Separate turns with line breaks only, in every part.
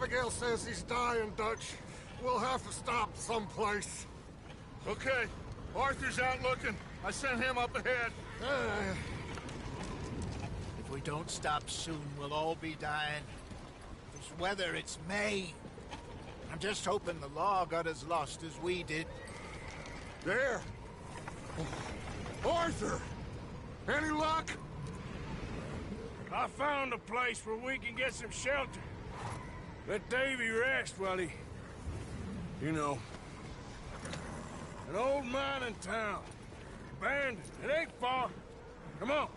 Abigail says he's dying, Dutch. We'll have to stop someplace.
Okay. Arthur's out looking. I sent him up ahead.
If we don't stop soon, we'll all be dying. This weather, it's May. I'm just hoping the law got as lost as we did.
There! Arthur! Any luck?
I found a place where we can get some shelter. Let Davy rest while he... You know. An old mining town. Abandoned. It ain't far. Come on.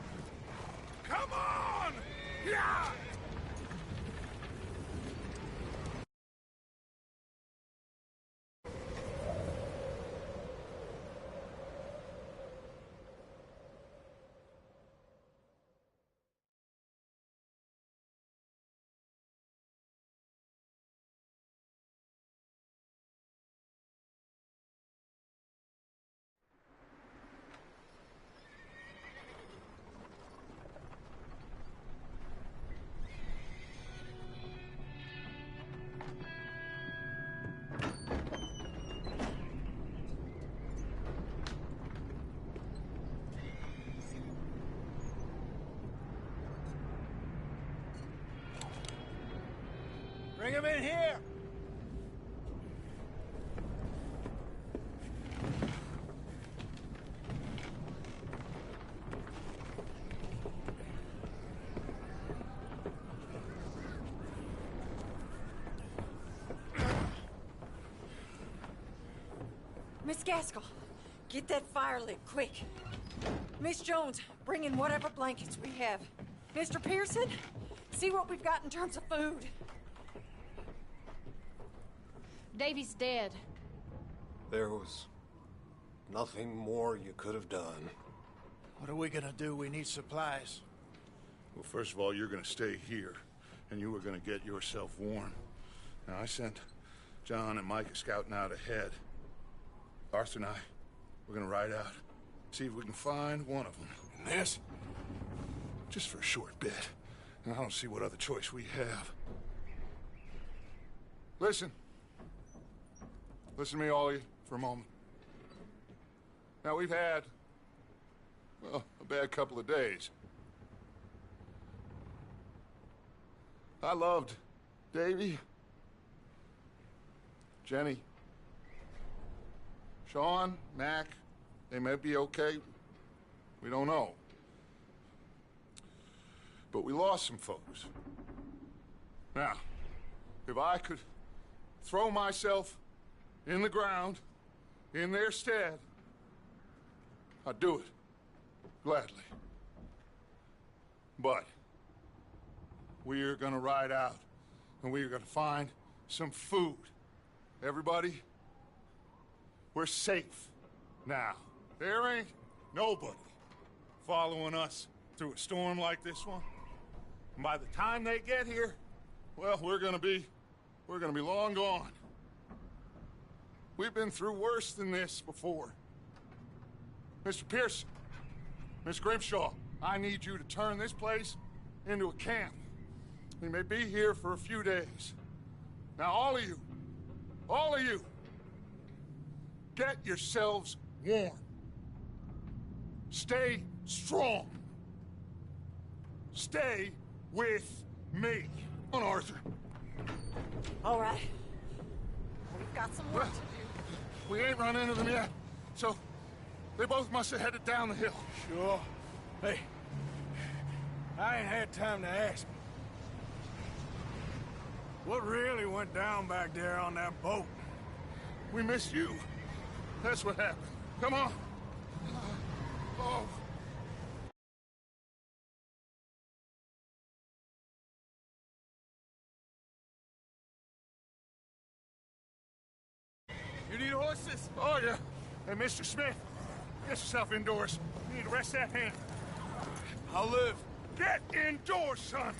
Come on! Yeah!
Bring him in here!
Miss Gaskell, get that fire lit, quick. Miss Jones, bring in whatever blankets we have. Mr. Pearson, see what we've got in terms of food.
Davy's dead.
There was nothing more you could have done.
What are we gonna do? We need supplies.
Well, first of all, you're gonna stay here, and you were gonna get yourself warm. Now, I sent John and Micah scouting out ahead. Arthur and I, we're gonna ride out, see if we can find one of them.
And this?
Just for a short bit. And I don't see what other choice we have. Listen. Listen to me, all of you, for a moment. Now, we've had, well, a bad couple of days. I loved Davy, Jenny, Sean, Mac. They may be okay. We don't know. But we lost some folks. Now, if I could throw myself in the ground, in their stead, I'd do it, gladly. But we're gonna ride out, and we're gonna find some food. Everybody, we're safe now. There ain't nobody following us through a storm like this one. And by the time they get here, well, we're gonna be long gone. We've been through worse than this before. Mr. Pearson, Miss Grimshaw, I need you to turn this place into a camp. We may be here for a few days. Now, all of you, get yourselves warm. Stay strong. Stay with me. Come on, Arthur.
All right. We've got some work to do.
We ain't run into them yet, so they both must have headed down the hill.
Sure. Hey, I ain't had time to ask. What really went down back there on that boat?
We missed you. That's what happened. Come on. Oh. You need horses? Oh, yeah. Hey, Mr. Smith, get yourself indoors. You need to rest that hand.
I'll live.
Get indoors, son.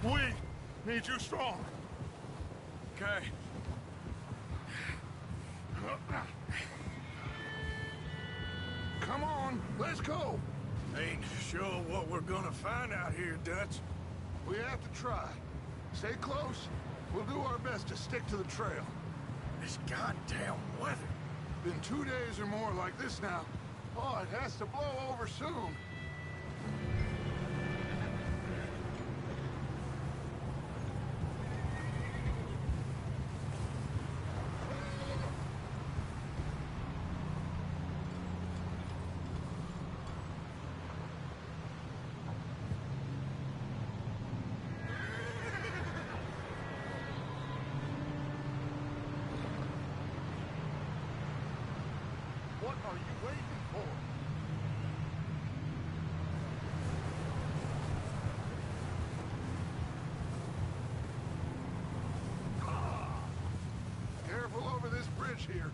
We need you strong.
Okay.
Come on, let's go.
Ain't sure what we're gonna find out here, Dutch.
We have to try. Stay close. We'll do our best to stick to the trail.
This goddamn weather.
Been 2 days or more like this now. Oh, it has to blow over soon. What are you waiting for? Careful over this bridge here.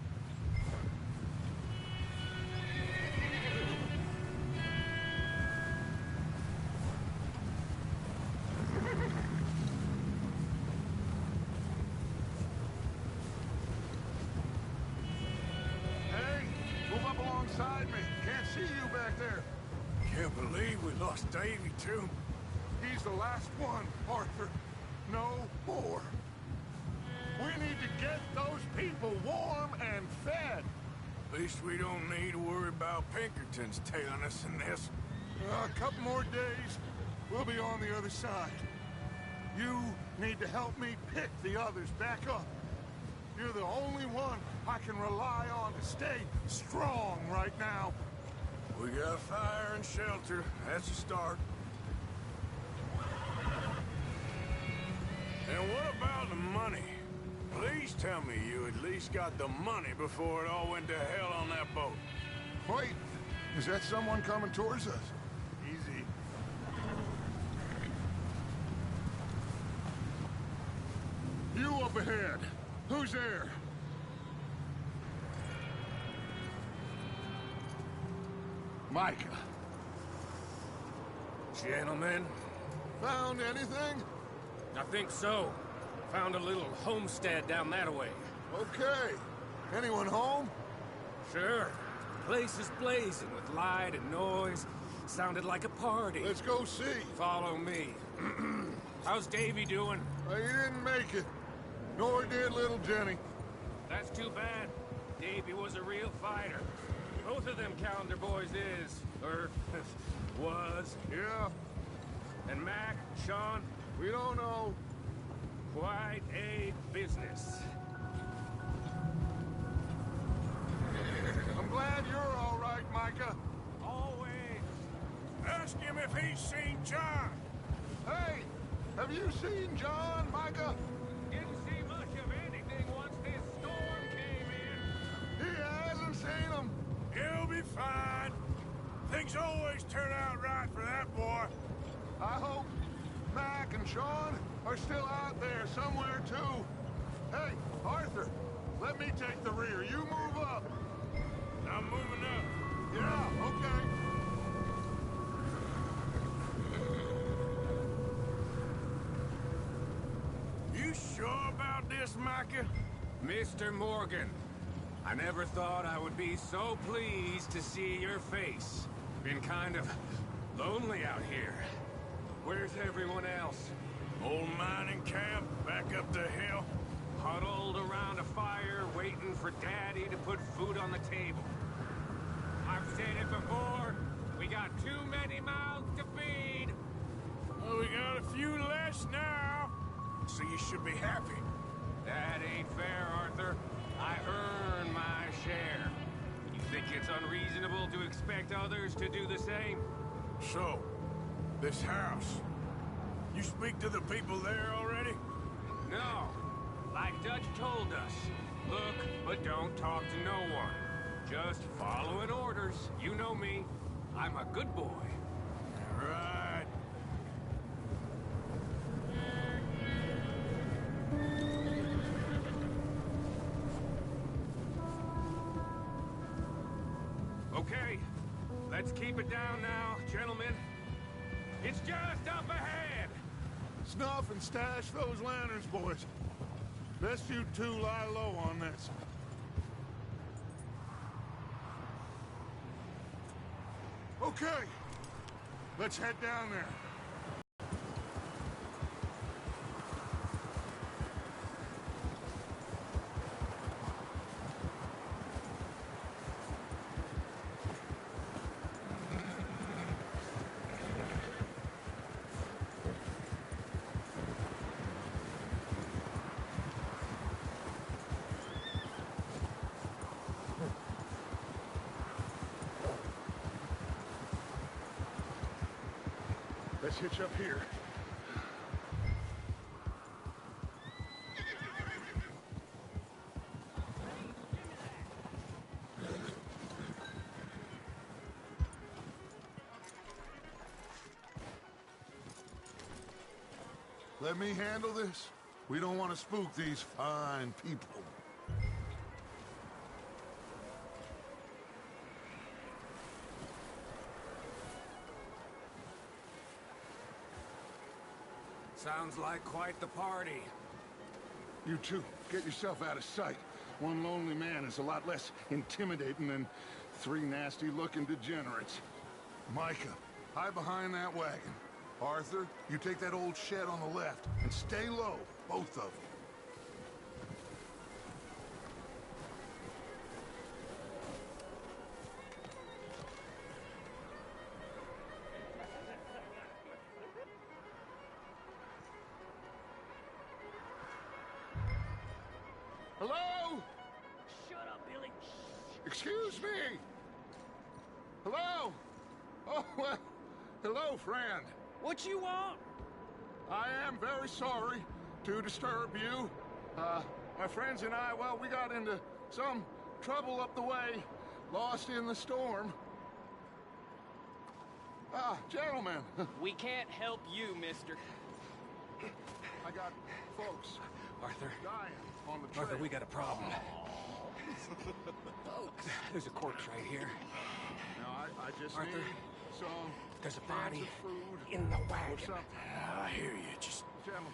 Hey, move up alongside me. Can't see you back there.
Can't believe we lost Davy, too.
He's the last one, Arthur. No more. We need to get those people warm and fed.
At least we don't need to worry about Pinkertons tailing us in this.
A couple more days, we'll be on the other side. You need to help me pick the others back up. You're the only one I can rely on to stay strong right now.
We got fire and shelter. That's a start. And what about the money? Please tell me you at least got the money before it all went to hell on that boat.
Wait, is that someone coming towards us? Easy. You up ahead. Who's there? Micah.
Gentlemen,
Found anything?
I think so. Found a little homestead down that way.
Okay. Anyone home?
Sure. Place is blazing with light and noise. Sounded like a party.
Let's go see.
Follow me. How's Davy doing?
He didn't make it. Nor did little Jenny.
That's too bad. Davy was a real fighter. Both of them calendar boys is, or was.
Yeah,
And Mac, Sean,
we don't know.
quite a business.
I'm glad you're all right, Micah.
Always.
Ask him if he's seen John.
Hey, have you seen John, Micah?
Didn't see much of anything once this storm came in.
He hasn't seen him.
He'll be fine. Things always turn out right for that boy.
I hope Mac and Sean are still out there somewhere, too. Hey, Arthur, let me take the rear. You move up.
I'm moving up.
Yeah, okay.
You sure about this, Micah?
Mr. Morgan, I never thought I would be so pleased to see your face. Been kind of lonely out here. Where's everyone else?
Old mining camp back up the hill.
Huddled around a fire, waiting for Daddy to put food on the table. I've said it before, we got too many mouths to feed.
Well, we got a few less now, so you should be happy.
That ain't fair, Arthur. I earn my share. You think it's unreasonable to expect others to do the same?
So, this house. You speak to the people there already?
No. Like Dutch told us. Look, but don't talk to no one. Just following orders. You know me. I'm a good boy.
Right.
Okay, let's keep it down now, gentlemen. It's just up ahead.
Snuff and stash those lanterns, boys. Best you two lie low on this. Okay, let's head down there. guess hitch up here. Let me handle this. We don't want to spook these fine people.
Sounds like quite the party.
You two, get yourself out of sight. One lonely man is a lot less intimidating than three nasty-looking degenerates. Micah, hide behind that wagon. Arthur, you take that old shed on the left, and stay low, both of them. Hello?
Shut up, Billy.
Excuse me? Hello? Oh, well, hello, friend.
What you want?
I am very sorry to disturb you. My friends and I, well, we got into some trouble up the way, lost in the storm. Ah, gentlemen,
We can't help you, mister.
I got folks
Arthur,
dying on the trail.
Arthur, we got a problem. There's a corpse right here.
Now, I just
Arthur,
need some
there's a
cans
body
of food
in the
or
wagon.
something.
I hear you. Just
Gentlemen,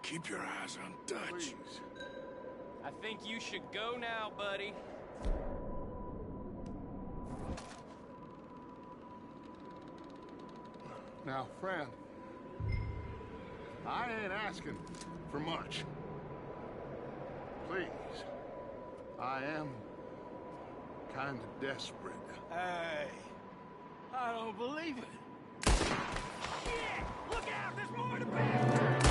keep your eyes on Dutch.
please.
I think you should go now, buddy.
Now, friend, I ain't asking for much. Please, I am kind of desperate.
Hey, I don't believe it.
Shit! Look out! There's more to bed!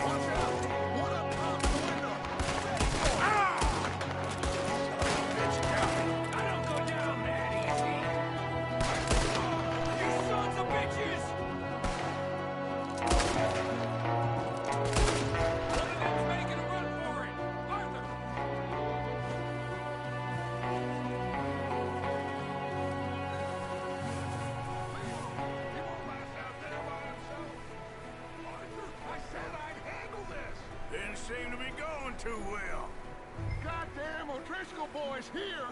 Watch out! One up top the window!
I don't go down that easy! You sons of bitches! One of them's making a run for it! Arthur!
He won't last out there by himself. Arthur, I said I'd handle this.
Didn't seem to be going too well.
Goddamn O'Driscoll boys here.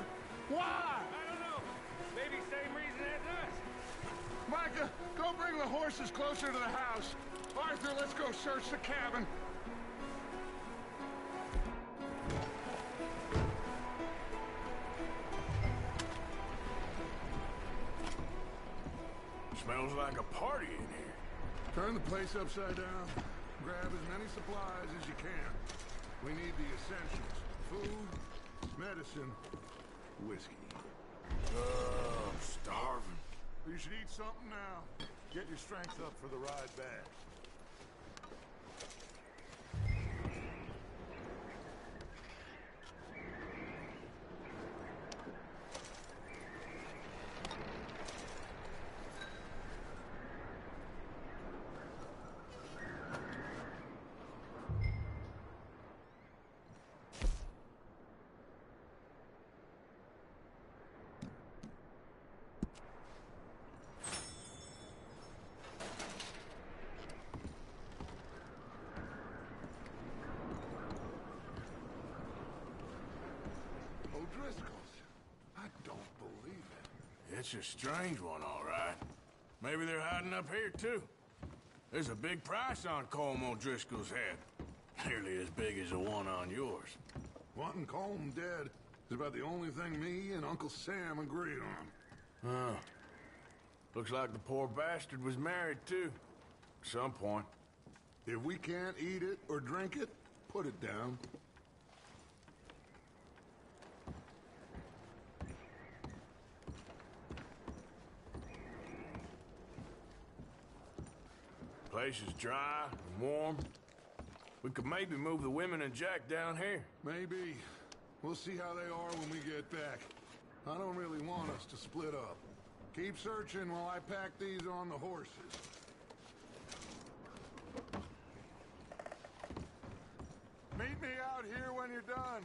Why?
I don't know. Maybe same reason as us.
Micah, go bring the horses closer to the house. Arthur, let's go search the cabin.
Smells like a party in here.
Turn the place upside down. Grab as many supplies as you can. We need the essentials. Food, medicine, whiskey.
I'm starving.
You should eat something now. Get your strength up for the ride back. O'Driscoll's. I don't believe it.
It's a strange one, all right. Maybe they're hiding up here, too. There's a big price on Colm O'Driscoll's head. Nearly as big as the one on yours.
Wanting Colm dead is about the only thing me and Uncle Sam agreed on.
Oh. Looks like the poor bastard was married, too. At some point.
If we can't eat it or drink it, put it down.
Place is dry and warm. We could maybe move the women and Jack down here.
Maybe. We'll see how they are when we get back. I don't really want us to split up. Keep searching while I pack these on the horses. Meet me out here when you're done.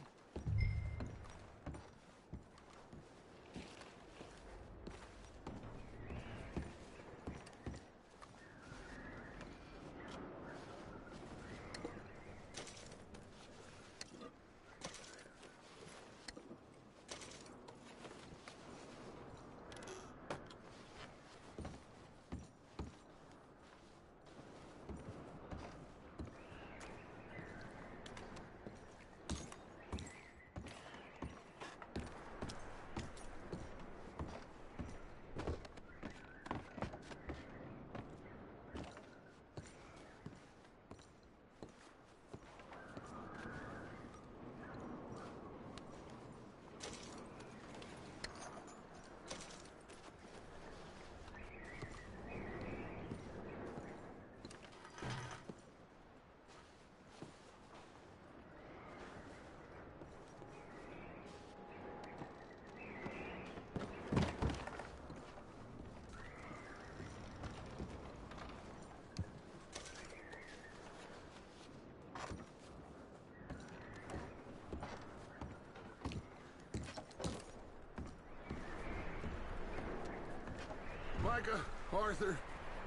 Micah, Arthur,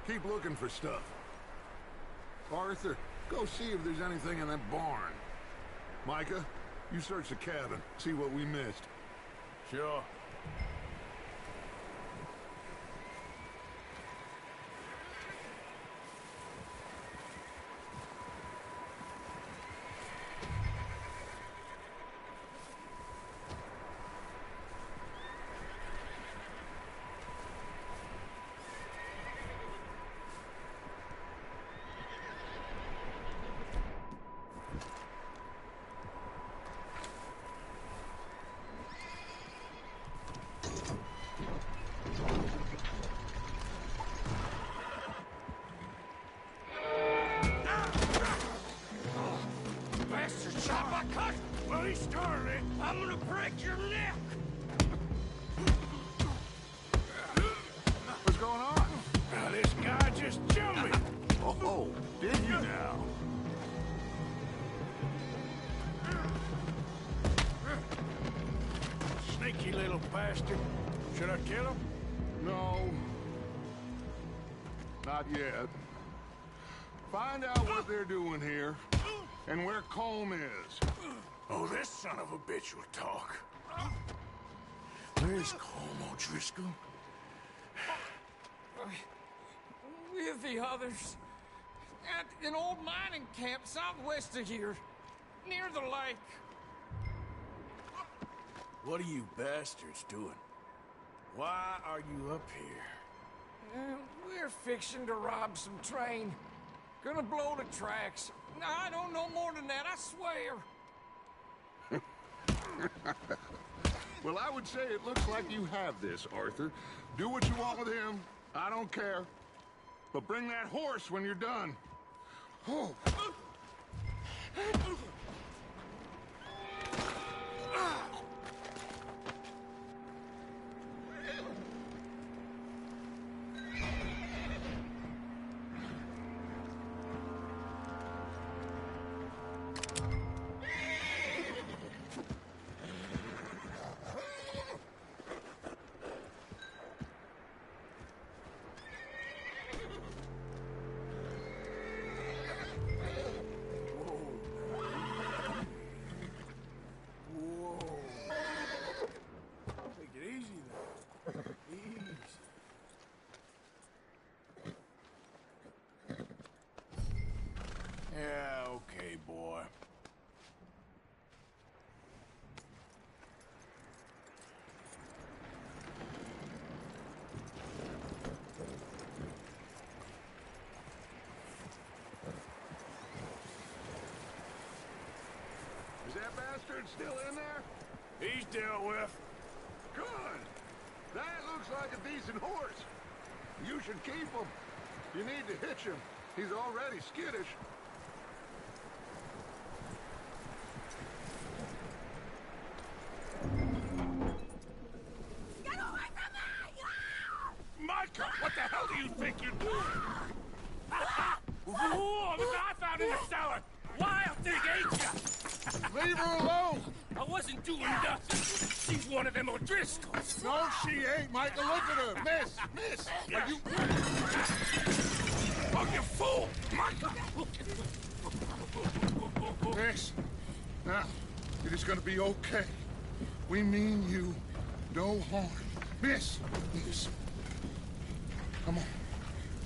keep looking for stuff. Arthur, go see if there's anything in that barn. Micah, you search the cabin, see what we missed.
Sure.
Bloody started, I'm gonna break your neck!
What's going on?
Now, this guy just jumped me.
Oh, did you now?
Sneaky little bastard. Should I kill him?
No. Not yet. Find out what they're doing here, and where Colm is.
Oh, this son of a bitch will talk. Where's Colm O'Driscoll?
With the others. At an old mining camp southwest of here. Near the lake.
What are you bastards doing? Why are you up here?
We're fixing to rob some train. Gonna blow the tracks. I don't know more than that, I swear.
Well, I would say it looks like you have this, Arthur. Do what you want with him. I don't care. But bring that horse when you're done. Oh.
Yeah, okay, boy.
Is that bastard still in there?
He's dealt with.
Good. That looks like a decent horse. You should keep him. You need to hitch him. He's already skittish.
Get away from me!
down in the cellar. Wild thing, ain't ya?
Leave her alone!
I wasn't doing nothing. She's one of them O'Driscolls.
No, she ain't, Michael. Look at her. Miss, are you...
Oh, you fool! Michael!
Miss, now, it is gonna be okay. We mean you no harm. Miss, come on.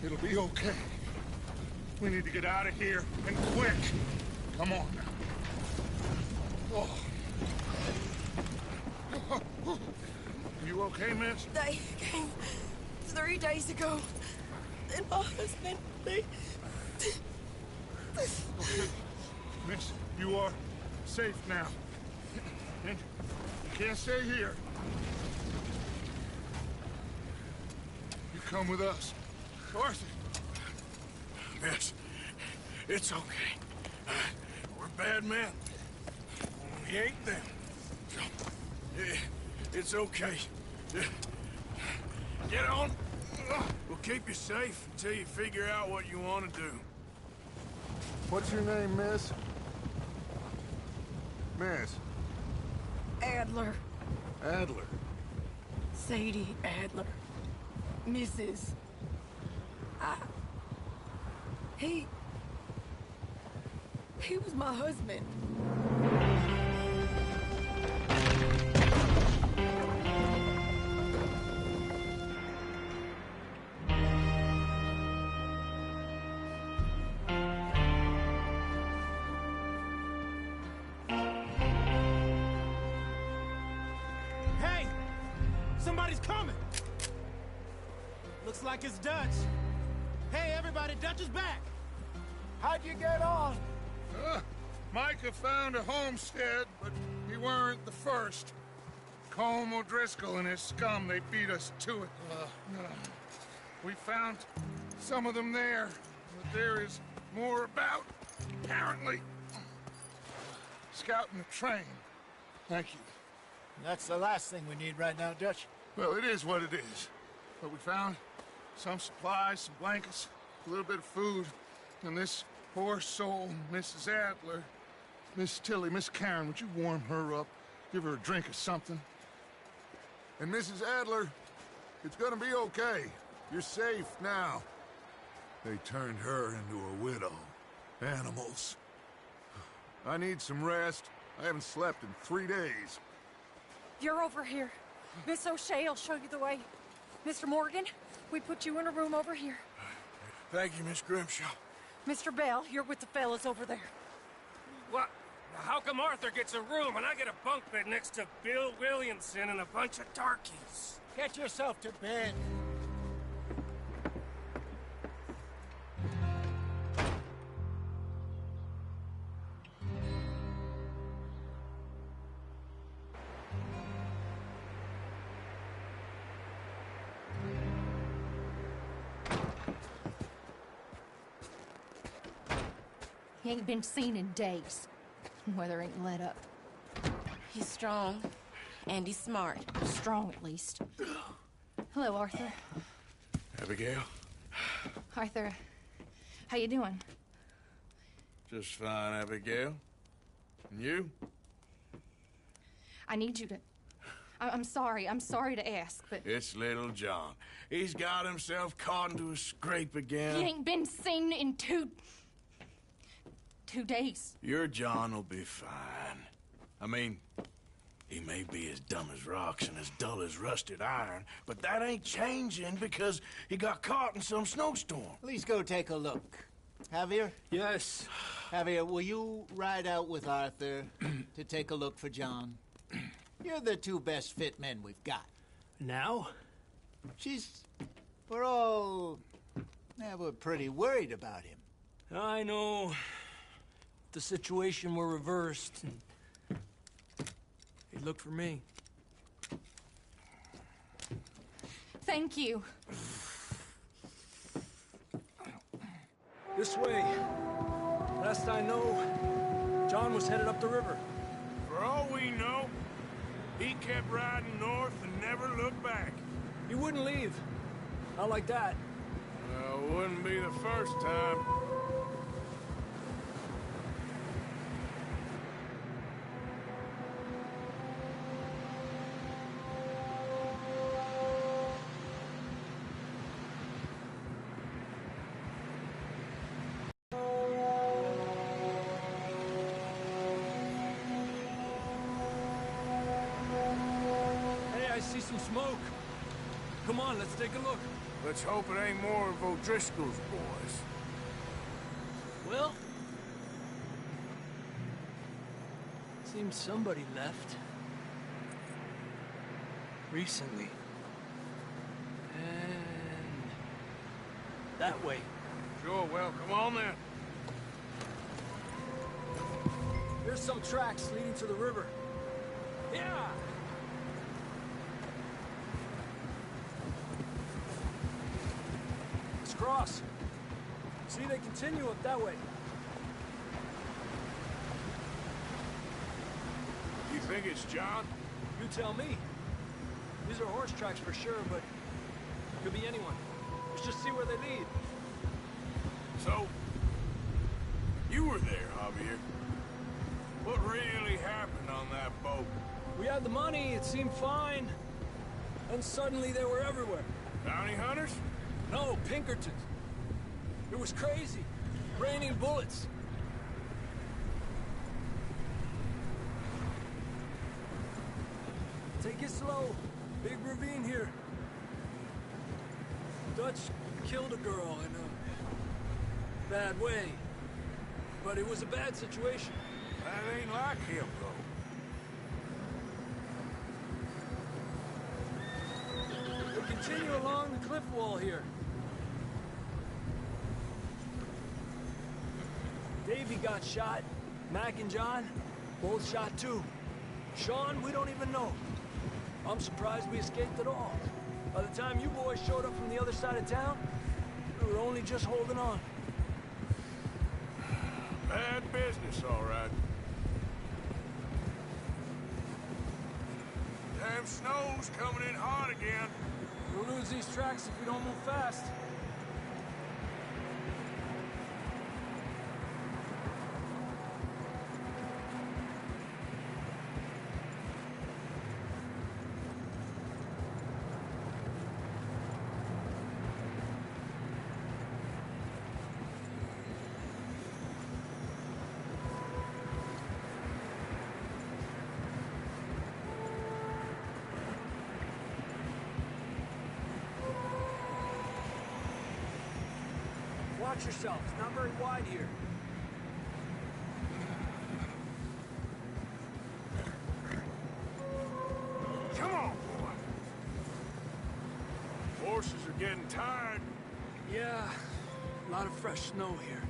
It'll be okay. We need to get out of here, and quick. Come on now. Oh. You okay, miss?
They came 3 days ago. And my husband, they...
Okay. Miss, you are safe now. And you can't stay here. You come with us. Arthur.
Miss, it's okay. We're bad men. We ain't them. It's okay. Get on. We'll keep you safe until you figure out what you want to do.
What's your name, miss? Miss.
Adler.
Adler.
Sadie Adler. Mrs. He was my husband.
Hey! Somebody's coming! Looks like it's Dutch. Hey, everybody, Dutch is back!
How'd you get on?
Micah found a homestead, but he weren't the first. Colm O'Driscoll and his scum, they beat us to it. We found some of them there, but there is more about, apparently. Scouting the train. Thank you.
That's the last thing we need right now, Dutch.
Well, it is what it is. But we found some supplies, some blankets, a little bit of food, and this poor soul, Mrs. Adler, Miss Tilly, Miss Karen, would you warm her up? Give her a drink or something?
And Mrs. Adler, it's gonna be okay. You're safe now. They turned her into a widow. Animals. I need some rest. I haven't slept in 3 days.
You're over here. Miss O'Shea will show you the way. Mr. Morgan, we put you in a room over here.
Thank you, Miss Grimshaw.
Mr. Bell, you're with the fellas over there.
What? How come Arthur gets a room and I get a bunk bed next to Bill Williamson and a bunch of darkies?
Get yourself to bed.
He ain't been seen in days. Weather ain't let up.
He's strong, and he's smart.
Strong, at least. Hello, Arthur.
Abigail?
Arthur, how you doing?
Just fine, Abigail. And you?
I need you to... I'm sorry to ask, but...
It's little John. He's got himself caught into a scrape again.
He ain't been seen in 2 days.
Your John will be fine. I mean, he may be as dumb as rocks and as dull as rusted iron, but that ain't changing because he got caught in some snowstorm.
Please go take a look. Javier?
Yes.
Javier, will you ride out with Arthur to take a look for John? You're the 2 best fit men we've got.
Now?
We're pretty worried about him.
I know. If the situation were reversed, and he'd look for me.
Thank you.
This way. Last I know, John was headed up the river.
For all we know, he kept riding north and never looked back.
He wouldn't leave. Not like that.
Well, wouldn't be the first time.
some smoke. Come on, let's take a look.
Let's hope it ain't more of O'Driscoll's boys.
Well, seems somebody left. Recently. And that way.
Sure, well, come on then.
There's some tracks leading to the river. Yeah! Let's cross. See, they continue up that way.
You think it's John?
You tell me. These are horse tracks for sure, but could be anyone. Let's just see where they lead.
So, you were there, Javier. What really happened on that boat?
We had the money, it seemed fine. And suddenly they were everywhere.
Bounty hunters?
No, Pinkertons. It was crazy. Raining bullets. Take it slow. Big ravine here. Dutch killed a girl in a bad way. But it was a bad situation.
That ain't like him, though.
We continue along the cliff wall here. Davey got shot. Mac and John, both shot too. Sean, we don't even know. I'm surprised we escaped at all. By the time you boys showed up from the other side of town, we were only just holding on.
Bad business, all right. Damn snow's coming in hot again.
We'll lose these tracks if we don't move fast. Watch yourself. It's not very wide here.
Come on, boy. Horses are getting tired.
Yeah, a lot of fresh snow here.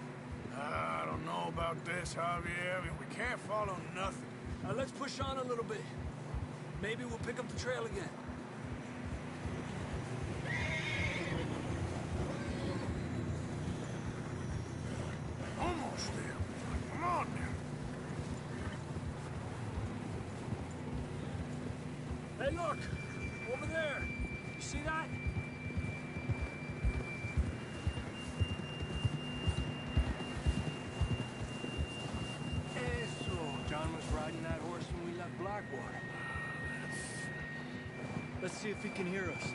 I don't know about this, Javier. I mean, we can't follow nothing.
Let's push on a little bit. Maybe we'll pick up the trail again.
Almost there. Come on now.
Hey, look! Over there! You see that? Eso! John was riding that horse when we left Blackwater. Let's see if he can hear us.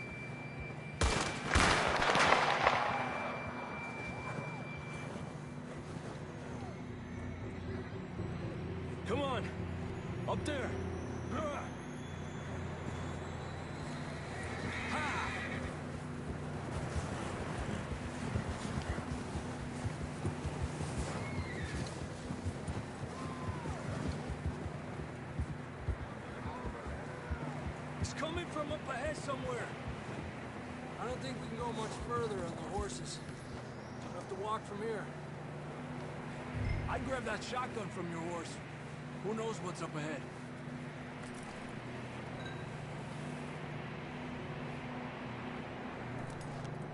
Come on! Up there! Ha! It's coming from up ahead somewhere. I don't think we can go much further on the horses. We'll have to walk from here. I'd grab that shotgun from your horse. Who knows what's up ahead?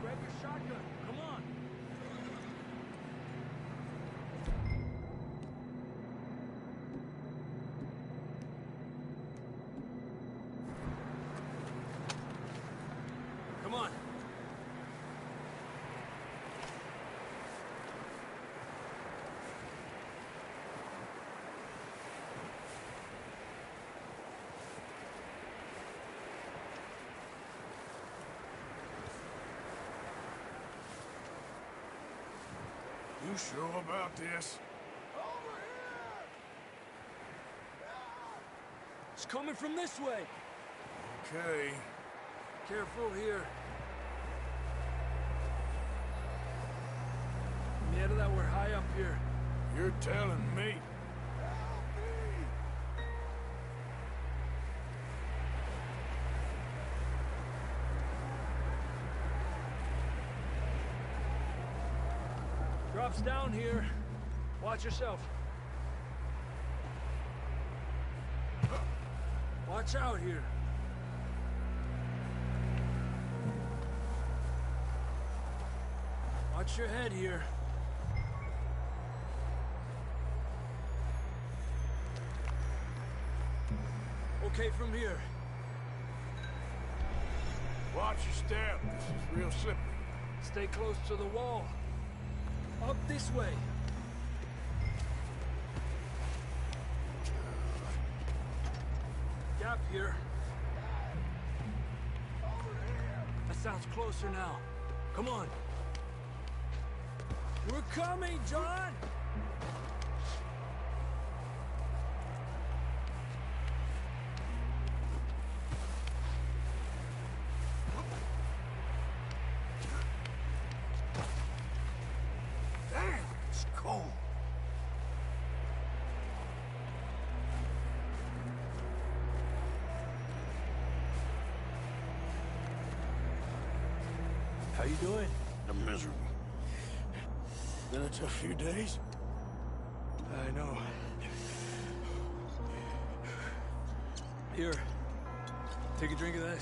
Grab your shotgun. Come on. Come on.
You sure about this?
It's coming from this way.
Okay.
Careful here. Mierda, that we're high up here.
You're telling me.
Drops down here. Watch yourself. Watch out here. Watch your head here. Okay from here.
Watch your step. This is real slippery.
Stay close to the wall. Up this way. Gap here. That sounds closer now. Come on. We're coming, John!
Damn, it's cold.
How you doing?
I'm miserable. Been a tough few days.
I know. Here. Take a drink of that.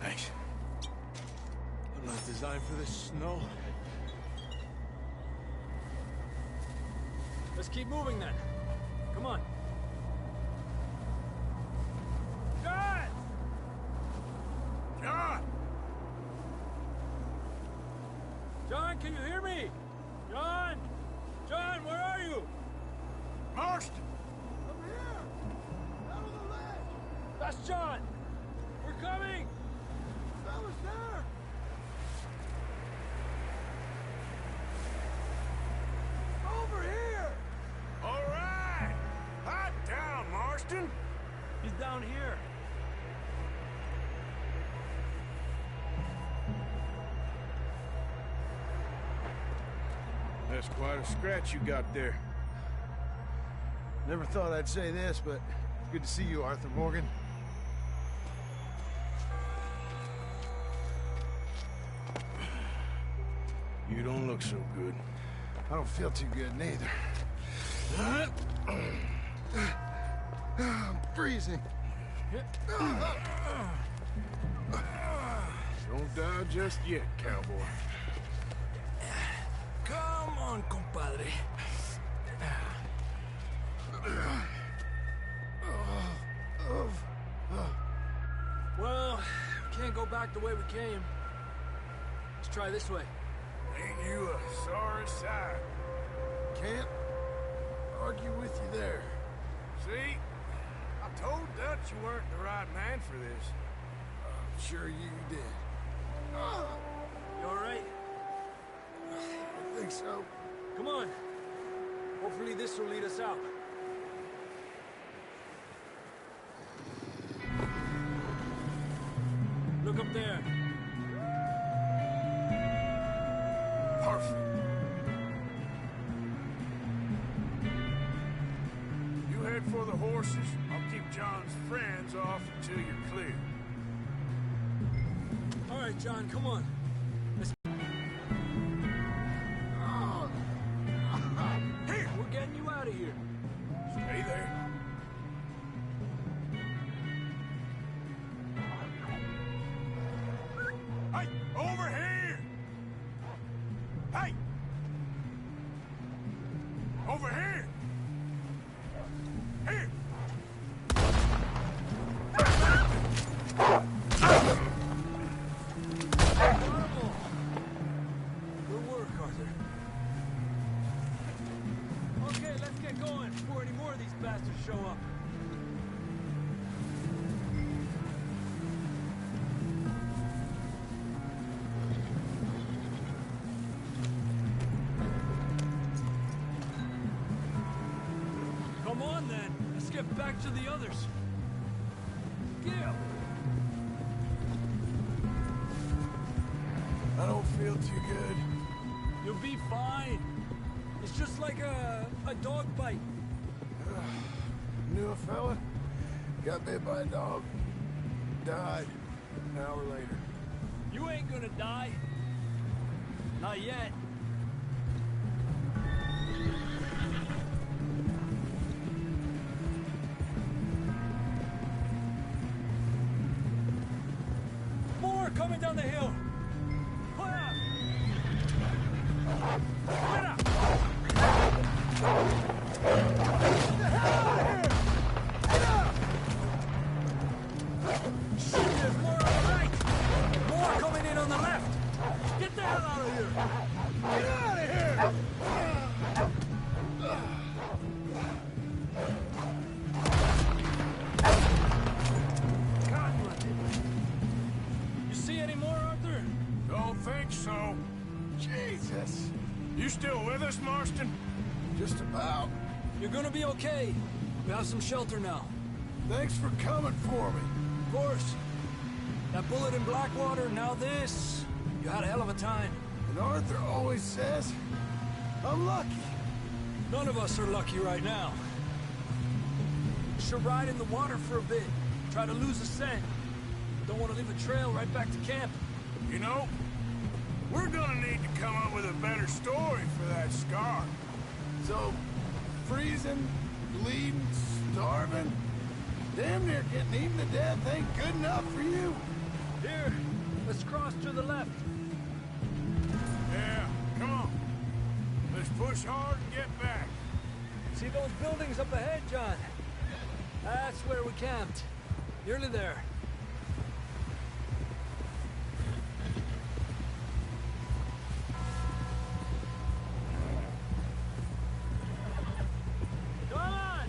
Thanks.
I'm not designed for this snow. Let's keep moving then. Come on. John!
John!
John, can you hear me? John! John, where are you?
Marston!
Over here! Out of the ledge! That's John! We're coming! Fellas there! Over here!
All right! Hot down, Marston!
He's down here.
That's quite a scratch you got there.
Never thought I'd say this, but it's good to see you, Arthur Morgan.
You don't look so good.
I don't feel too good, neither. I'm freezing.
Don't die just yet, cowboy.
Come on, compadre. Well, we can't go back the way we came. Let's try this way.
Ain't you a sorry sight?
Can't argue with you there.
See? I told Dutch you weren't the right man for this.
I'm sure you did.
You all right?
I think so.
Come on. Hopefully this will lead us out. Look up there.
Perfect. You head for the horses. I'll keep John's friends off until you're clear.
All right, John, come on.
Here!
We're getting you out of here.
Stay there. Hey! Over here! Hey! Over here! Here!
Good work, Arthur. Okay, let's get going before any more of these bastards show up. Come on, then. Let's get back to the others. Gil!
don't feel too good.
You'll be fine. It's just like a dog bite.
Knew a fella. Got bit by a dog. Died an hour later.
You ain't gonna die. Not yet. More coming down the hill. Pull out. Get up.
Get the hell out of here! Get up!
Shit, there's more on the right. More coming in on the left. Get the hell out of here.
Get out of here!
You see any more, Arthur?
Don't think so.
Jesus!
You still with us, Marston?
Just about.
You're gonna be okay. We have some shelter now.
Thanks for coming for me.
Of course. That bullet in Blackwater, now this. You had a hell of a time.
And Arthur always says, I'm lucky.
None of us are lucky right now. Should ride in the water for a bit. Try to lose a scent. Don't want to leave a trail right back to camp.
You know, we're gonna need to come up with a better story for that scar.
So, freezing, bleeding, starving, damn near getting eaten to death ain't good enough for you.
Here, let's cross to the left.
Yeah, come on. Let's push hard and get back.
See those buildings up ahead, John? That's where we camped. Nearly there. Come on!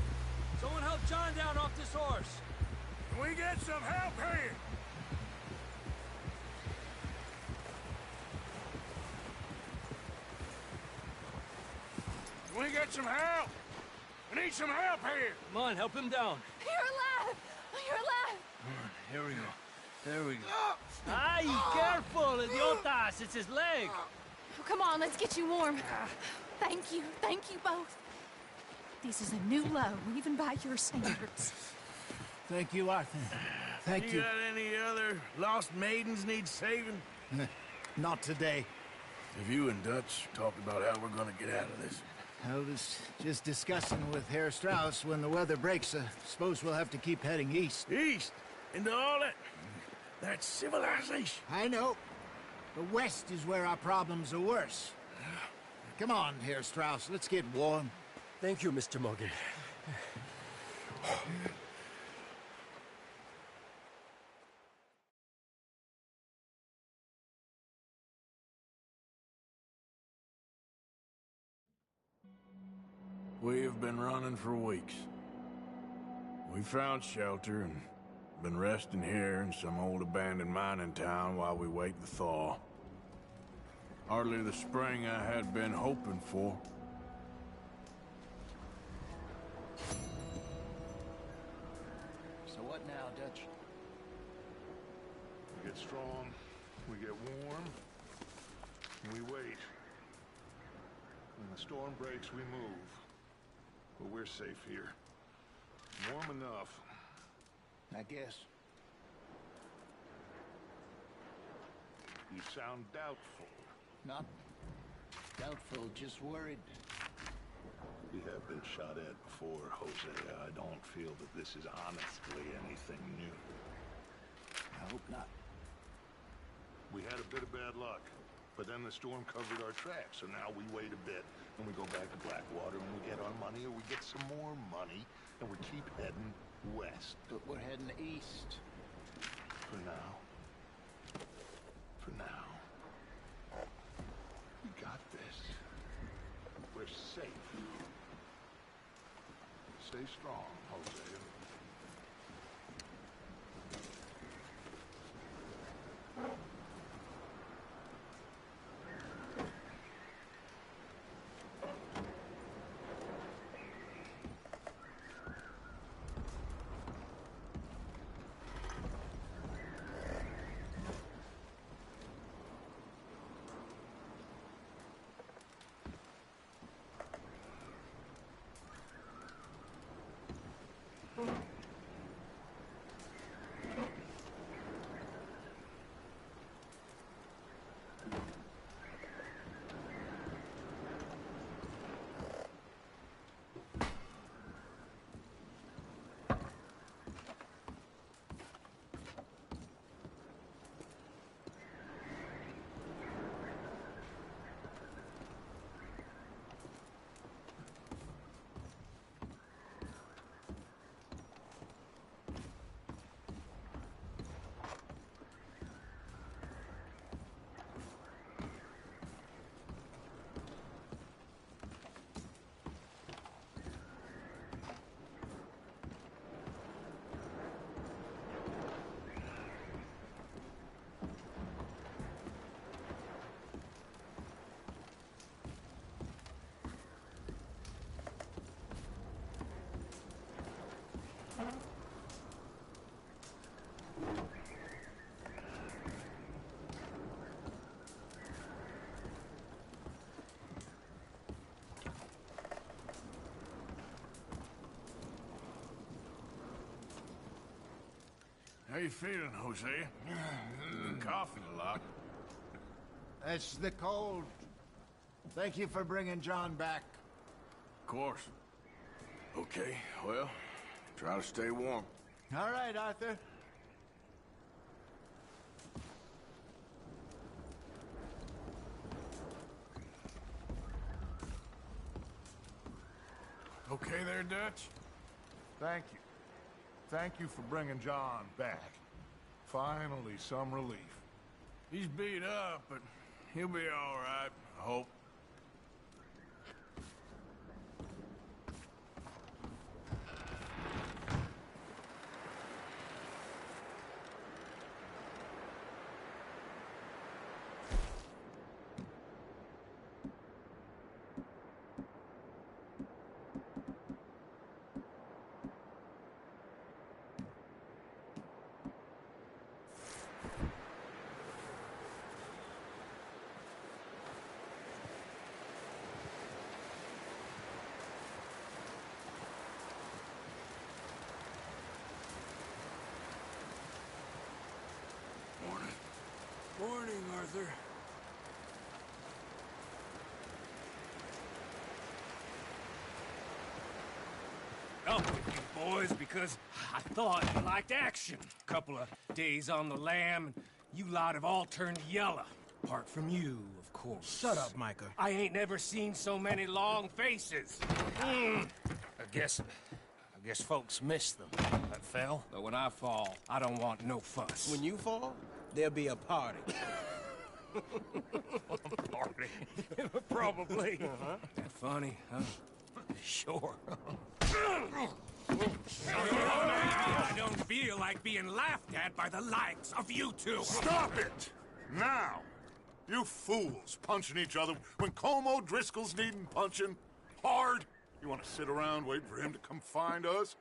Someone help John down off this horse.
Can we get some help here? Can we get some help? We need some help here.
Come on, help him down.
You're alive! You're alive!
Here we go. There we go. Ay, careful, idiotas! It's his leg.
Oh, come on, let's get you warm. Thank you both. This is a new low, even by your standards.
Thank you, Arthur. Thank you.
You got any other lost maidens need saving?
Not today.
Have you and Dutch talked about how we're gonna get out of this?
I was just discussing with Herr Strauss when the weather breaks. Suppose we'll have to keep heading east.
East? Into all that civilization?
I know. The west is where our problems are worse. Come on, Herr Strauss, let's get warm.
Thank you, Mr. Morgan.
We've been running for weeks. We found shelter and been resting here in some old abandoned mining town while we wait the thaw. Hardly the spring I had been hoping for.
So what now, Dutch?
We get strong, we get warm, and we wait. When the storm breaks, we move. But we're safe here. Warm enough.
I guess.
You sound doubtful.
Not doubtful, just worried.
We have been shot at before, Hosea. I don't feel that this is honestly anything new.
I hope not.
We had a bit of bad luck, but then the storm covered our tracks, so now we wait a bit, and we go back to Blackwater, and we get our money, or we get some more money, and we keep heading west.
But we're heading east.
For now. For now. We got this. We're safe. Stay strong, Hosea.
How you feeling, Jose? Been coughing a lot.
It's the cold. Thank you for bringing John back.
Of course. Okay, well, try to stay warm.
All right, Arthur.
Okay there, Dutch?
Thank you. Thank you for bringing John back. Finally, some relief.
He's beat up, but he'll be all right, I hope.
Morning, Arthur.
Up with you boys because I thought you liked action. Couple of days on the lam, and you lot have all turned yellow. Apart from you, of course.
Shut up, Micah.
I ain't never seen so many long faces. I guess folks miss them. That fell. But when I fall, I don't want no fuss.
When you fall, there'll be a party.
Party? Probably. That funny, huh? Sure. I don't feel like being laughed at by the likes of you two.
Stop it! Now! You fools punching each other when Colm O'Driscoll's needing punching. Hard! You want to sit around waiting for him to come find us?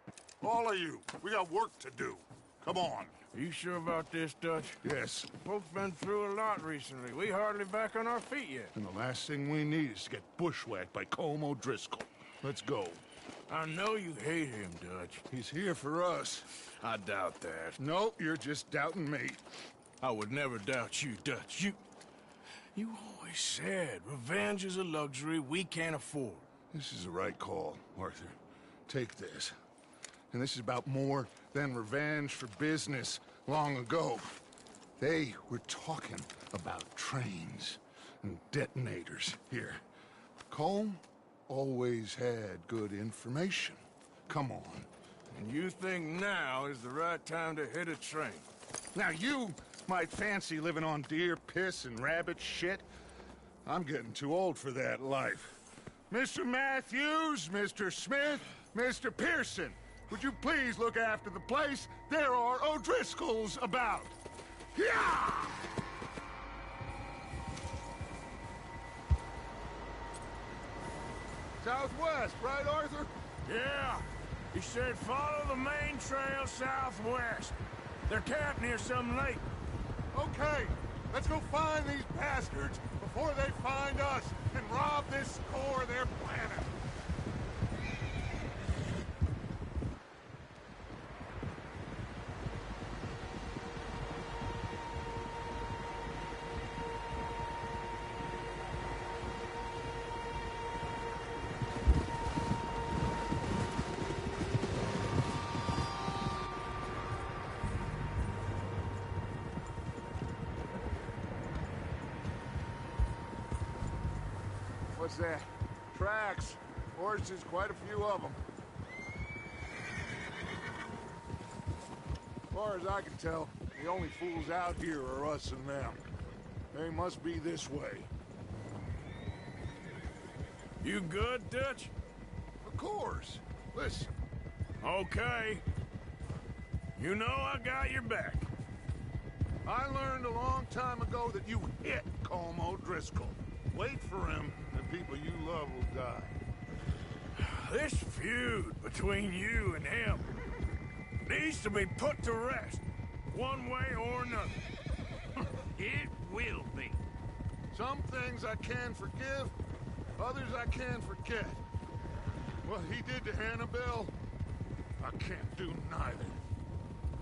All of you, we got work to do. Come on.
Are you sure about this, Dutch?
Yes.
Folks been through a lot recently. We hardly back on our feet yet.
And the last thing we need is to get bushwhacked by Colm O'Driscoll. Let's go.
I know you hate him, Dutch.
He's here for us.
I doubt that.
No, you're just doubting me.
I would never doubt you, Dutch. You always said revenge is a luxury we can't afford.
This is the right call, Arthur. Take this. And this is about more than revenge for business long ago. They were talking about trains and detonators here. Colm always had good information. Come on.
And you think now is the right time to hit a train?
Now you might fancy living on deer piss and rabbit shit. I'm getting too old for that life. Mr. Matthews, Mr. Smith, Mr. Pearson, would you please look after the place? There are O'Driscolls about. Yeah! Southwest, right, Arthur?
Yeah. He said follow the main trail southwest. They're camped near some lake.
Okay, let's go find these bastards before they find us and rob this core of their planet.
What's that? Tracks. Horses, quite a few of them. As far as I can tell, the only fools out here are us and them. They must be this way.
You good, Dutch?
Of course. Listen.
Okay. You know I got your back.
I learned a long time ago that you hit Colm O'Driscoll. Wait for him, and people you love will die.
This feud between you and him needs to be put to rest, one way or another.
It will be.
Some things I can forgive, others I can forget. What he did to Annabelle, I can't do neither.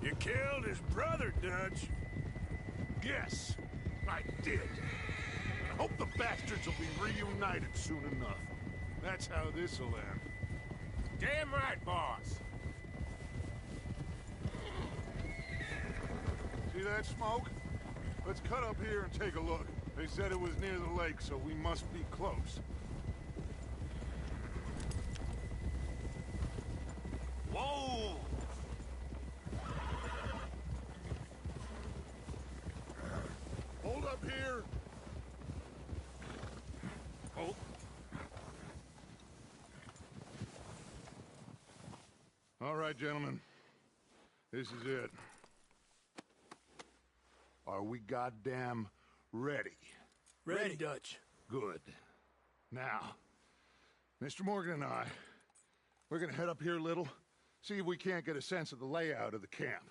You killed his brother, Dutch.
Yes, I did. I hope the bastards will be reunited soon enough. That's how this'll end.
Damn right, boss.
See that smoke? Let's cut up here and take a look. They said it was near the lake, so we must be close.
Whoa!
Hold up here.
Oh.
All right, gentlemen. This is it. Are we goddamn ready?
Ready, Dutch.
Good. Now, Mr. Morgan and I, we're gonna head up here a little, see if we can't get a sense of the layout of the camp.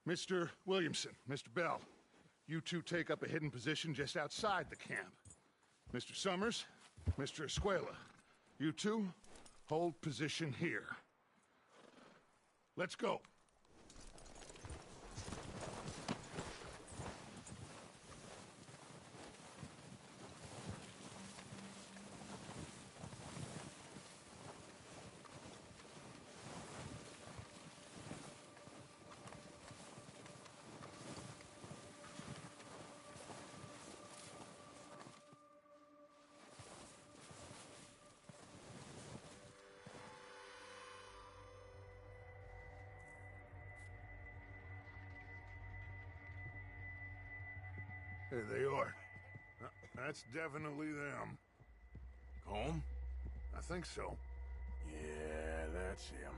Mr. Williamson, Mr. Bell, you two take up a hidden position just outside the camp. Mr. Summers, Mr. Escuela, you two hold position here. Let's go. There they are. That's definitely them.
Home?
I think so.
Yeah, that's him.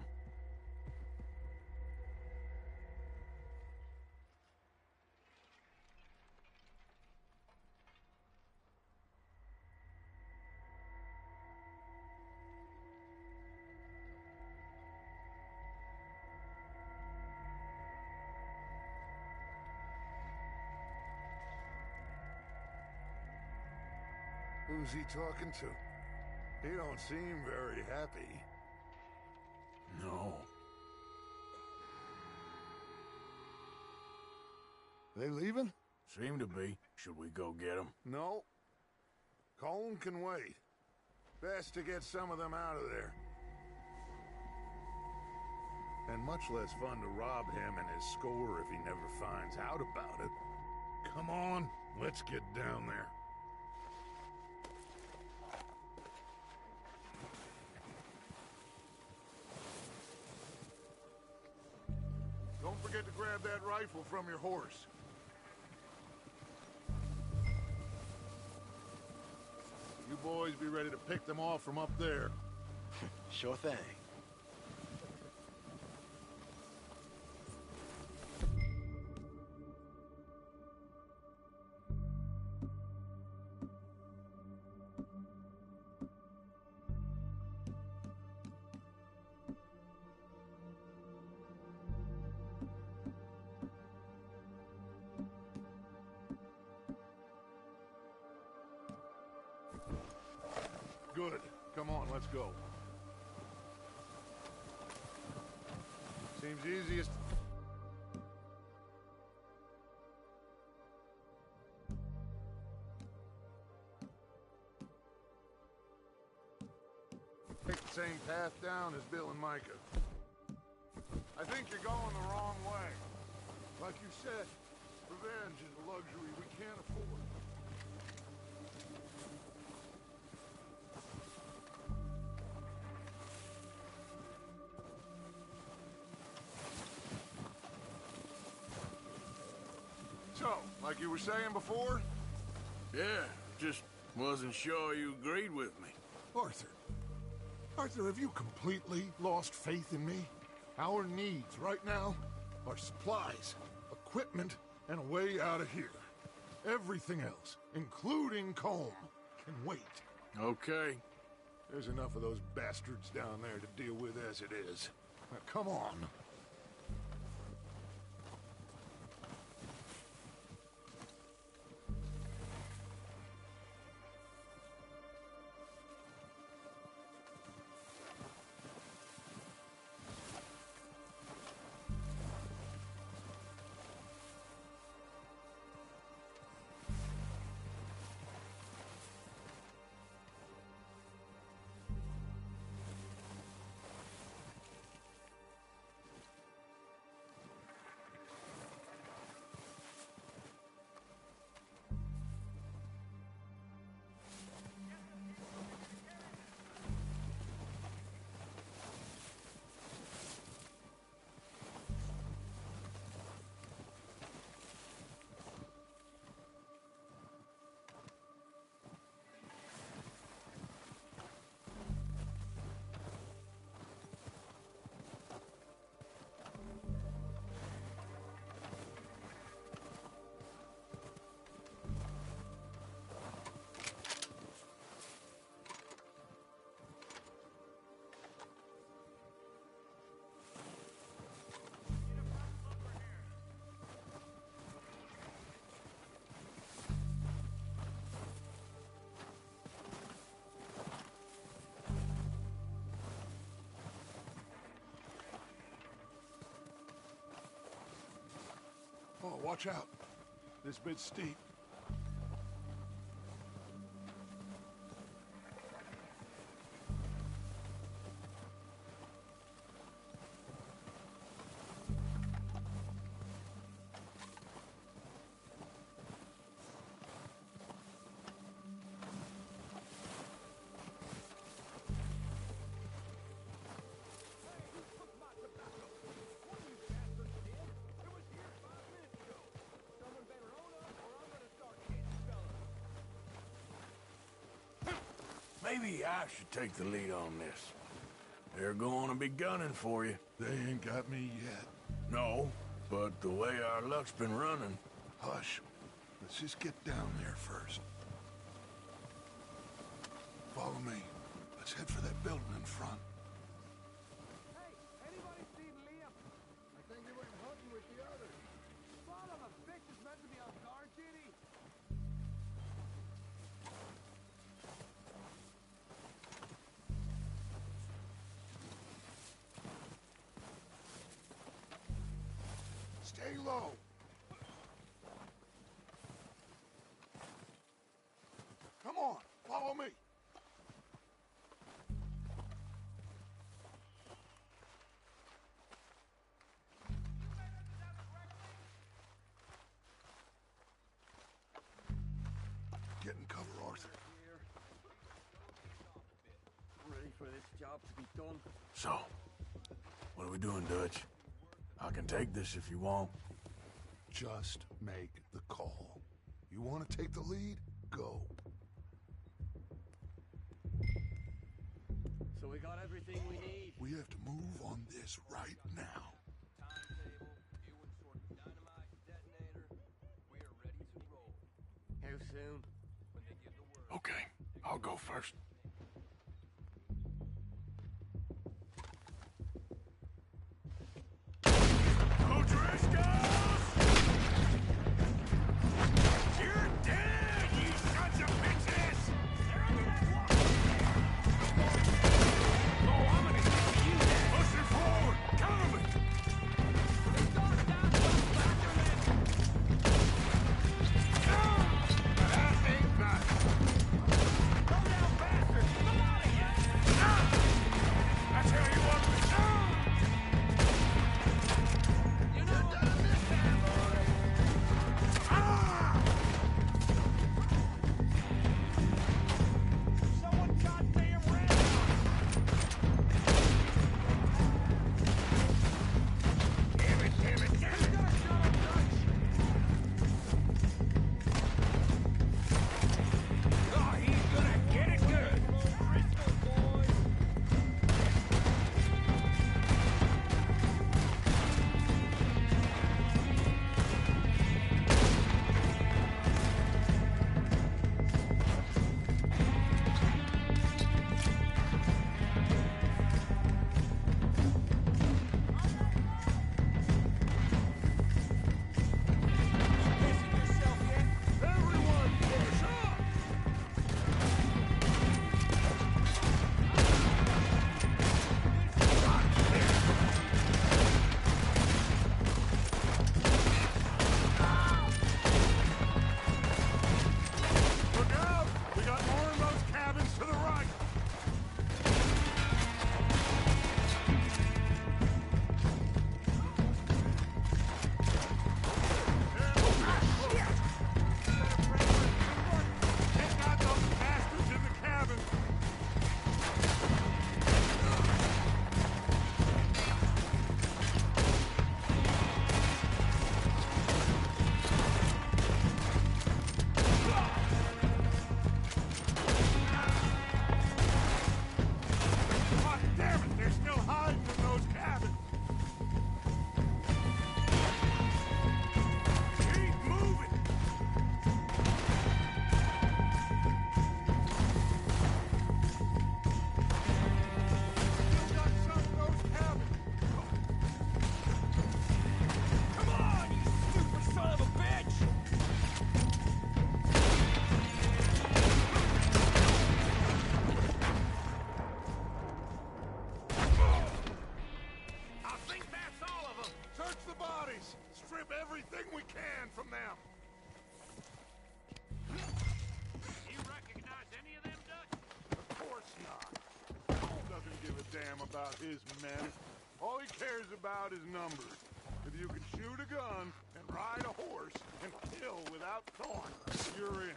Who's he talking to? He don't seem very happy.
No.
They leaving?
Seem to be. Should we go get them?
No. Colm can wait. Best to get some of them out of there. And much less fun to rob him and his score if he never finds out about it. Come on, let's get down there. Don't forget to grab that rifle from your horse. You boys be ready to pick them off from up there.
Sure thing.
Good. Come on, let's go. Seems easiest. Take the same path down as Bill and Micah. I think you're going the wrong way. Like you said, revenge is a luxury we can't afford.
So, like you were saying before?
Yeah, just wasn't sure you agreed with me.
Arthur. Arthur, have you completely lost faith in me? Our needs right now are supplies, equipment, and a way out of here. Everything else, including Colm, can wait.
Okay.
There's enough of those bastards down there to deal with as it is. Now, come on. Oh, watch out. This bit's steep.
Maybe I should take the lead on this. They're going to be gunning for you.
They ain't got me yet.
No, but the way our luck's been running...
Hush. Let's just get down there first. Follow me. Let's head for that building in front.
Hey, anybody seen Liam? I think he went hunting with the others. Son of a bitch is meant to be on guard duty.
Stay low. Come on, follow me. Get in cover, Arthur.
Ready for this job to be done.
So, what are we doing, Dutch? I can take this if you want.
Just make the call. You want to take the lead? Go.
So we got everything we need.
We have to move on this right now.
Timetable, Ewan sorted dynamite, detonator. We are ready to roll. How soon? When they give the word.
Okay, I'll go first.
That ain't nice. everything we can from them.
You recognize any of them, Dutch?
Of course not. Cole doesn't give a damn about his men. All he cares about is numbers. If you can shoot a gun and ride a horse and kill without thought, you're in.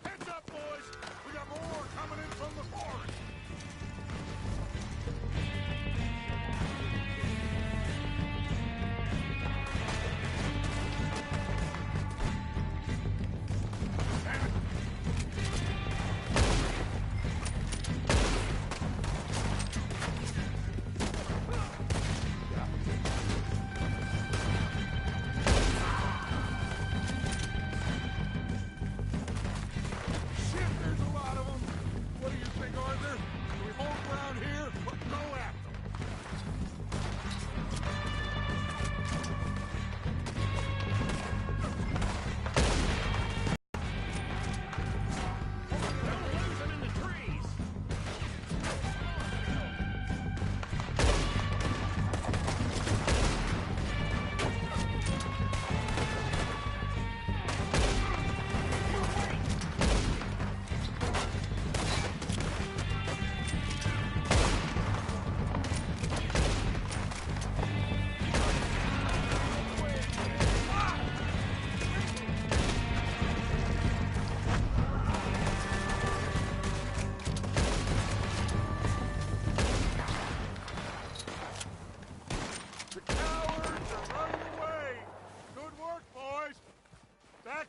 Heads up, boys! We got more coming in from the forest!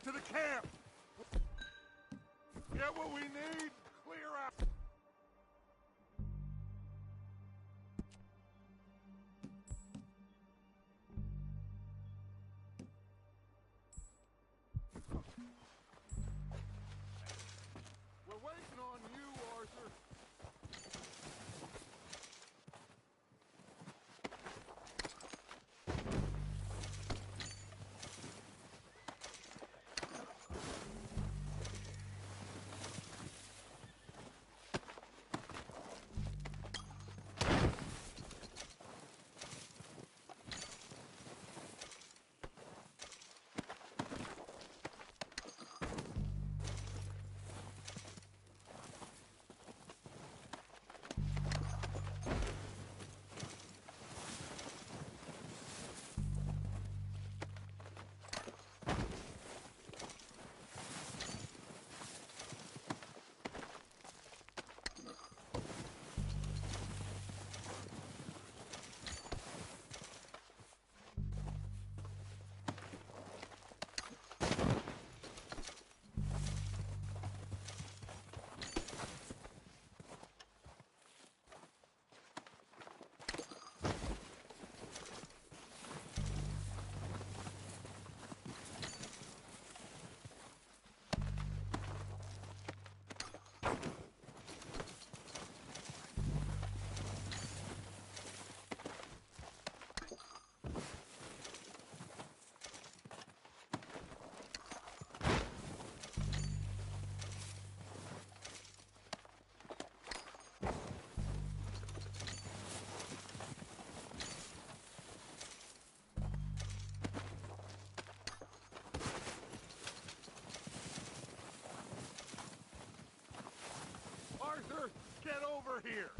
To the camp! Get what we need, clear out! We're waiting on you, Arthur. Arthur, get over here!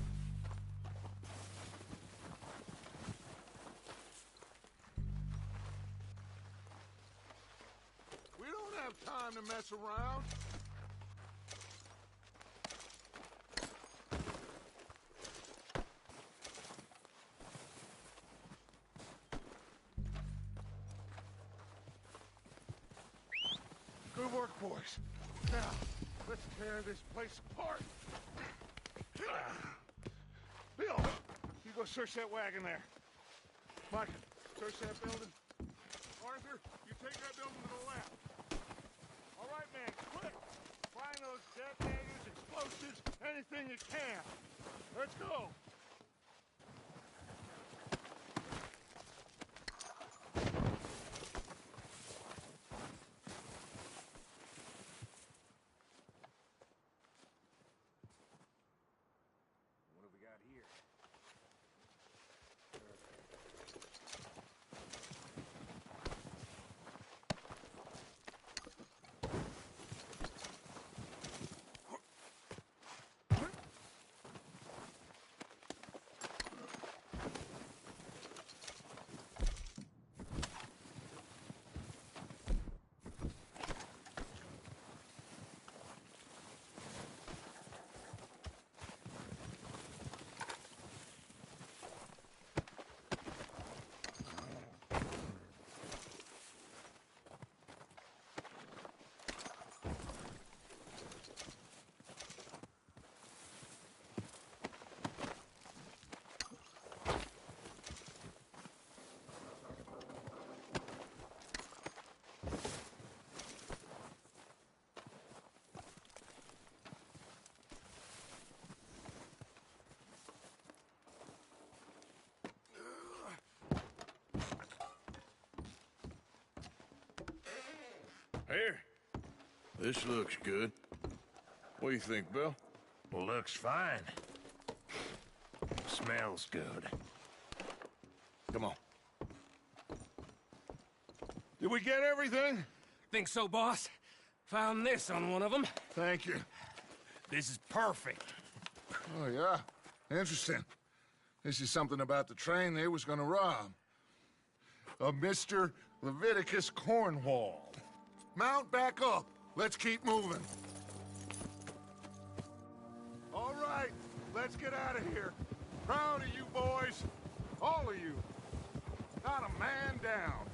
We don't have time to mess around. Good work, boys. Now, let's tear this place apart. Bill, you go search that wagon there. Mike, search that building. Arthur, you take that building to the left. All right, man, quick. Find those detonators, explosives, anything you can. Let's go.
What have we got
Here. This looks good. What do you think, Bill?
Looks fine. Smells good.
Come on. Did we get everything?
Think so, boss? Found this on one of them.
Thank you.
This is perfect.
Oh, yeah? Interesting. This is something about the train they was gonna rob. A Mr. Leviticus Cornwall. Mount back up. Let's keep moving. All right, let's get out of here. Proud of you boys. All of you. Not a man down.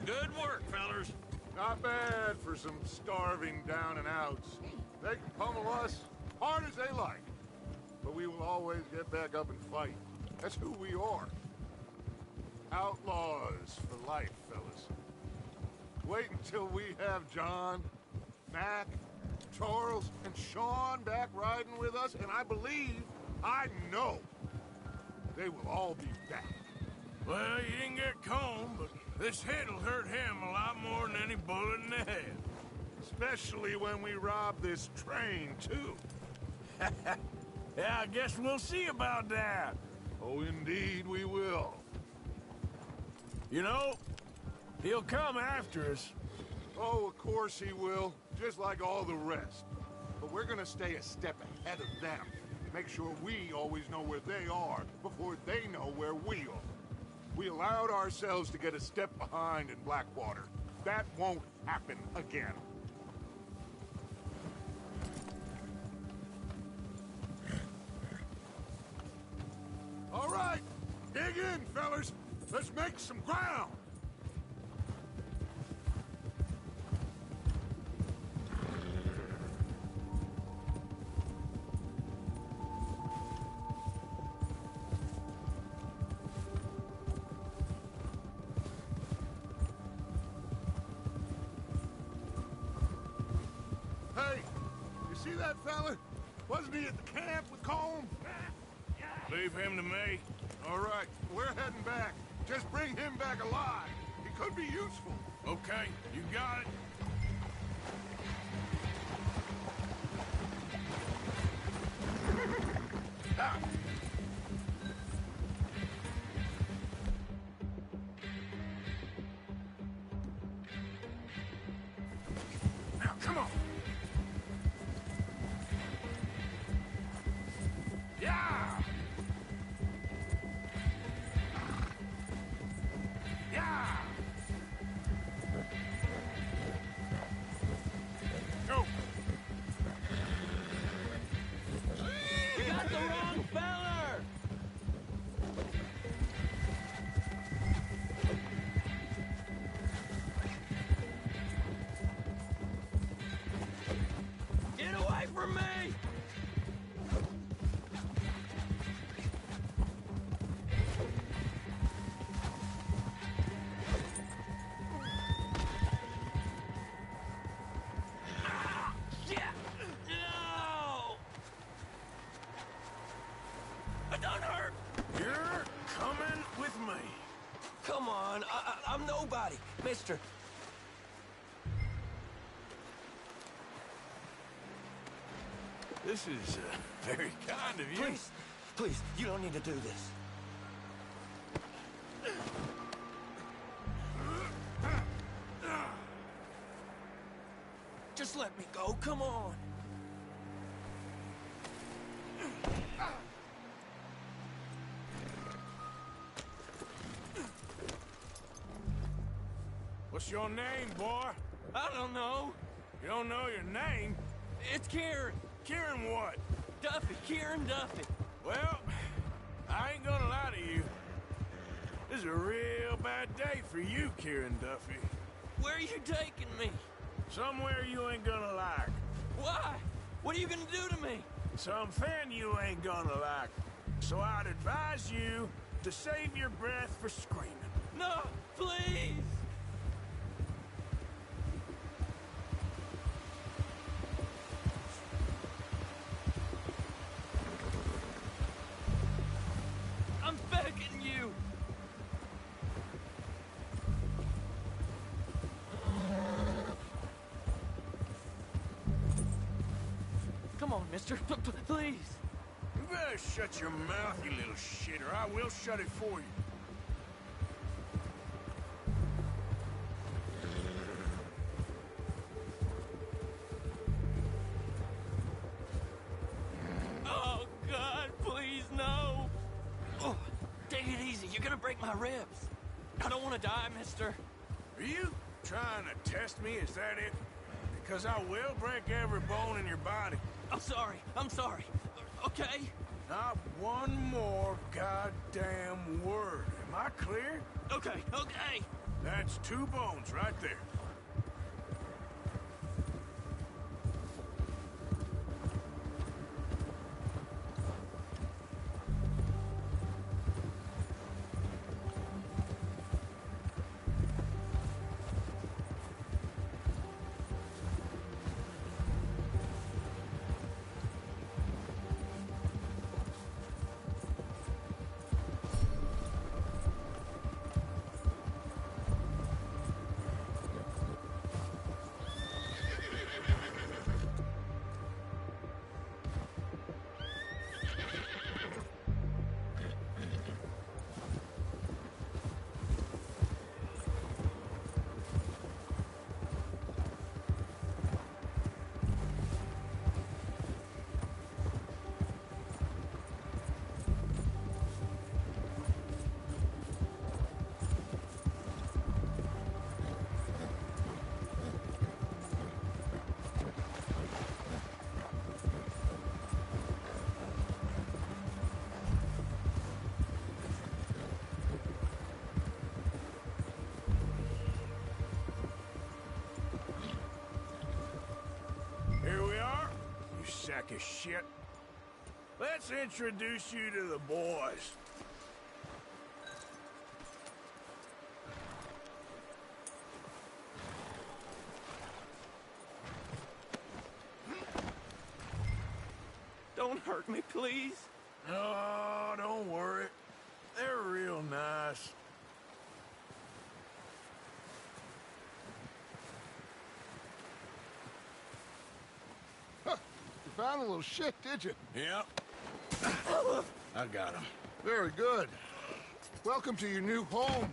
Good work, fellers.
Not bad for some starving down and outs. They can pummel us hard as they like. But we will always get back up and fight. That's who we are. Outlaws for life, fellas. Wait until we have John, Mac, Charles, and Sean back riding with us, and I believe, I know, they will all be back.
Well, you didn't get Combe, but this hit'll hurt him a lot more than any bullet in the head.
Especially when we rob this train, too.
Yeah, I guess we'll see about that.
Oh, indeed we will.
You know, he'll come after us.
Oh, of course he will, just like all the rest. But we're gonna stay a step ahead of them. Make sure we always know where they are before they know where we are. We allowed ourselves to get a step behind in Blackwater. That won't happen again. All right, dig in, fellas. Let's make some ground. Hey, you see that fella? Wasn't he at the camp with Colm?
Leave him to me.
All right, we're heading back. Just bring him back alive. He could be useful.
Okay, you got it.
Ah.
Now, come on. Yeah! Yeah! Go!
You got the wrong feller! Get away from me! Don't hurt!
You're coming with me.
Come on, I'm nobody, mister.
This is very kind of you.
Please, please, you don't need to do this. Just let me go, come on.
What's your name, boy?
I don't know.
You don't know your name?
It's Kieran.
Kieran what?
Duffy, Kieran Duffy.
Well, I ain't gonna lie to you. This is a real bad day for you, Kieran Duffy.
Where are you taking me?
Somewhere you ain't gonna like.
Why? What are you gonna do to me?
Something you ain't gonna like. So I'd advise you to save your breath for screaming.
No, please! I'm begging you! Come on, mister. Please.
You better shut your mouth, you little shit, or I will shut it for you.
Oh, God, please, no. Oh, take it easy. You're gonna break my ribs. I don't want to die, mister.
Are you trying to test me? Is that it? Because I will break every bone in your body.
I'm sorry. I'm sorry. Okay?
Not one more goddamn word. Am I clear?
Okay, okay.
That's 2 bones right there. Here we are, you sack of shit. Let's introduce you to the boys.
Don't hurt me, please.
Oh, don't worry. They're real nice.
Huh. You found a little shit, did you?
Yep. I got him.
Very good. Welcome to your new home.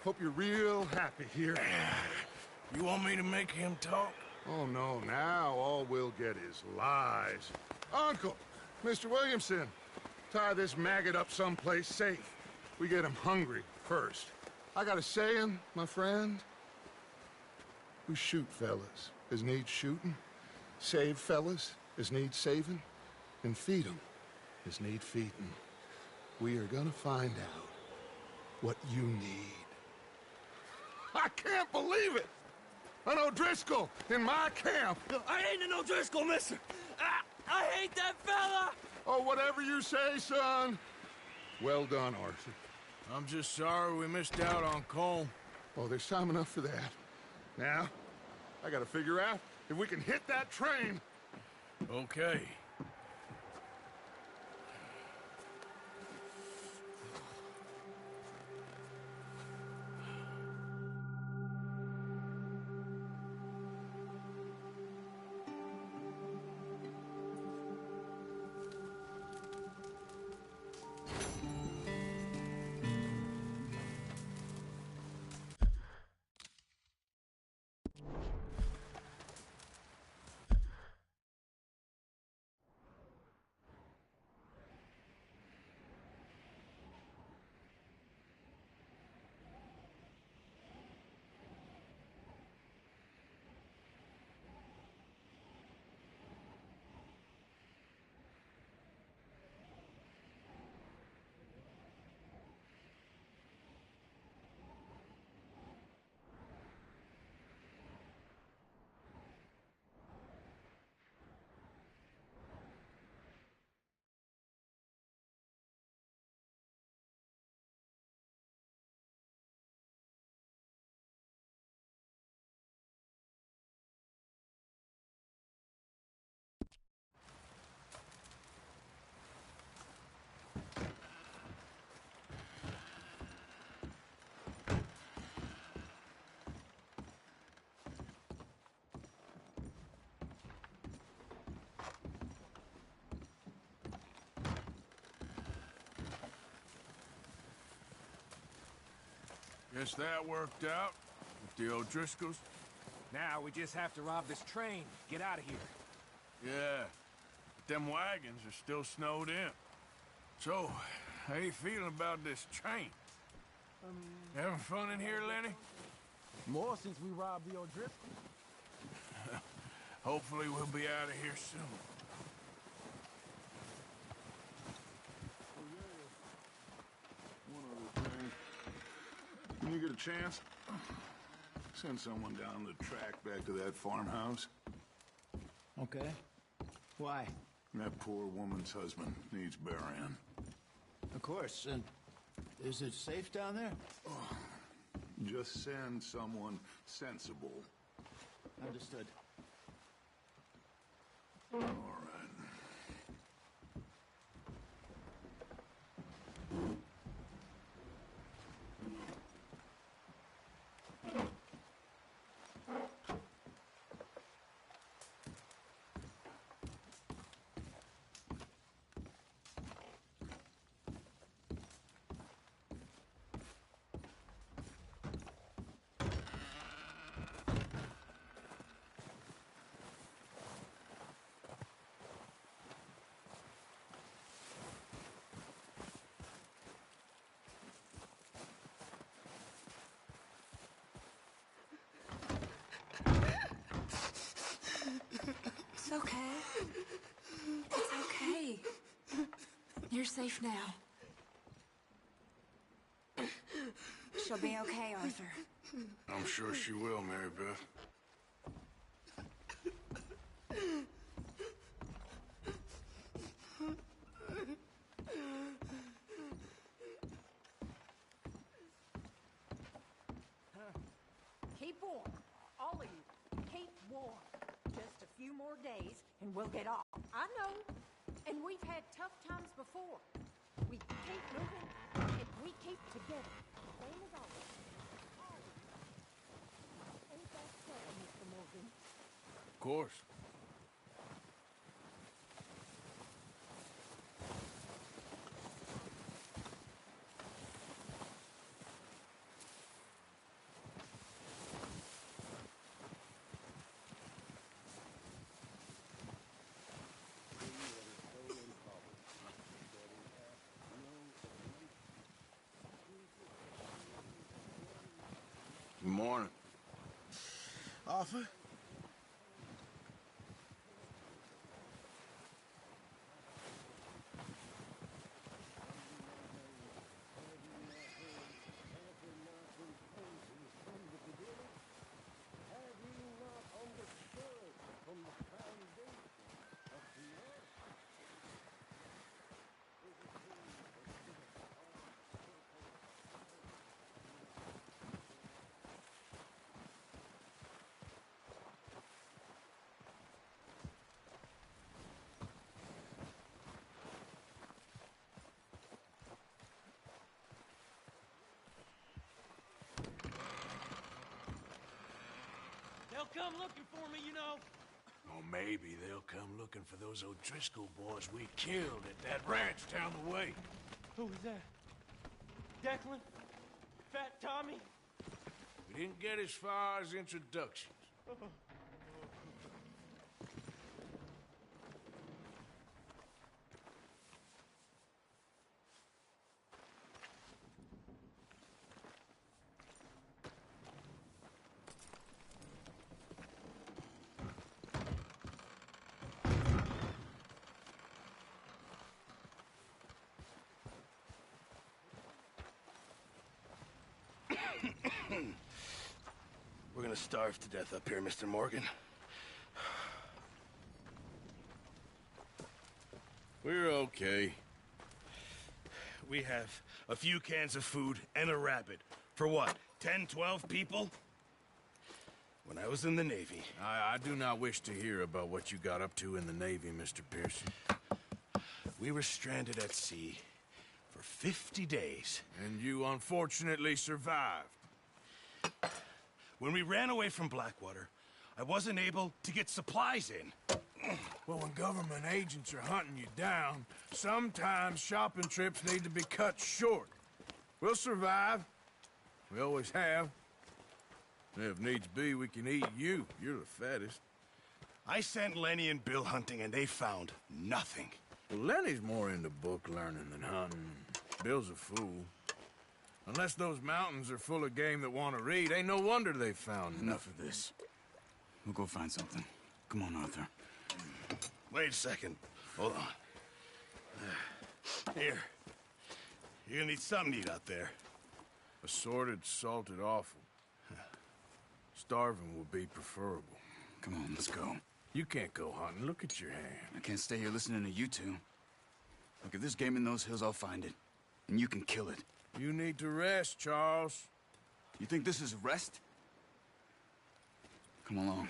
Hope you're real happy here.
You want me to make him talk?
Oh, no. Now all we'll get is lies. Uncle, Mr. Williamson, tie this maggot up someplace safe. We get him hungry first. I got a saying, my friend. We shoot fellas as need shooting, save fellas as need saving, and feed 'em as need feeding. We are gonna find out what you need. I can't believe it! An O'Driscoll in my camp!
I ain't an O'Driscoll, mister! I hate that fella!
Oh, whatever you say, son. Well done, Arthur.
I'm just sorry we missed out on Colm.
Oh, there's time enough for that. Now, I gotta figure out if we can hit that train.
Okay.
Guess that worked out with the O'Driscolls.
Now we just have to rob this train. Get out of here.
Yeah, but them wagons are still snowed in. So, how you feeling about this train? Having fun in here, Lenny?
More since we robbed the O'Driscolls.
Hopefully we'll be out of here soon. One other thing. When you get a chance, send someone down the track back to that farmhouse.
Okay. Why?
That poor woman's husband needs burying.
Of course. And is it safe down there?
Just send someone sensible.
Understood.
All right.
It's okay. It's okay. You're safe now. She'll be okay, Arthur.
I'm sure she will, Mary Beth.
Keep warm. All of you. Keep warm. Just a few more days and we'll get off. I know. And we've had tough times before. We keep moving and we keep together. Same as always. Ain't that so, Mr. Morgan?
Of course. Good morning.
Arthur?
They'll come looking for me, you know.
Or maybe they'll come looking for those O'Driscoll boys we killed at that ranch down the way.
Who was that? Declan? Fat Tommy?
We didn't get as far as introductions.
We're gonna starve to death up here, Mr. Morgan.
We're okay.
We have a few cans of food and a rabbit. For what, 10, 12 people? When I was in the Navy...
I do not wish to hear about what you got up to in the Navy, Mr. Pearson.
We were stranded at sea for 50 days.
And you unfortunately survived.
When we ran away from Blackwater, I wasn't able to get supplies in.
Well, when government agents are hunting you down, sometimes shopping trips need to be cut short. We'll survive.
We always have. If needs be, we can eat you. You're the fattest.
I sent Lenny and Bill hunting, and they found nothing.
Well, Lenny's more into book learning than hunting. Bill's a fool. Unless those mountains are full of game that want to read, ain't no wonder they found
Enough of this. We'll go find something. Come on, Arthur.
Wait a second. Hold on. Here. You're gonna need something to eat out there.
Assorted, salted offal. Starving would be preferable.
Come on, let's go.
You can't go hunting. Look at your hand.
I can't stay here listening to you two. Look, if there's game in those hills, I'll find it. And you can kill it.
You need to rest, Charles.
You think this is rest? Come along.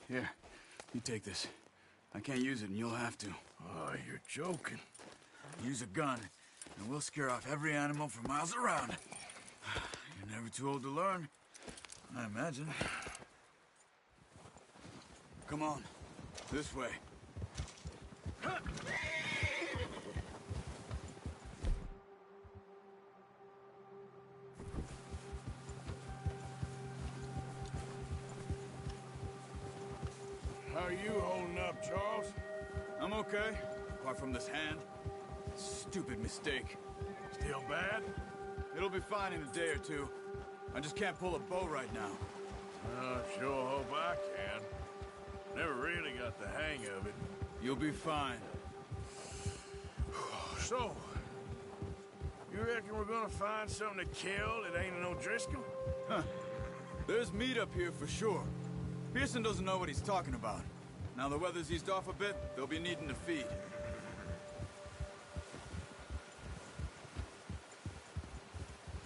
Here, you take this. I can't use it, and you'll have to.
Oh, you're joking.
Use a gun, and we'll scare off every animal for miles around. You're never too old to learn, I imagine. Come on, this way.
How are you holding up, Charles?
I'm okay, apart from this hand. Stupid mistake.
Still bad?
It'll be fine in a day or two. I just can't pull a bow right now.
Sure hope I can. Never really got the hang of it.
You'll be fine.
So, you reckon we're gonna find something to kill that ain't no Driscoll?
Huh. There's meat up here for sure. Pearson doesn't know what he's talking about. Now the weather's eased off a bit, they'll be needing to feed.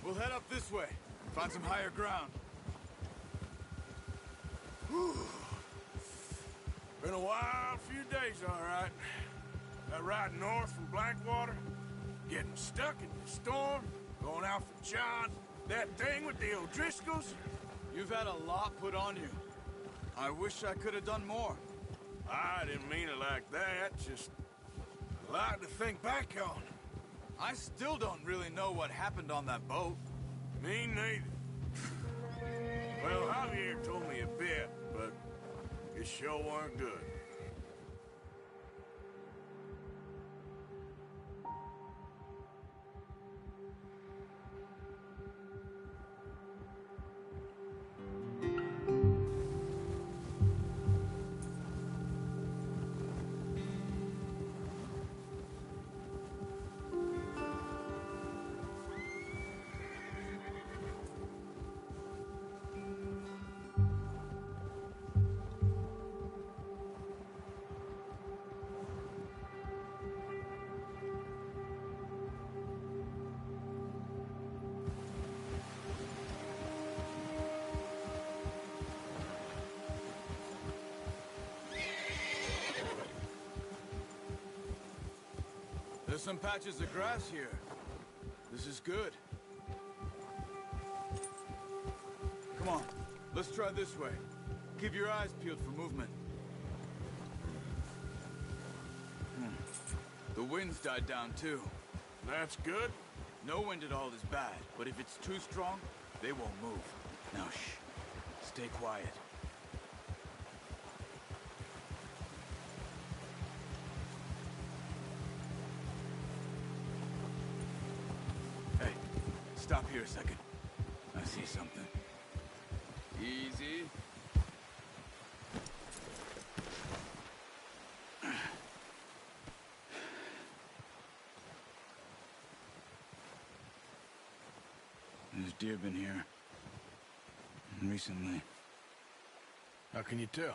We'll head up this way, find some higher ground.
Whew. Been a wild few days, all right. That ride north from Blackwater, getting stuck in the storm, going out for John, that thing with the O'Driscolls.
You've had a lot put on you. I wish I could have done more.
I didn't mean it like that, just a lot to think back on.
I still don't really know what happened on that boat.
Me neither. Well, Javier told me a bit, but it sure weren't good.
There's some patches of grass here. This is good. Come on, let's try this way. Keep your eyes peeled for movement. The wind's died down too.
That's good.
No wind at all is bad, but if it's too strong, they won't move. Now shh, stay quiet. Hey, stop here a second. I see something. Easy. There's deer been here. Recently.
How can you tell?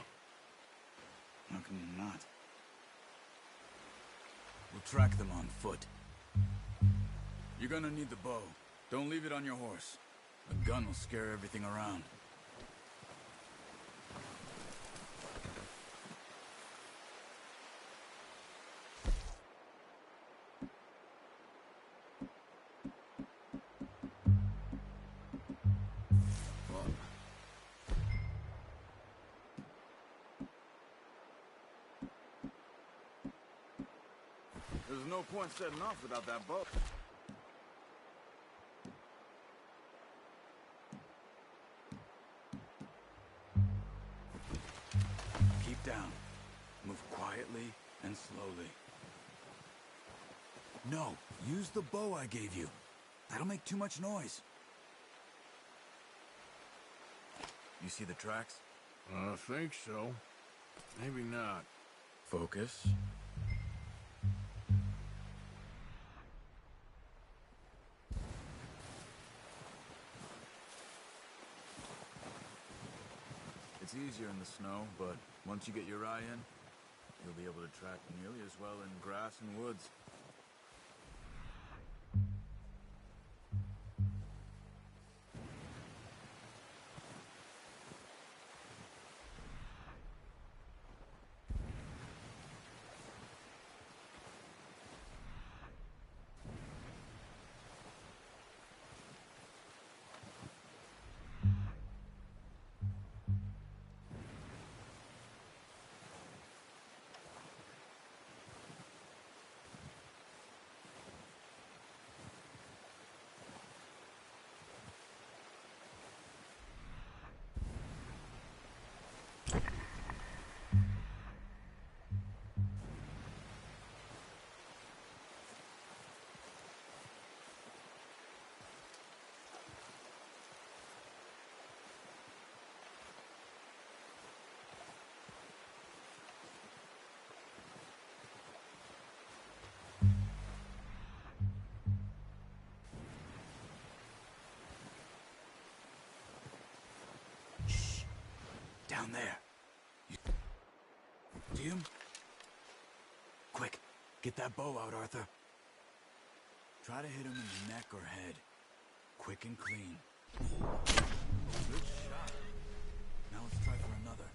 How can you not? We'll track them on foot. You're gonna need the bow. Don't leave it on your horse. A gun will scare everything around. There's no point setting off without that boat. Keep down. Move quietly and slowly. No, use the bow I gave you. That'll make too much noise. You see the tracks?
I think so. Maybe not.
Focus. It's easier in the snow, but once you get your eye in, you'll be able to track nearly as well in grass and woods. Down there. You see him? Quick, get that bow out, Arthur. Try to hit him in the neck or head. Quick and clean. Good shot. Now let's try for another.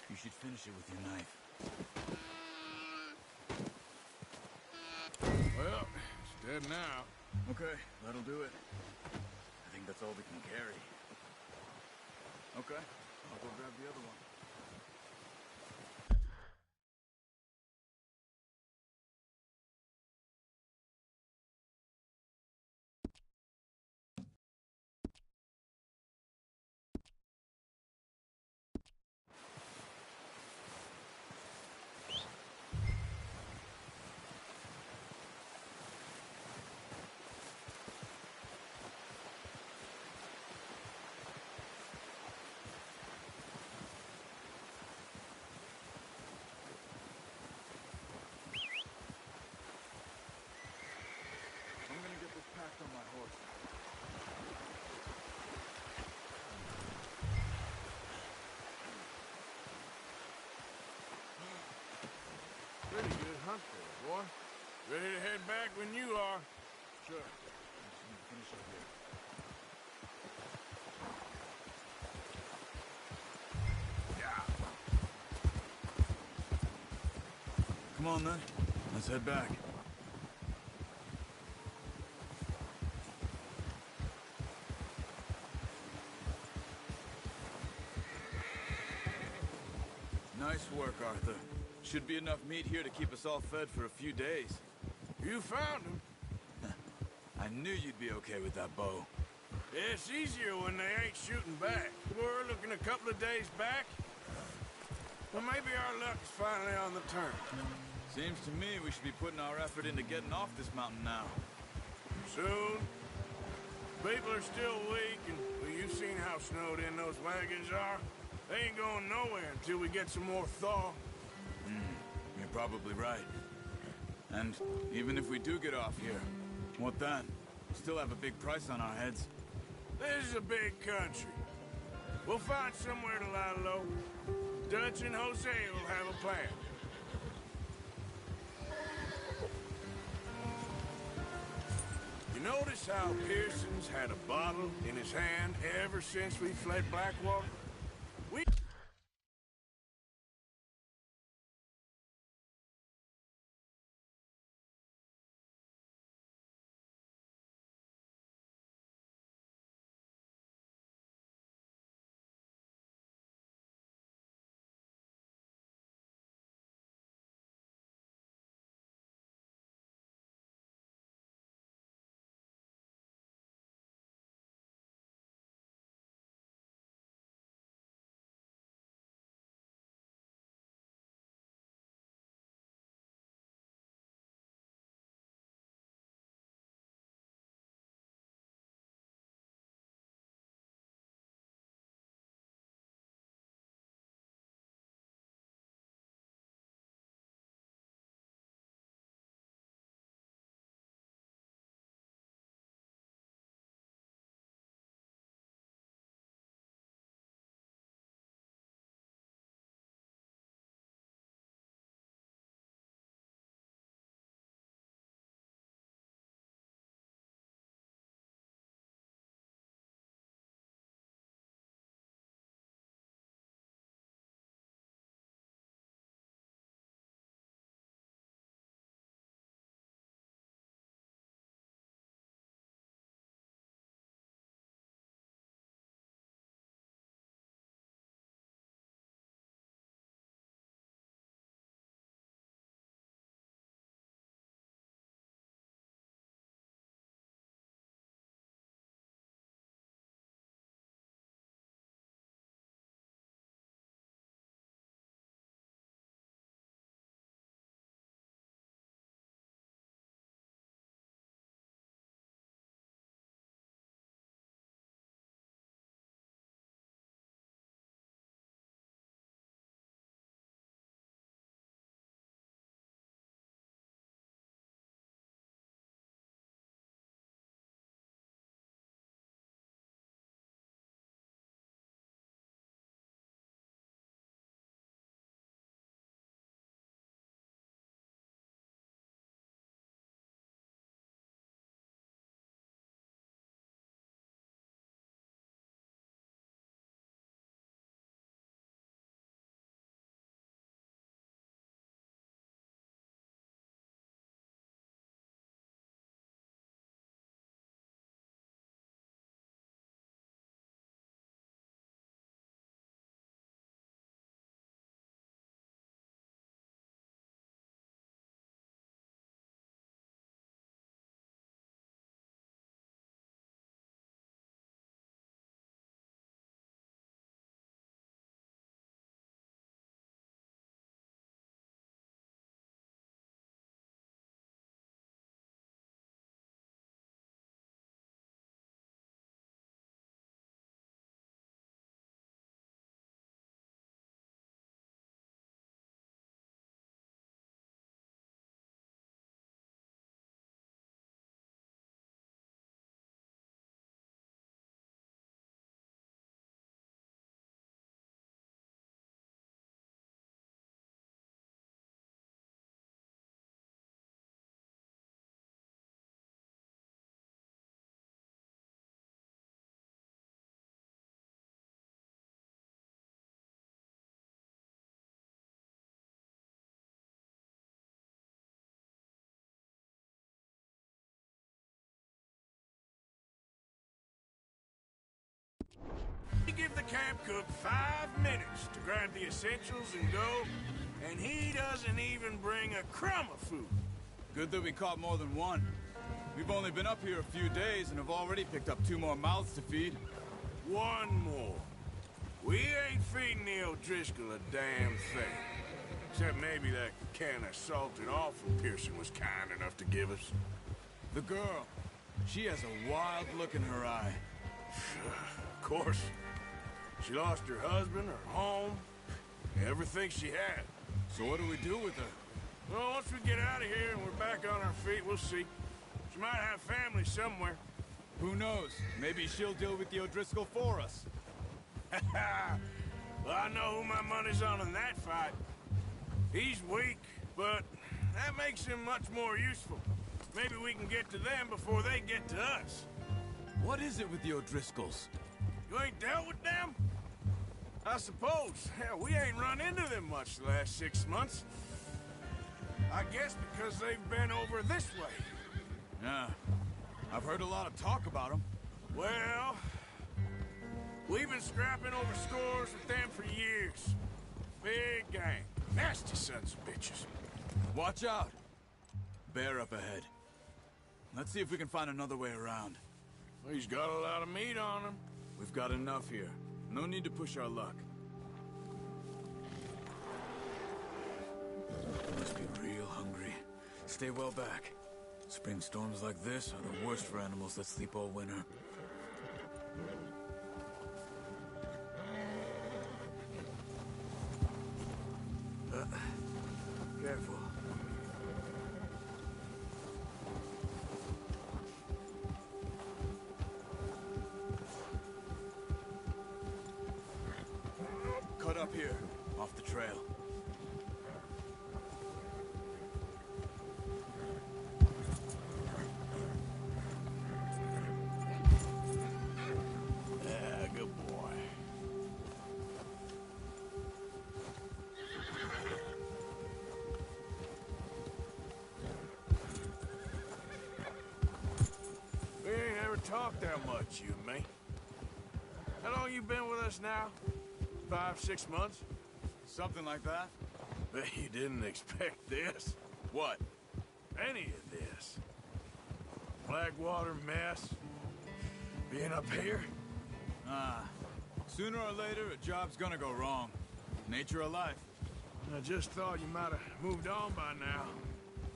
You should finish it with your knife.
Well, it's dead now.
Okay, that'll do it. I think that's all we can carry. Okay, I'll go grab the other one. On my horse.
Pretty good hunt there, boy. Ready to head back when you are.
Sure. I just need to finish up here. Yeah. Come on then. Let's head back. work, Arthur. Should be enough meat here to keep us all fed for a few days.
You found him.
I knew you'd be okay with that bow.
It's easier when they ain't shooting back. We're looking a couple of days back. Well, maybe our luck is finally on the turn.
Seems to me we should be putting our effort into getting off this mountain now.
Soon. People are still weak, and well, you've seen how snowed in those wagons are. They ain't going nowhere until we get some more thaw.
You're probably right. And even if we do get off here, what then? We still have a big price on our heads.
This is a big country. We'll find somewhere to lie low. Dutch and Jose will have a plan. You notice how Pearson's had a bottle in his hand ever since we fled Blackwater? gave the camp cook 5 minutes to grab the essentials and go, and he doesn't even bring a crumb of food.
Good that we caught more than one. We've only been up here a few days and have already picked up 2 more mouths to feed.
1 more. We ain't feeding the O'Driscoll a damn thing. Except maybe that can of salted offal Pearson was kind enough to give us.
The girl. She has a wild look in her eye.
Of course. She lost her husband, her home, everything she had.
So what do we do with her?
Well, once we get out of here and we're back on our feet, we'll see. She might have family somewhere.
Who knows? Maybe she'll deal with the O'Driscoll for us.
Well, I know who my money's on in that fight. He's weak, but that makes him much more useful. Maybe we can get to them before they get to us.
What is it with the O'Driscolls?
You ain't dealt with them? I suppose. Hell, we ain't run into them much the last 6 months. I guess because they've been over this way.
Yeah. I've heard a lot of talk about them.
Well, we've been scrapping over scores with them for years. Big gang. Nasty sons of bitches.
Watch out. Bear up ahead. Let's see if we can find another way around.
Well, he's got a lot of meat on him.
We've got enough here. No need to push our luck. Must be real hungry. Stay well back. Spring storms like this are the worst for animals that sleep all winter. Careful. Cut up here, off the trail.
Yeah, good boy. We ain't ever talked that much, you and me. How long you been with us now? 5, 6 months?
Something like that.
Bet you didn't expect this.
What?
Any of this. Blackwater mess. Being up here.
Sooner or later, a job's gonna go wrong. Nature of life.
I just thought you might have moved on by now.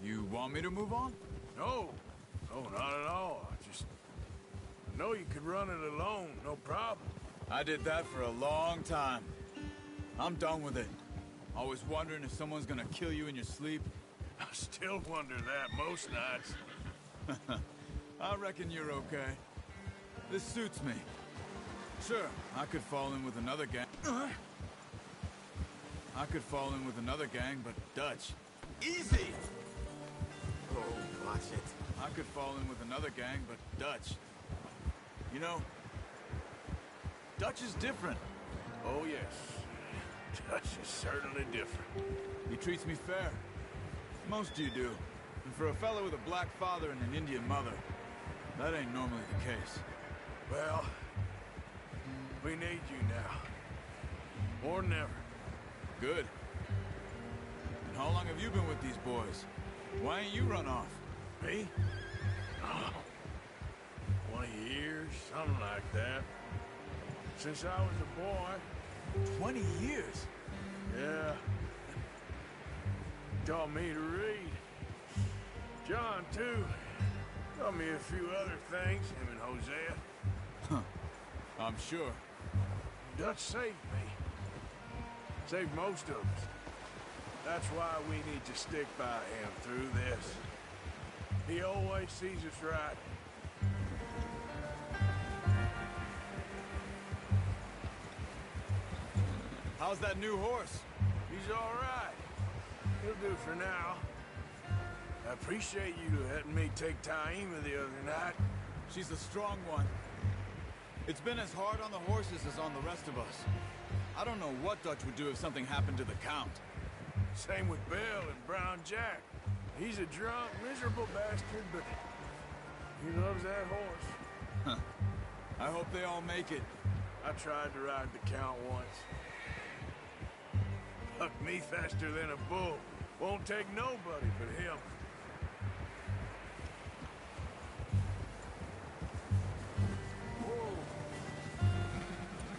You want me to move on?
No. No, not at all. I know you could run it alone, no problem.
I did that for a long time. I'm done with it. Always wondering if someone's gonna kill you in your sleep.
I still wonder that most nights.
I reckon you're okay. This suits me. Sure, I could fall in with another gang. But Dutch.
Easy! Oh, watch it.
I could fall in with another gang, but Dutch. You know, Dutch is different.
Oh, yes. Dutch is certainly different.
He treats me fair. Most of you do. And for a fellow with a black father and an Indian mother, that ain't normally the case.
Well, we need you now. More than ever.
Good. And how long have you been with these boys? Why ain't you run off?
Me? Oh, 20 years, something like that. Since I was a boy.
20 years?
Yeah. Taught me to read. John, too. Taught me a few other things, him and Hosea.
Huh. I'm sure.
Dutch saved me. Saved most of us. That's why we need to stick by him through this. He always sees us right.
How's that new horse?
He's all right. He'll do for now. I appreciate you letting me take Taima the other night.
She's a strong one. It's been as hard on the horses as on the rest of us. I don't know what Dutch would do if something happened to the Count.
Same with Bill and Brown Jack. He's a drunk, miserable bastard, but he loves that horse.
Huh. I hope they all make it.
I tried to ride the Count once. Bucked me faster than a bull. Won't take nobody but him.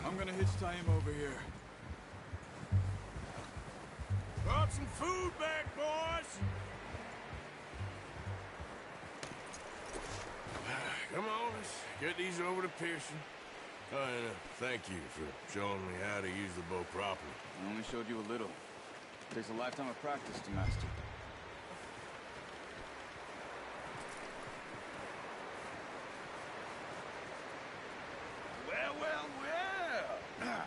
I'm gonna hitch tie him over here.
Brought some food back, boys! Come on, let's get these over to Pearson. Oh, and thank you for showing me how to use the bow properly.
I only showed you a little. Takes a lifetime of practice to master.
Well, well, well!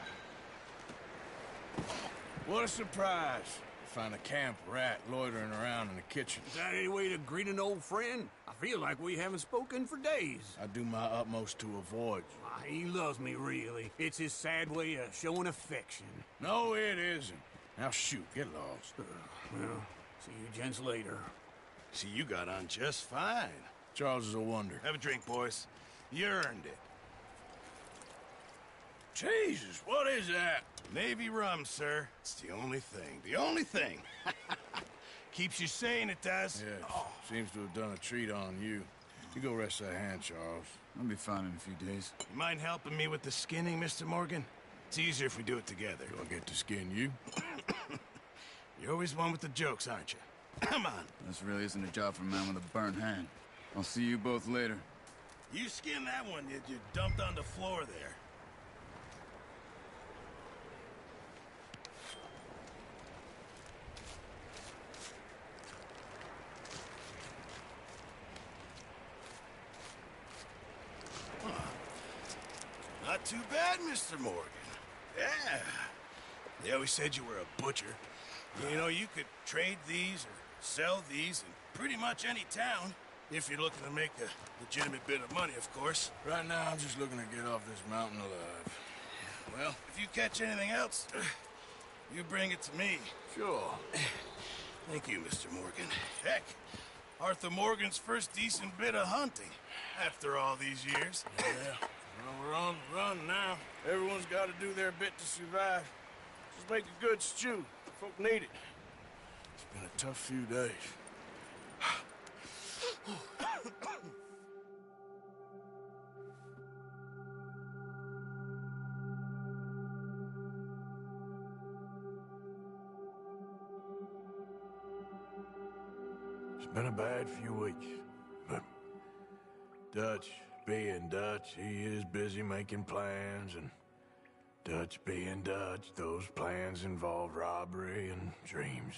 What a surprise. Find a camp rat loitering around in the kitchen.
Is that any way to greet an old friend? I feel like we haven't spoken for days.
I do my utmost to avoid you.
He loves me, really. It's his sad way of showing affection.
No, it isn't. Now shoot, get lost.
Well, see you gents later.
See, you got on just fine.
Charles is a wonder.
Have a drink, boys. You earned it.
Jesus, what is that?
Navy rum, sir. It's the only thing. The only thing. Keeps you sane, it does.
Yes, seems to have done a treat on you. You go rest that hand, Charles.
I'll be fine in a few days.
You mind helping me with the skinning, Mr. Morgan? It's easier if we do it together.
Do I get to skin you?
You're always one with the jokes, aren't you? Come on.
This really isn't a job for a man with a burnt hand. I'll see you both later.
You skinned that one you dumped on the floor there. Not too bad, Mr. Morgan. Yeah. They always said you were a butcher. You know, you could trade these or sell these in pretty much any town. If you're looking to make a legitimate bit of money, of course.
Right now, I'm just looking to get off this mountain alive.
Well, if you catch anything else, you bring it to me.
Sure.
Thank you, Mr. Morgan. Heck, Arthur Morgan's first decent bit of hunting after all these years.
Yeah. Well, we're on the run now. Everyone's got to do their bit to survive. Just make a good stew. Folk need it. It's been a tough few days. It's been a bad few weeks, but Dutch being Dutch, he is busy making plans, and Dutch being Dutch, those plans involve robbery and dreams.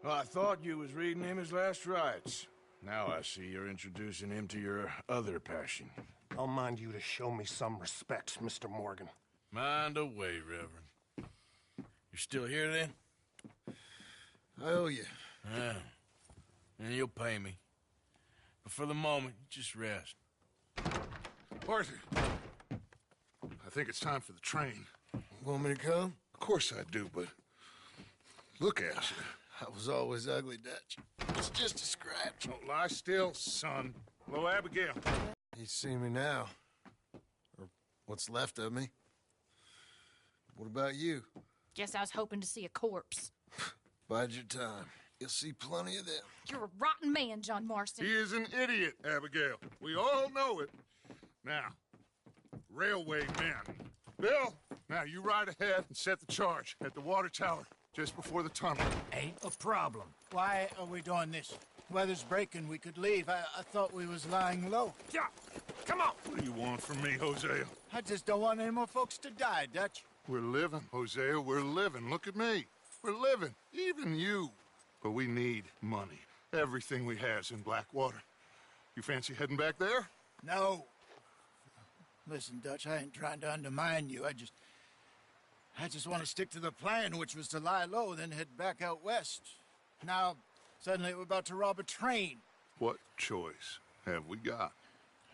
Well, I thought you was reading him his last rites. Now I see you're introducing him to your other passion.
I'll mind you to show me some respect, Mr. Morgan.
Mind away, Reverend. You're still here, then?
I owe you.
Yeah. And you'll pay me. But for the moment, just rest.
Arthur, I think it's time for the train.
Want me to come?
Of course I do, but look at you.
I was always ugly, Dutch. It's just a scratch.
Don't lie still, son. Hello, Abigail.
You see me now. Or what's left of me. What about you?
Guess I was hoping to see a corpse.
Bide your time. You'll see plenty of them.
You're a rotten man, John Marston.
He is an idiot, Abigail. We all know it. Now, railway men. Bill, now you ride ahead and set the charge at the water tower just before the tunnel.
Ain't a problem. Why are we doing this? Weather's breaking. We could leave. I thought we was lying low.
Yeah, come on. What do you want from me, Hosea?
I just don't want any more folks to die, Dutch.
We're living, Hosea. We're living. Look at me. We're living. Even you. But we need money. Everything we has in Blackwater. You fancy heading back there?
No. Listen, Dutch, I ain't trying to undermine you. I just want to stick to the plan, which was to lie low, then head back out west. Now, suddenly we're about to rob a train.
What choice have we got?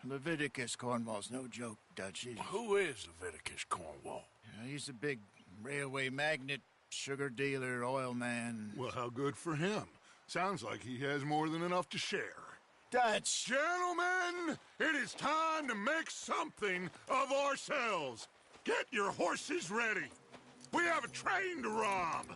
Leviticus Cornwall's no joke, Dutch.
Who is Leviticus Cornwall?
He's a big railway magnate, sugar dealer, oil man.
Well, how good for him. Sounds like he has more than enough to share.
Dutch!
Gentlemen, it is time to make something of ourselves. Get your horses ready. We have a train to rob.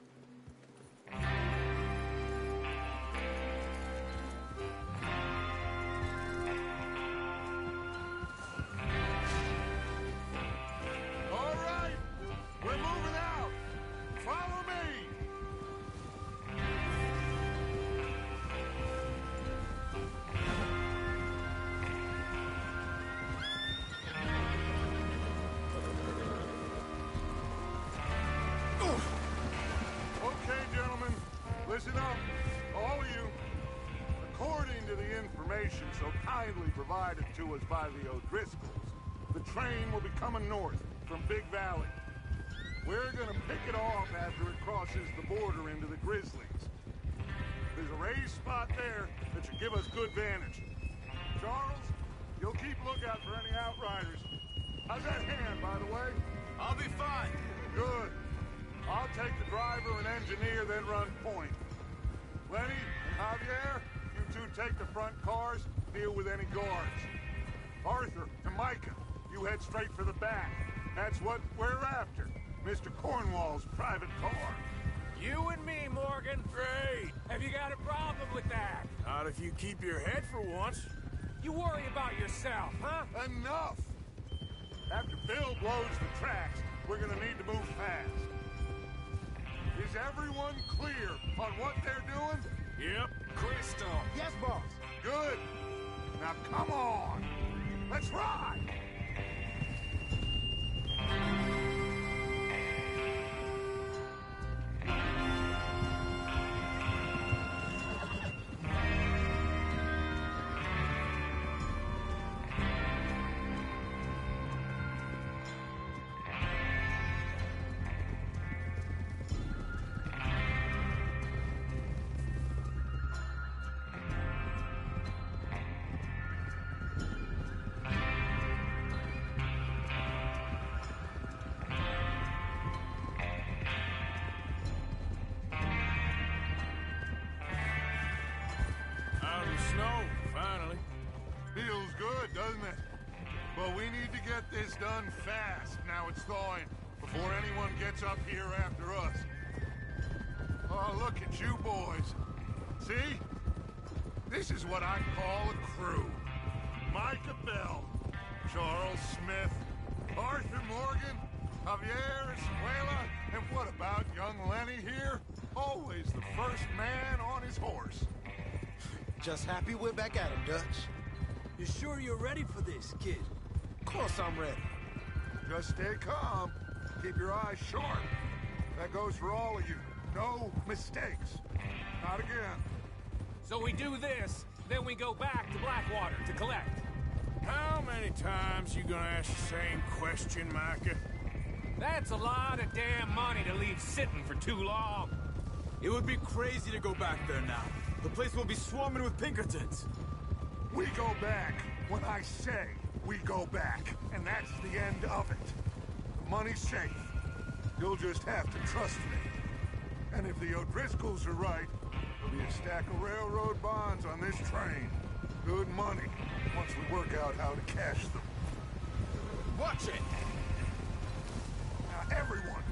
All right, we're moving out. Follow me. Okay, gentlemen, listen up, all of you. According to the information so kindly provided to us by the O'Driscolls, the train will be coming north from Big Valley. We're gonna pick it off after it crosses the border into the Grizzlies. There's a raised spot there that should give us good vantage. Charles, you'll keep lookout for any outriders. How's that hand, by the way?
I'll be fine.
Good. I'll take the driver and engineer, then run point. Lenny and Javier, you two take the front cars, deal with any guards. Arthur and Micah, you head straight for the back. That's what we're after. Mr. Cornwall's private car.
You and me, Morgan.
Great.
Have you got a problem with that?
Not if you keep your head for once.
You worry about yourself, huh?
Enough! After Bill blows the tracks, we're gonna need to move fast. Is everyone clear on what they're doing?
Yep.
Crystal.
Yes, boss.
Good. Now come on. Let's ride.
Out of the snow, finally.
Feels good, doesn't it? But we need to get this done fast. Now it's thawing, before anyone gets up here after us. Oh, look at you boys. See? This is what I call a crew. Micah Bell, Charles Smith, Arthur Morgan, Javier Escuela, and what about young Lenny here? Always the first man on his horse.
Just happy we're back at him, Dutch.
You sure you're ready for this, kid?
Of course I'm ready.
Just stay calm. Keep your eyes sharp. That goes for all of you. No mistakes. Not again.
So we do this, then we go back to Blackwater to collect.
How many times you gonna ask the same question, Micah?
That's a lot of damn money to leave sitting for too long.
It would be crazy to go back there now. The place will be swarming with Pinkertons.
We go back when I say we go back. And that's the end of it. The money's safe. You'll just have to trust me. And if the O'Driscolls are right, there'll be a stack of railroad bonds on this train. Good money, once we work out how to cash them.
Watch it!
Now everyone,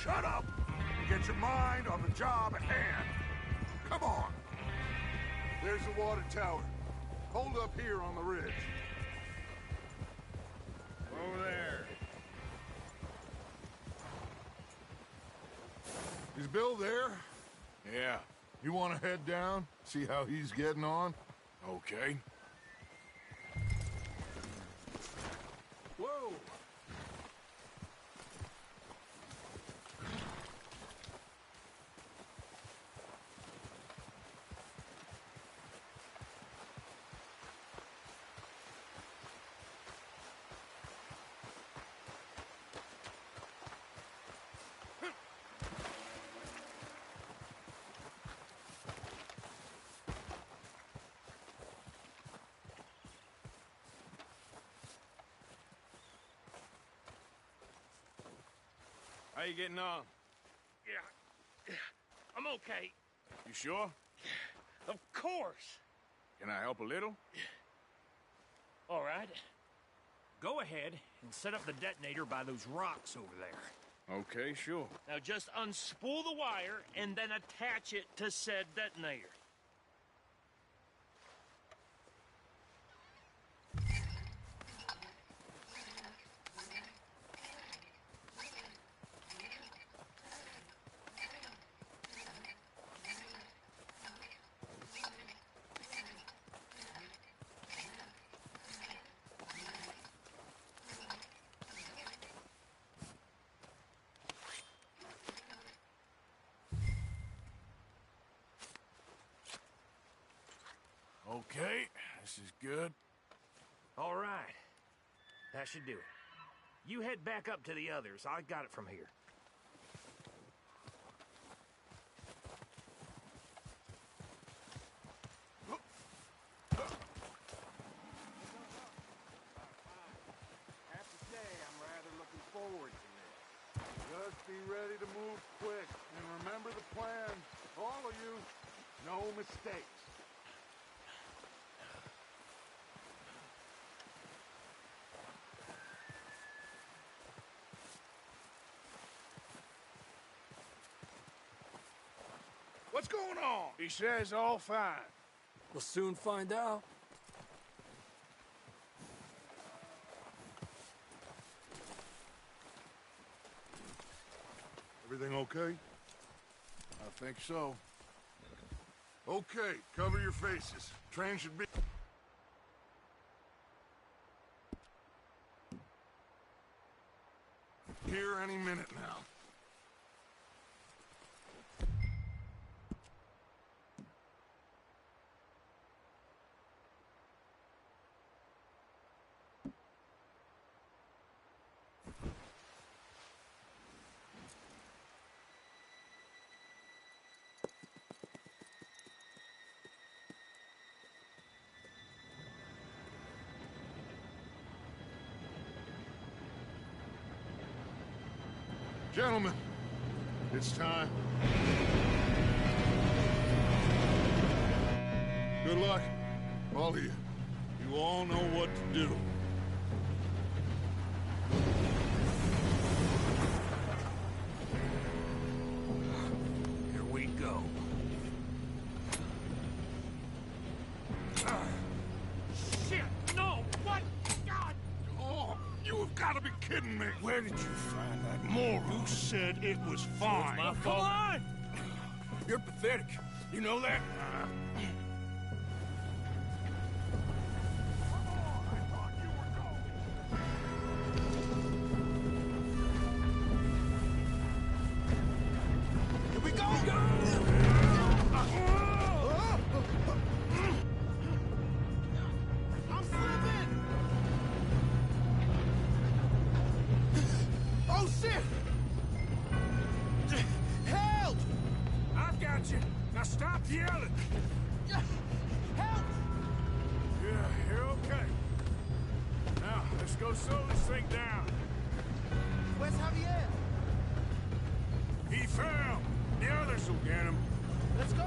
shut up and get your mind on the job at hand. Come on. There's the water tower. Hold up here on the ridge.
Over there.
Is Bill there?
Yeah.
You want to head down, see how he's getting on?
Okay.
Whoa!
How you getting on?
Yeah, I'm okay.
You sure?
Of course.
Can I help a little?
All right. Go ahead and set up the detonator by those rocks over there.
Okay, sure.
Now just unspool the wire and then attach it to said detonator.
Okay, this is good.
All right. That should do it. You head back up to the others. I got it from here.
Have to say, I'm rather looking forward to this. Just be ready to move quick, and remember the plan. All of you, no mistakes.
What's going on? He says all fine.
We'll soon find out.
Everything okay?
I think so.
Okay, cover your faces. Train should be... here any minute now. Gentlemen, it's time. Good luck, all of you. You all know what to do.
Here we go. Shit! No! What? God!
Oh, you have got to be kidding me.
Where did you find that moron?
Who said it was fine?
My fault. Come on!
You're pathetic. You know that?
Here we go! I'm slipping! Oh, shit! Help!
I've got you. Now stop yelling.
Help!
Yeah, you're okay. Now, let's go slow this thing down.
Where's Javier?
He fell. The others will get him.
Let's go!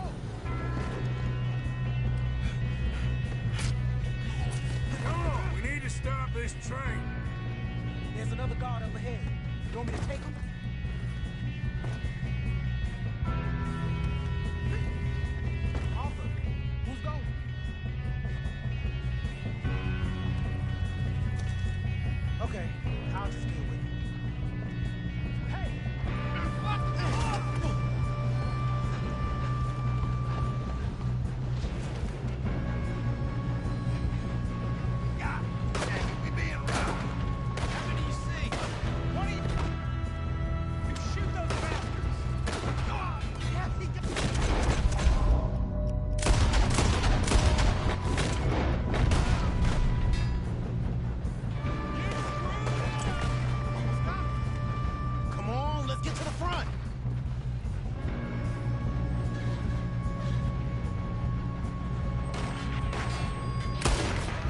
Come on, we need to stop this train.
There's another guard up ahead. You want me to take him? Arthur, who's going? Okay, I'll just deal with it. Hey!
God dang it, we being robbed. How many you see? What do you shoot those bastards? Ah, yeah, come on, let's get to the front.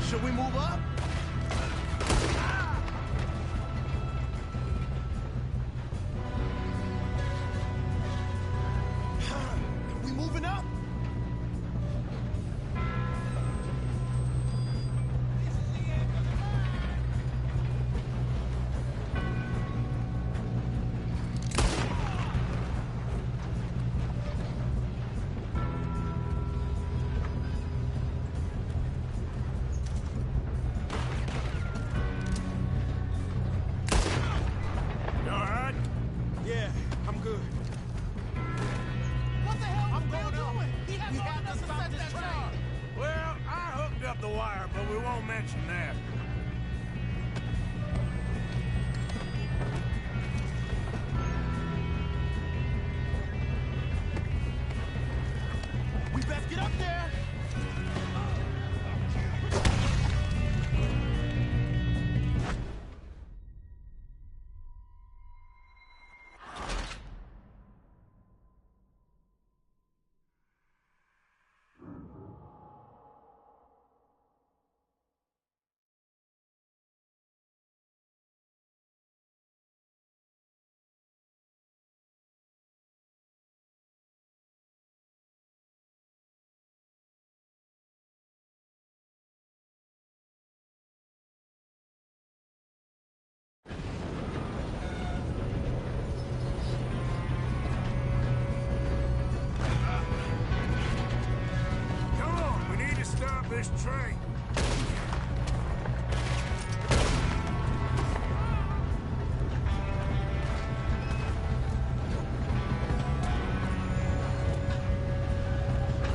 Should we move up? We moving up?
mention that.
We best get up there!
Come on, we need to stop this train.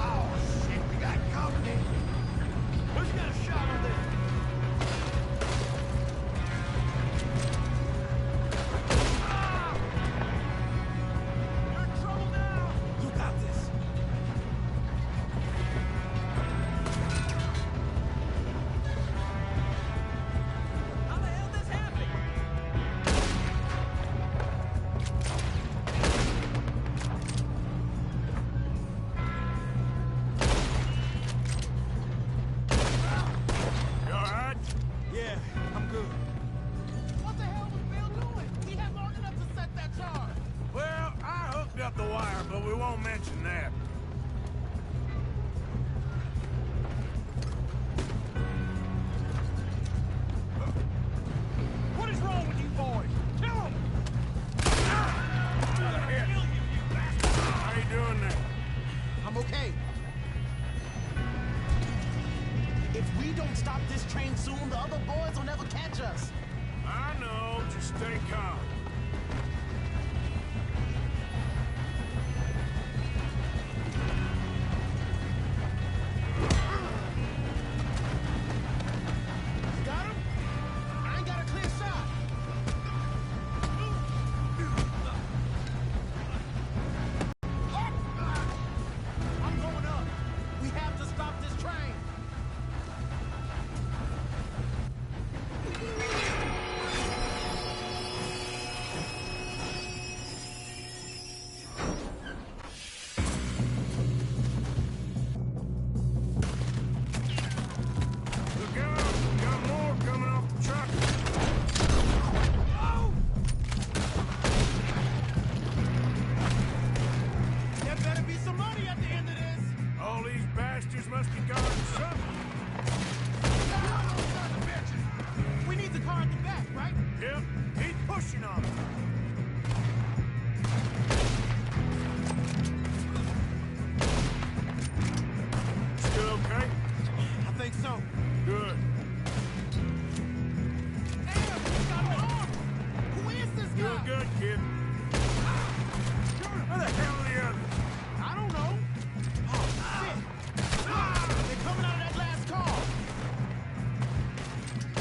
Oh, shit, we got company! Who's got a shot on this? Ah! You're in trouble now! You got this! How the hell this happening?
You all right?
Yeah, I'm good. What the hell was Bill doing? We had long enough to set that charge.
Well, I hooked up the wire, but we won't mention that.
What is wrong with you boys? Kill him!
How you doing there?
I'm okay. If we don't stop this train soon, the other boys will never catch us.
I know, just stay calm.
Got him? I ain't got a clear shot. I'm going up. We have to stop this train.
Look out! We got more coming off the truck.
There better be some money at the end of this.
All these bastards must be guarding something.
We need the car at the back, right?
Yep, keep pushing on it. Still okay?
I think so.
Good.
Damn, he's got an arm. Who is this guy?
Doing good, kid. Where the hell are the others?
I don't know. Oh, shit. They're coming out of that last car.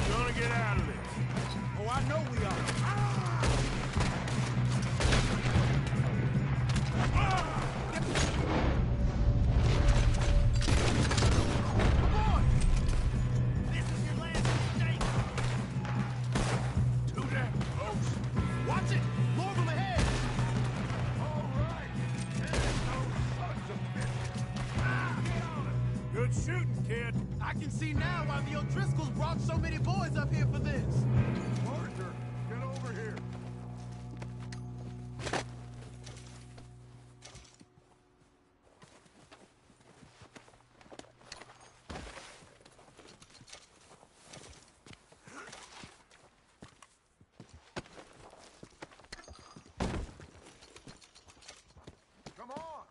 Gonna get out of this.
Oh, I know we are. Come on. This is your last mistake.
Too damn close.
Watch it. More of them ahead.
All right. There's no sons of bitches. Get on it.
Good shooting, kid.
I can see now why the O'Driscolls brought so many boys up here for this.
Arthur, get over here. Come on.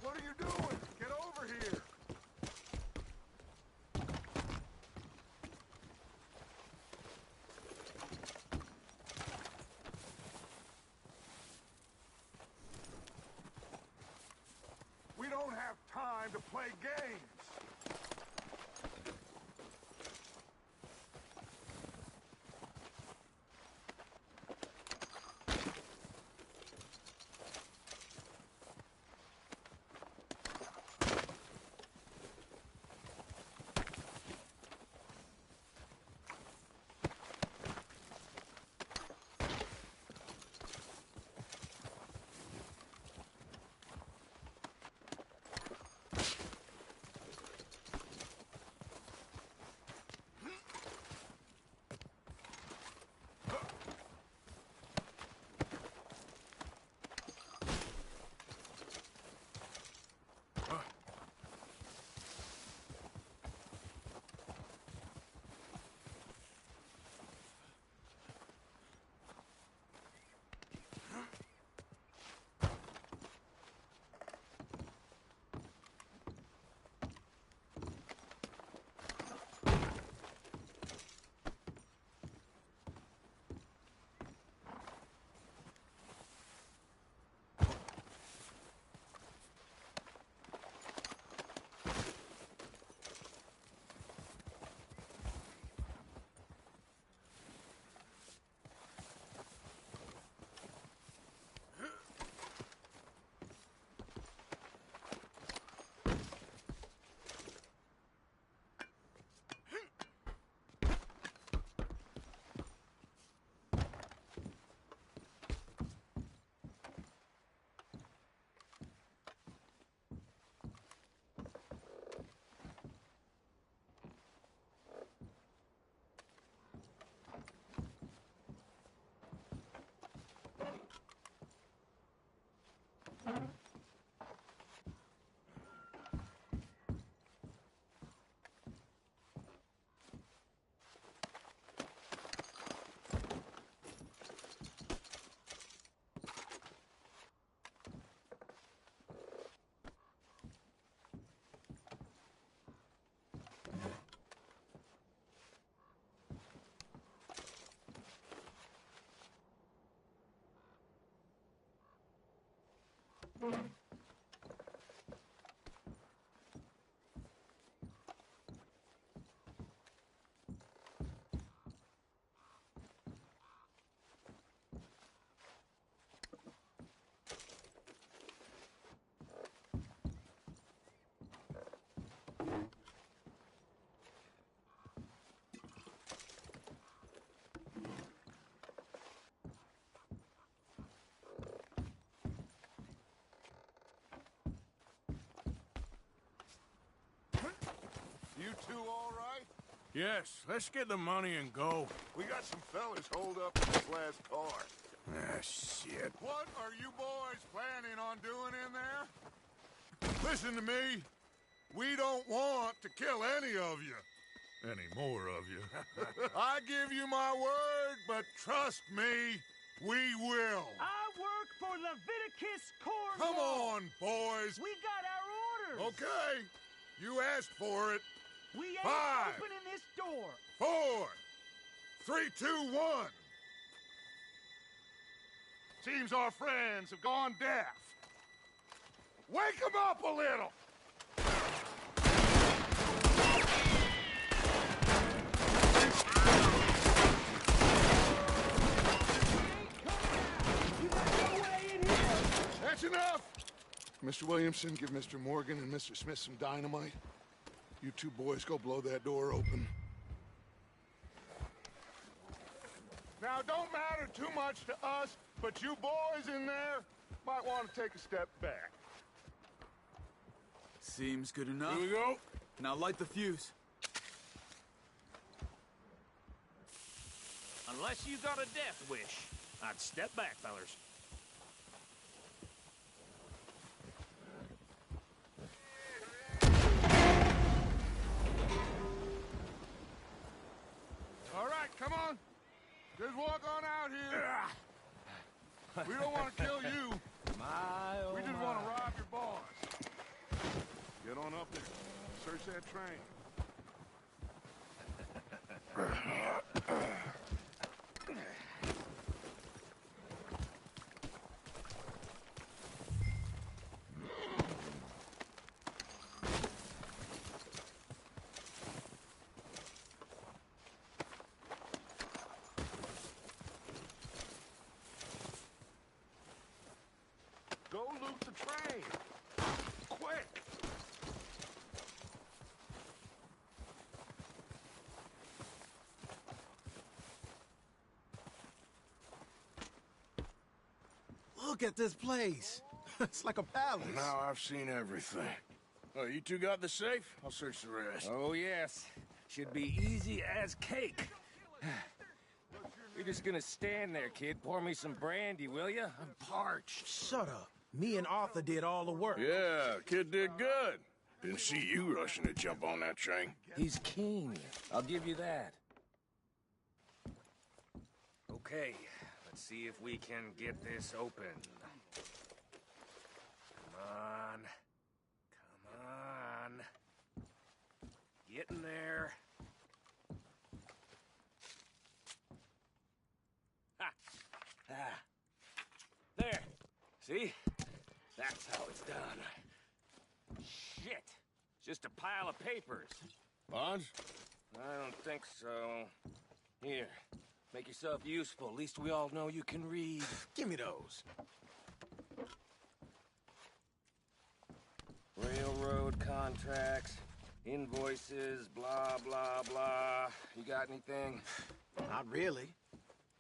What are you doing? Get over here. play games. You two all right?
Yes, let's get the money and go.
We got some fellas holed up in this last car.
Ah, shit.
What are you boys planning on doing in there? Listen to me. We don't want to kill any of you. Any more of you. I give you my word, but trust me, we will.
I work for Leviticus Corps.
Come on, boys.
We got our orders.
Okay. You asked for it.
We ain't
5,
opening this door.
4, 3, 2, 1. Seems our friends have gone deaf. Wake them up a little. That's enough. Mr. Williamson, give Mr. Morgan and Mr. Smith some dynamite. You two boys go blow that door open. Now, don't matter too much to us, but you boys in there might want to take a step back.
Seems good enough.
Here we go.
Now light the fuse.
Unless you got a death wish, I'd step back, fellers.
All right, come on. Just walk on out here. We don't want to kill you. We just want to rob your boss. Get on up there. Search that train.
Go loot the train. Quick!
Look at this place. It's like a palace.
Now I've seen everything. Oh, you two got the safe? I'll search the rest.
Oh, yes. Should be easy as cake. You're just gonna stand there, kid. Pour me some brandy, will you? I'm parched.
Shut up. Me and Arthur did all the work.
Yeah, kid did good. Didn't see you rushing to jump on that train.
He's keen. I'll give you that. Okay, let's see if we can get this open. Come on. Come on. Get in there. Ha! Ah. There. See? That's how it's done. Shit. It's just a pile of papers.
Bonds?
I don't think so. Here. Make yourself useful. At least we all know you can read.
Give me those.
Railroad contracts, invoices, blah, blah, blah. You got anything?
Not really.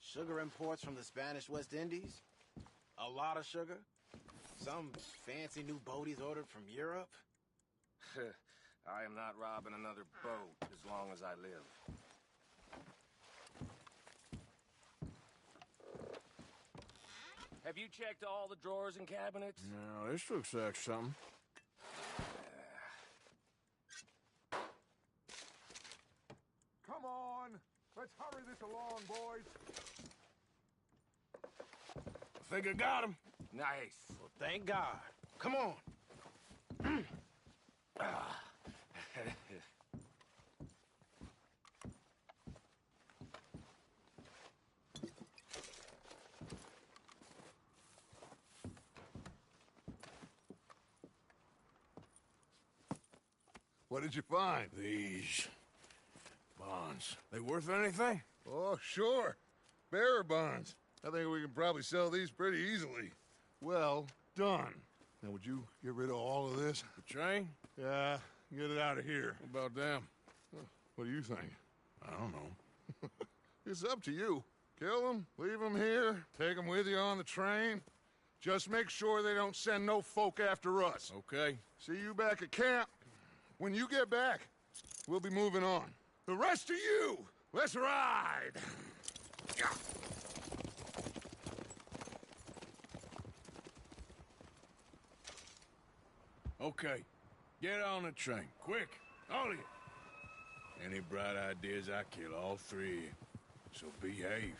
Sugar imports from the Spanish West Indies. A lot of sugar. Some fancy new boaties ordered from Europe.
I am not robbing another boat as long as I live. Have you checked all the drawers and cabinets?
No, this looks like something.
Come on! Let's hurry this along, boys.
I think I got him.
Nice.
Well, thank God. Come on.
What did you find?
These bonds. They worth anything?
Oh, sure. Bearer bonds. I think we can probably sell these pretty easily. Well done. Now, would you get rid of all of this?
The train?
Yeah, get it out of here.
What about them?
What do you think? I don't know. It's up to you. Kill them, leave them here, take them with you on the train. Just make sure they don't send no folk after us.
Okay.
See you back at camp. When you get back, we'll be moving on. The rest of you, let's ride!
Okay. Get on the train. Quick. All of you. Any bright ideas, I kill all three of you. So behave.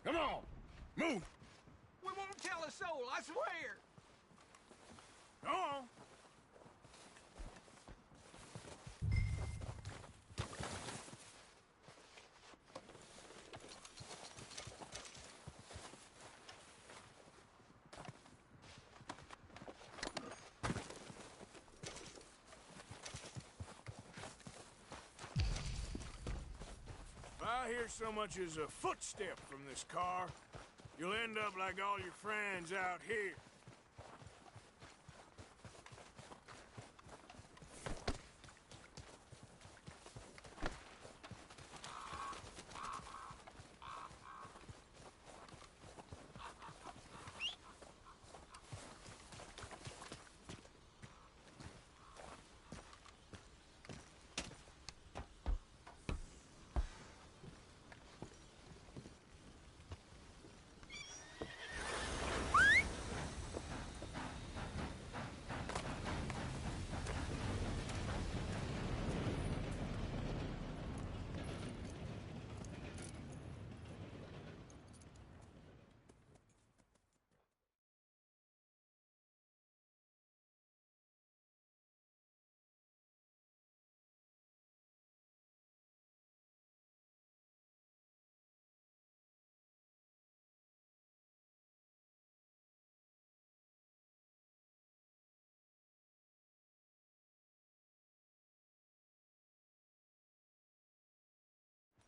Come on! Move!
We won't tell a soul, I swear!
Go on! If I hear so much as a footstep from this car, you'll end up like all your friends out here.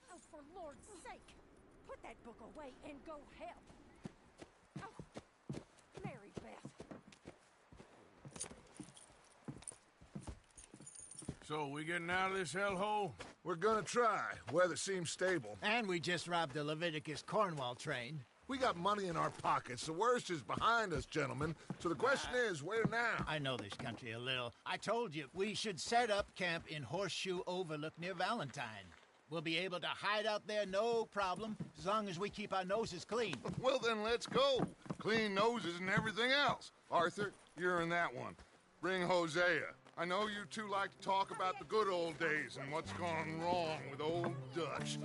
Oh, for Lord's sake, put that book away and go help. Oh, Mary Beth,
So, we getting out of this hellhole?
We're gonna try. Weather seems stable.
And we just robbed the Leviticus Cornwall train.
We got money in our pockets. The worst is behind us, gentlemen. So the question is, where now?
I know this country a little. I told you, we should set up camp in Horseshoe Overlook near Valentine. We'll be able to hide out there, no problem, as long as we keep our noses clean.
Well, then let's go. Clean noses and everything else. Arthur, you're in that one. Bring Hosea. I know you two like to talk about the good old days and what's gone wrong with old Dutch.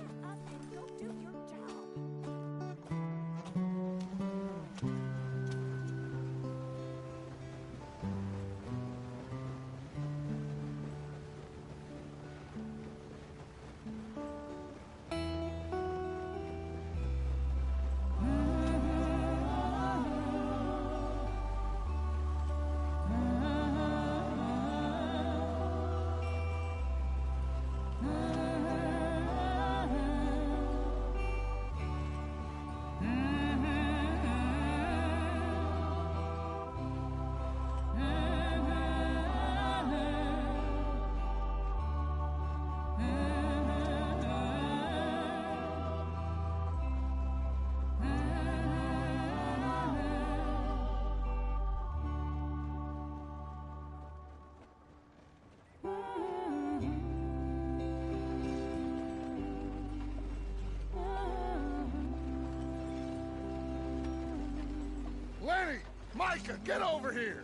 Lenny! Micah, get over here!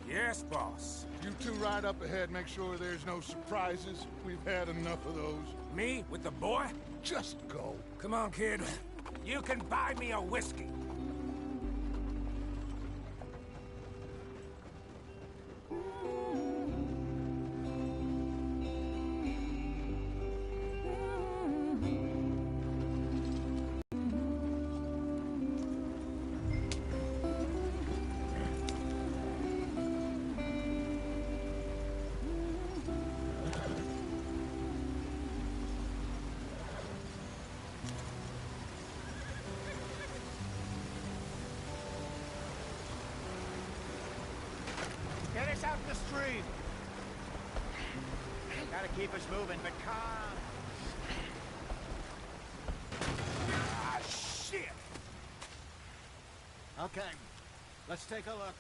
Yes, boss.
You two ride up ahead, make sure there's no surprises. We've had enough of those.
Me? With the boy?
Just go.
Come on, kid. You can buy me a whiskey.
Get us out the stream. Gotta keep us moving, but calm.
Ah, shit!
Okay, let's take a look.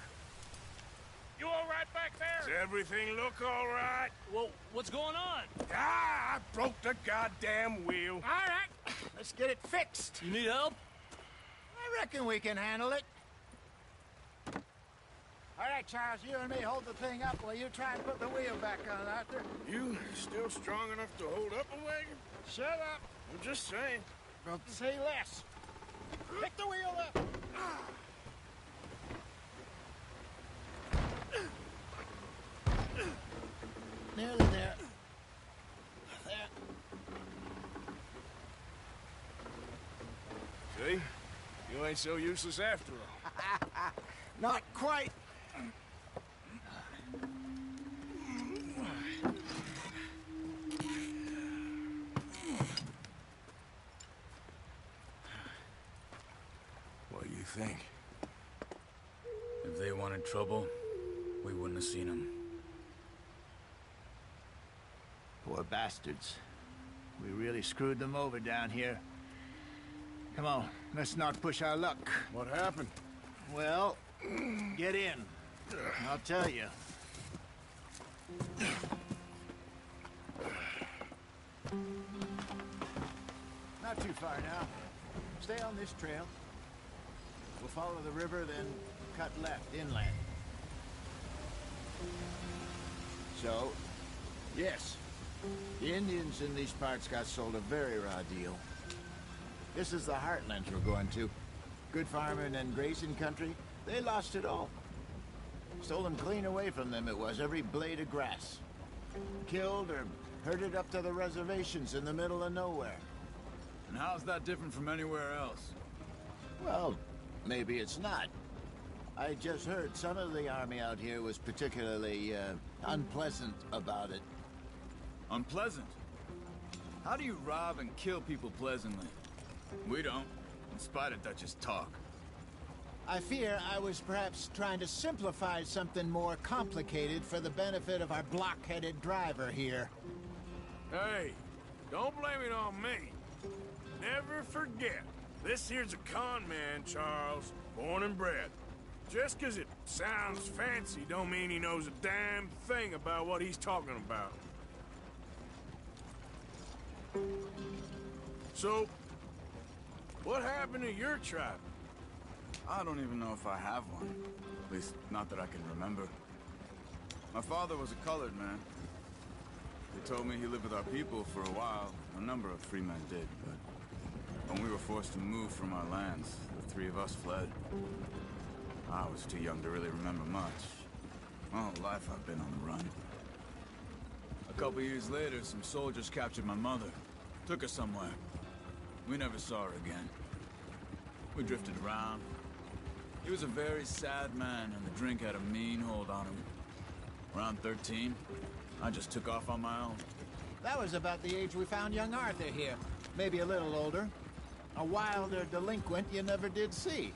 You all right back there?
Does everything look all right?
Well, what's going on?
Ah, I broke the goddamn wheel.
All right, let's get it fixed.
You need help?
I reckon we can handle it. All right, Charles, you and me hold the thing up while you try and put the wheel back on, Arthur.
You still strong enough to hold up a wagon?
Shut up.
I'm just saying.
Well, say less. Pick the wheel up. Nearly there. There.
See? You ain't so useless after all.
Not quite.
What do you think?
If they wanted trouble, we wouldn't have seen them.
Poor bastards. We really screwed them over down here. Come on, let's not push our luck.
What happened?
Well, get in. I'll tell you. Not too far now. Stay on this trail. We'll follow the river, then cut left inland. So, yes, the Indians in these parts got sold a very raw deal. This is the heartlands we're going to. Good farming and grazing country, they lost it all. Stolen clean away from them it was, every blade of grass. Killed or herded up to the reservations in the middle of nowhere.
And how's that different from anywhere else?
Well, maybe it's not. I just heard some of the army out here was particularly, unpleasant about it.
Unpleasant? How do you rob and kill people pleasantly? We don't, in spite of Dutch's talk.
I fear I was perhaps trying to simplify something more complicated for the benefit of our block-headed driver here.
Hey, don't blame it on me. Never forget, this here's a con man, Charles, born and bred. Just 'cause it sounds fancy don't mean he knows a damn thing about what he's talking about. So, what happened to your tribe?
I don't even know if I have one. At least, not that I can remember. My father was a colored man. They told me he lived with our people for a while. A number of free men did, but when we were forced to move from our lands, the three of us fled. I was too young to really remember much. My whole life I've been on the run. A couple years later, some soldiers captured my mother. Took her somewhere. We never saw her again. We drifted around. He was a very sad man, and the drink had a mean hold on him. Around 13, I just took off on my own.
That was about the age we found young Arthur here. Maybe a little older. A wilder delinquent you never did see.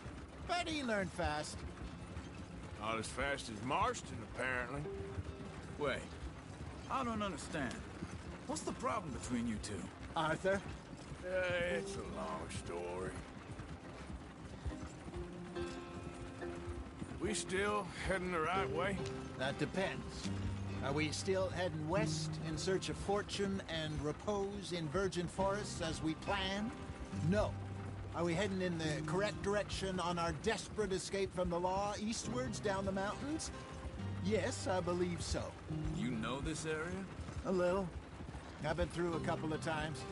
But he learned fast.
Not as fast as Marston, apparently.
Wait, I don't understand. What's the problem between you two?
Arthur?
It's a long story. We still heading the right way?
That depends. Are we still heading west in search of fortune and repose in virgin forests as we planned? No. Are we heading in the correct direction on our desperate escape from the law eastwards down the mountains? Yes, I believe so.
You know this area?
A little. I've been through a couple of times.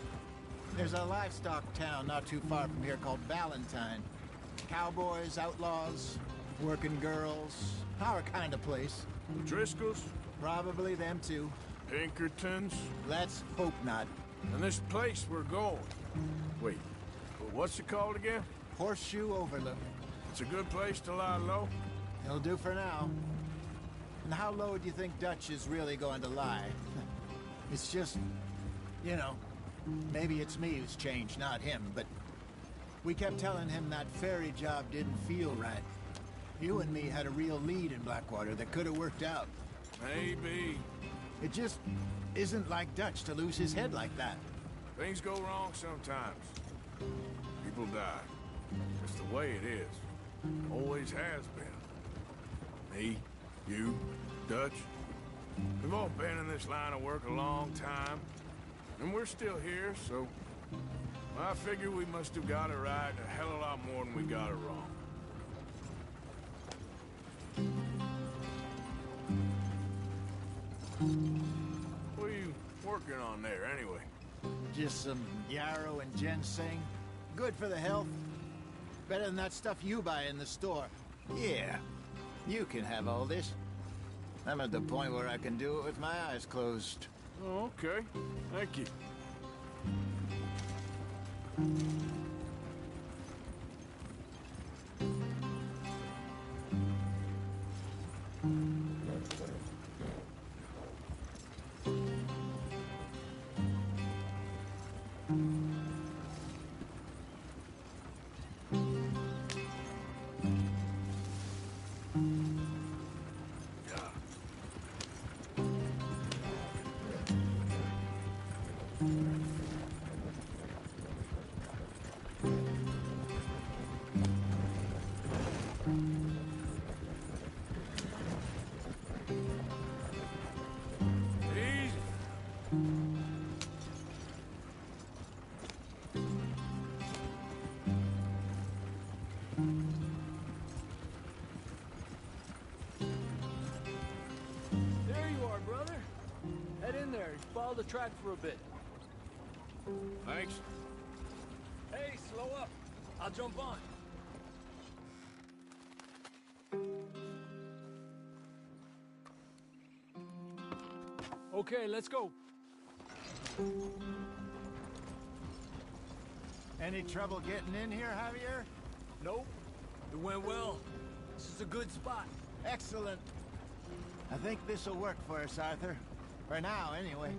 There's a livestock town not too far from here called Valentine. Cowboys, outlaws, working girls, our kind of place.
Driscolls?
Probably them too.
Pinkertons?
Let's hope not.
And this place we're going. Wait, what's it called again?
Horseshoe Overlook.
It's a good place to lie low?
It'll do for now. And how low do you think Dutch is really going to lie? It's just, you know, maybe it's me who's changed, not him, but we kept telling him that ferry job didn't feel right. You and me had a real lead in Blackwater that could have worked out.
Maybe.
It just isn't like Dutch to lose his head like that.
Things go wrong sometimes. People die. It's the way it is. Always has been. Me, you, Dutch. We've all been in this line of work a long time. And we're still here, so I figure we must have got it right a hell of a lot more than we got it wrong. What are you working on there, anyway?
Just some yarrow and ginseng. Good for the health. Better than that stuff you buy in the store. Yeah, you can have all this. I'm at the point where I can do it with my eyes closed.
Oh, okay. Thank you.
Follow the track for a bit.
Thanks.
Hey, slow up. I'll jump on. Okay, let's go.
Any trouble getting in here, Javier?
Nope. It went well. This is a good spot.
Excellent. I think this'll work for us, Arthur. For now, anyway.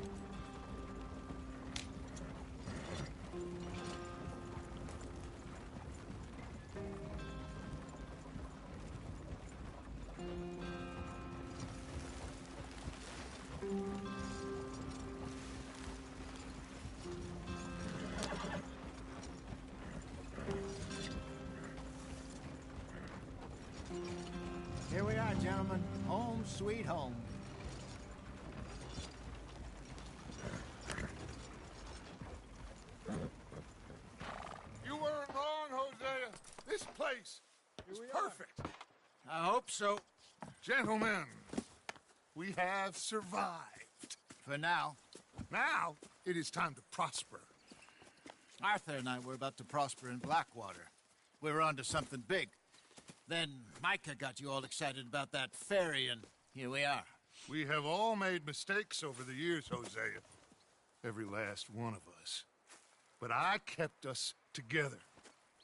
gentlemen. Home sweet home.
You weren't wrong, Hosea. This place is perfect.
I hope so.
Gentlemen, we have survived.
For now.
Now, it is time to prosper.
Arthur and I were about to prosper in Blackwater. We were onto something big. Then Micah got you all excited about that ferry, and here we are.
We have all made mistakes over the years, Hosea. Every last one of us. But I kept us together.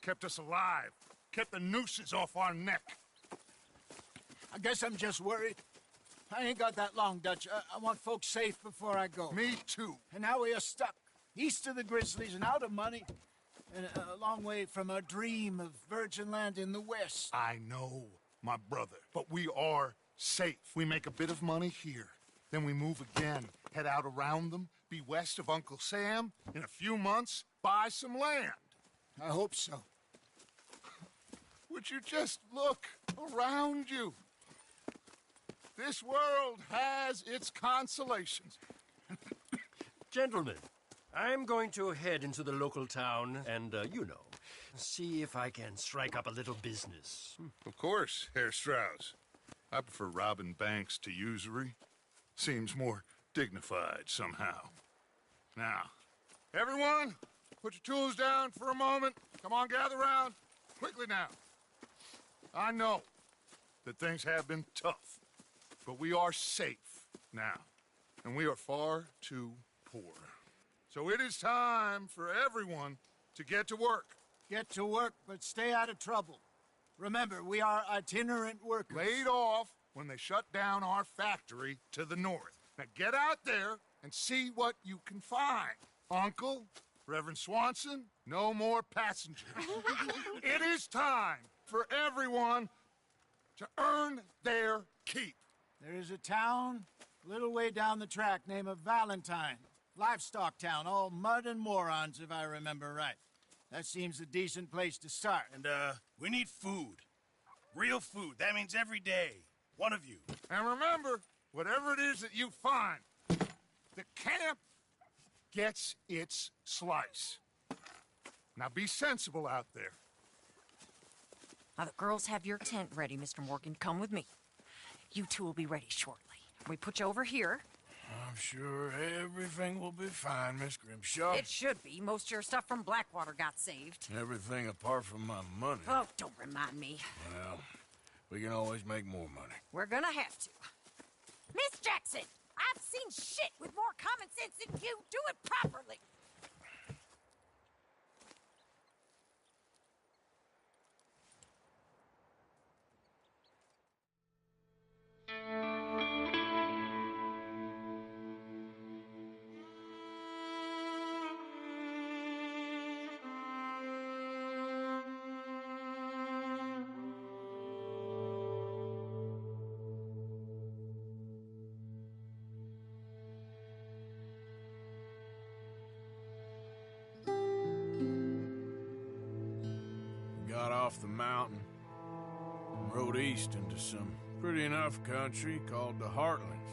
Kept us alive. Kept the nooses off our neck.
I guess I'm just worried. I ain't got that long, Dutch. I want folks safe before I go.
Me too.
And now we are stuck. East of the Grizzlies and out of money. And a long way from our dream of virgin land in the west.
I know, my brother. But we are safe. We make a bit of money here. Then we move again. Head out around them. Be west of Uncle Sam. In a few months, buy some land.
I hope so.
Would you just look around you? This world has its consolations.
Gentlemen, I'm going to head into the local town and, see if I can strike up a little business.
Of course, Herr Strauss. I prefer robbing banks to usury. Seems more dignified somehow. Now, everyone, put your tools down for a moment. Come on, gather round. Quickly now. I know that things have been tough, but we are safe now, and we are far too poor. So it is time for everyone to get to work.
Get to work, but stay out of trouble. Remember, we are itinerant workers.
Laid off when they shut down our factory to the north. Now get out there and see what you can find. Uncle, Reverend Swanson, no more passengers. It is time for everyone to earn their keep.
There is a town a little way down the track named Valentine. Livestock town, all mud and morons, if I remember right. That seems a decent place to start.
And, we need food. Real food. That means every day. One of you.
And remember, whatever it is that you find, the camp gets its slice. Now be sensible out there.
Now, the girls have your tent ready, Mr. Morgan. Come with me. You two will be ready shortly. We put you over here.
I'm sure everything will be fine, Miss Grimshaw.
It should be. Most of your stuff from Blackwater got saved.
Everything apart from my money.
Oh, don't remind me.
Well, we can always make more money.
We're gonna have to. Miss Jackson, I've seen shit with more common sense than you. Do it properly.
Got off the mountain and rode east into some pretty enough country called the Heartlands.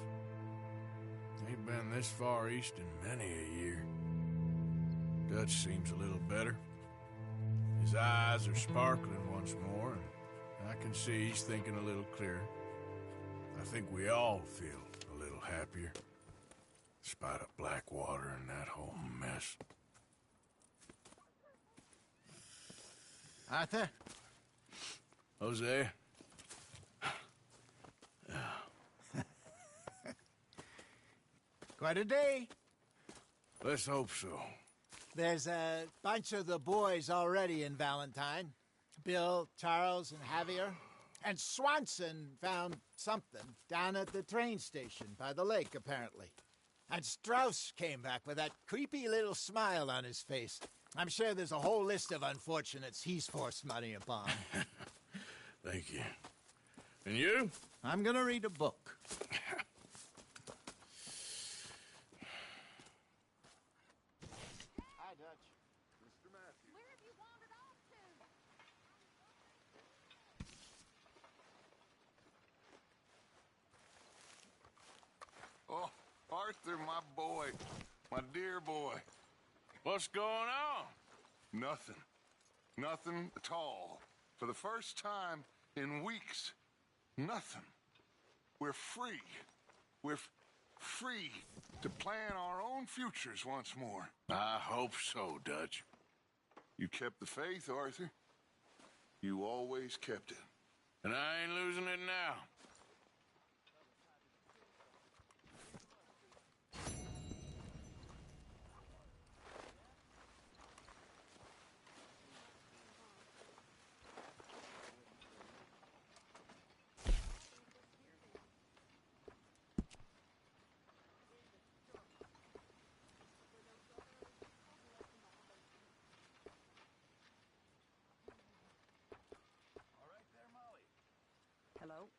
Ain't been this far east in many a year. Dutch seems a little better. His eyes are sparkling once more, and I can see he's thinking a little clearer. I think we all feel a little happier, despite of Blackwater and that whole mess.
Arthur?
Jose?
Quite a day.
Let's hope so.
There's a bunch of the boys already in Valentine. Bill, Charles, and Javier. And Swanson found something down at the train station by the lake, apparently. And Strauss came back with that creepy little smile on his face. I'm sure there's a whole list of unfortunates he's forced money upon.
Thank you. And you?
I'm gonna read a book.
Hi, Dutch.
Mr. Matthews.
Where have you wandered off to?
my boy. My dear boy.
What's going on?
Nothing. Nothing at all. For the first time in weeks, nothing. We're free. We're free to plan our own futures once more.
I hope so, Dutch.
You kept the faith, Arthur. You always kept it.
And I ain't losing it now.
Hello?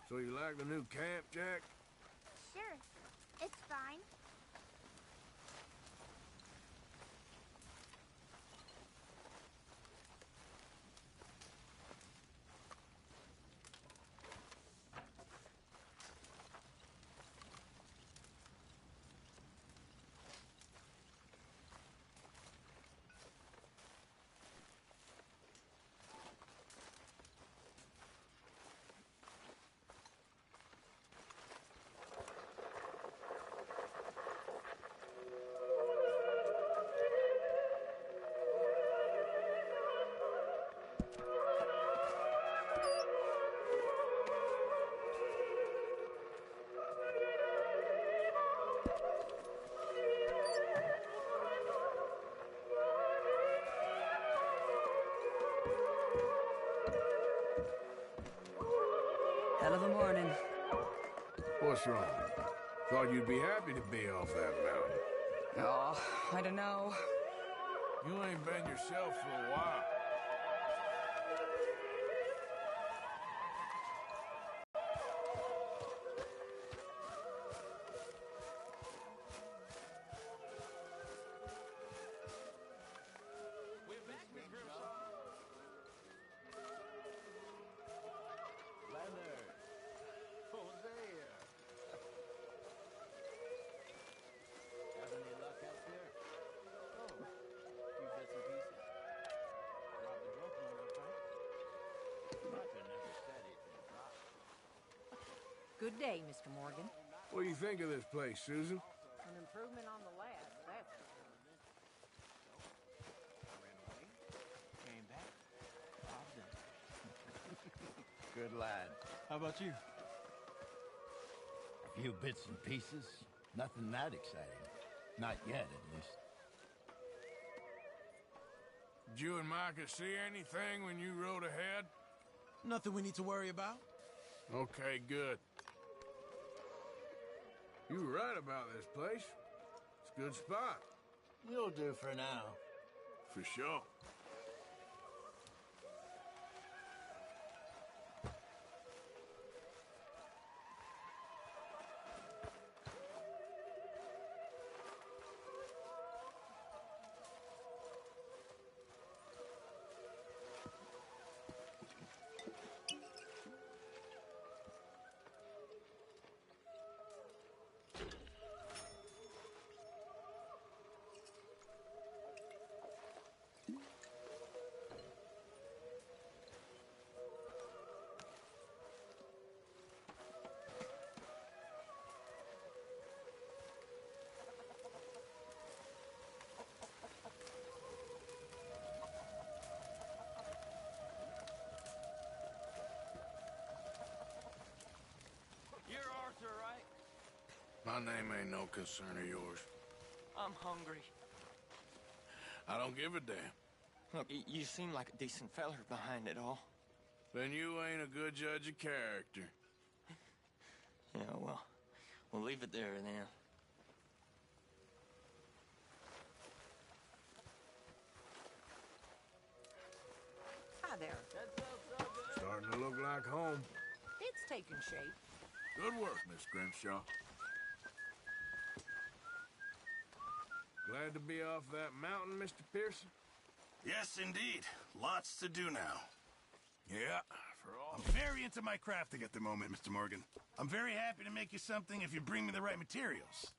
So you like the new camp, Jack?
Sure. It's fine.
Hell of a morning.
What's wrong? Thought you'd be happy to be off that mountain.
Oh, I don't know.
You ain't been yourself for a while.
Leonard. Hosea. Have any luck out there? Oh, few bits and pieces. Robbed a drunk one up, huh? Arthur never said it could drop.
Good day, Mr. Morgan.
What do you think of this place, Susan?
An improvement on the last, that's for sure.
Ran away, came back, robbed him. Good lad. How about you?
A few bits and pieces. Nothing that exciting. Not yet, at least.
Did you and Micah see anything when you rode ahead?
Nothing we need to worry about.
Okay, good. You were right about this place. It's a good spot.
You'll do for now.
For sure.
You're Arthur, right?
My name ain't no concern of yours.
I'm hungry.
I don't give a damn.
Look, you seem like a decent feller behind it all.
Then you ain't a good judge of character.
Yeah, well, we'll leave it there then.
Hi there.
Starting to look like home.
It's taking shape.
Good work, Miss Grimshaw. Glad to be off that mountain, Mr. Pearson?
Yes, indeed. Lots to do now.
Yeah, for all.
I'm very into my crafting at the moment, Mr. Morgan. I'm very happy to make you something if you bring me the right materials.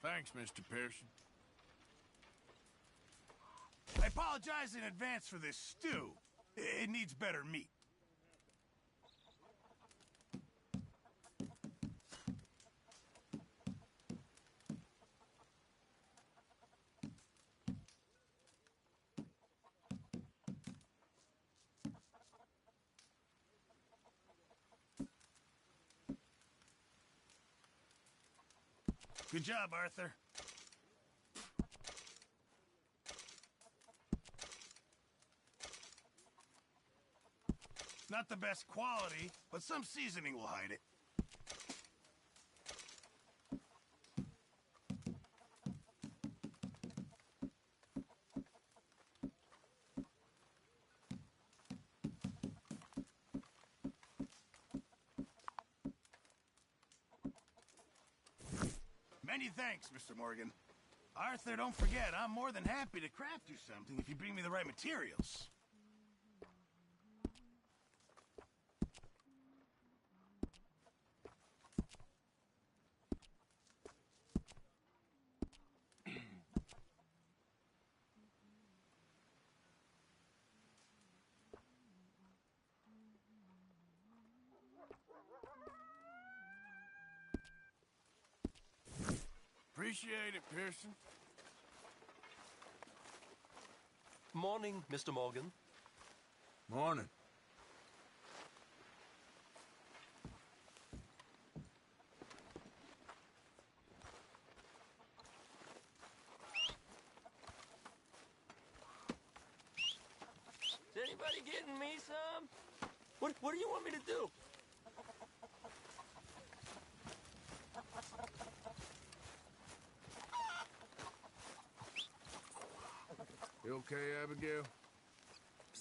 Thanks, Mr. Pearson.
I apologize in advance for this stew. It needs better meat. Good job, Arthur. Not the best quality, but some seasoning will hide it. Many thanks, Mr. Morgan. Arthur, don't forget, I'm more than happy to craft you something if you bring me the right materials.
Appreciate it, Pearson.
Morning, Mr. Morgan.
Morning.
Is anybody getting me some? What do you want me to do?
You okay, Abigail?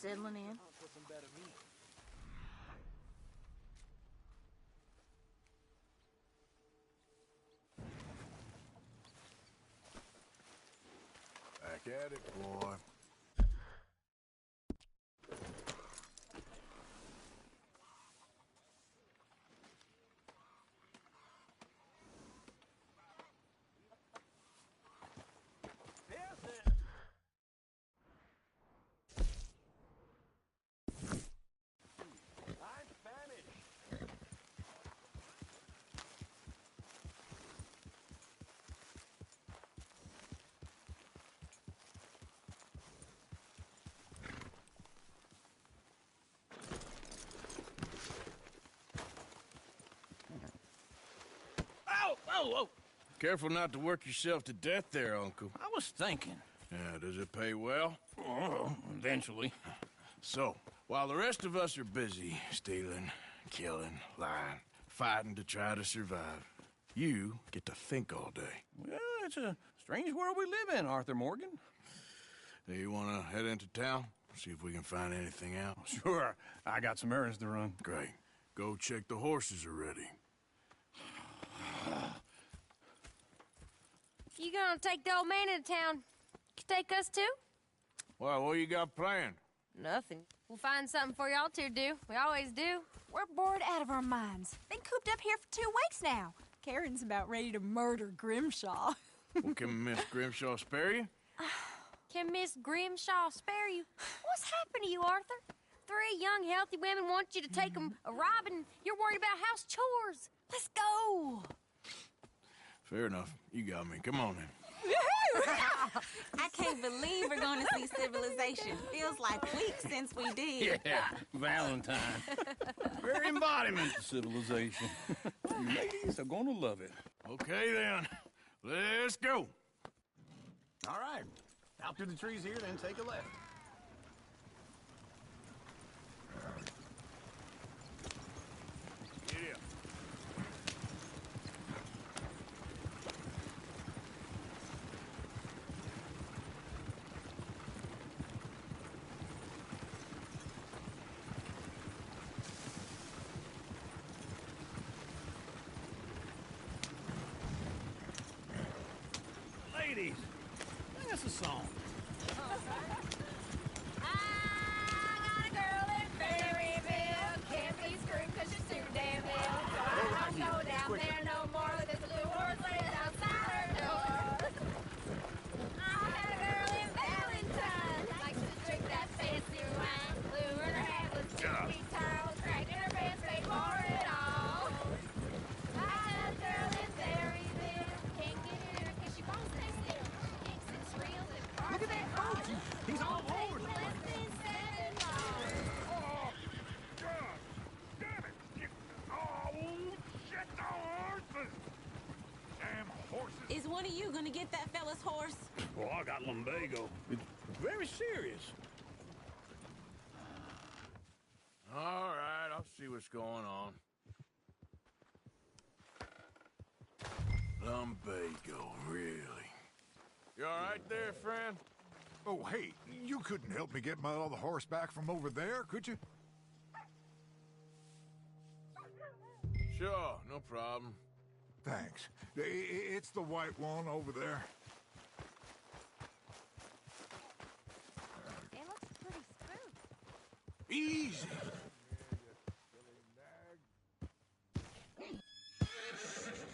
settling in.
Back at it, boy.
Whoa! Careful not to work yourself to death there, Uncle.
I was thinking.
Yeah, does it pay well?
Oh, eventually.
So, while the rest of us are busy stealing, killing, lying, fighting to try to survive, you get to think all day.
Well, it's a strange world we live in, Arthur Morgan.
Hey, you want to head into town? See if we can find anything out?
Sure. I got some errands to run.
Great. Go check the horses are ready.
You gonna take the old man into town? You take us too?
Well, what you got planned?
Nothing. We'll find something for y'all to do. We always do.
We're bored out of our minds. Been cooped up here for 2 weeks now. Karen's about ready to murder Grimshaw.
Well, can Miss Grimshaw spare you?
Can Miss Grimshaw spare you? What's happened to you, Arthur? 3 young, healthy women want you to take them a robbing. You're worried about house chores. Let's go.
Fair enough. You got me. Come on, then.
I can't believe we're going to see civilization. Feels like weeks since we did.
Yeah, Valentine. Very embodiment of civilization. You ladies are going to love it.
Okay, then. Let's go.
All right. Out through the trees here, then take a left.
Yeah.
Ladies, sing us a song.
I got a girl in Berryville. Can't be screwed 'cause she's too damn ill. So I don't go down there no more. There's a blue horse laying outside her door. I had a girl in Valentine. Likes to drink that fancy wine. Blue in her hat was 2 feet tall. Cracked in her pants, paid for it all. I had a girl in Berryville. Can't get in her 'cause she won't stay still. She kicks and shrills and barks.
Look at that boat. He's all aboard.
Is one of you going to get that fella's horse?
Well, I got lumbago. It's very serious.
All right, I'll see what's going on. Lumbago, really? You all right there, friend?
Oh, hey, you couldn't help me get my other horse back from over there, could you?
Sure, no problem.
Thanks. It's the white one over there.
It looks pretty spooky.
Easy.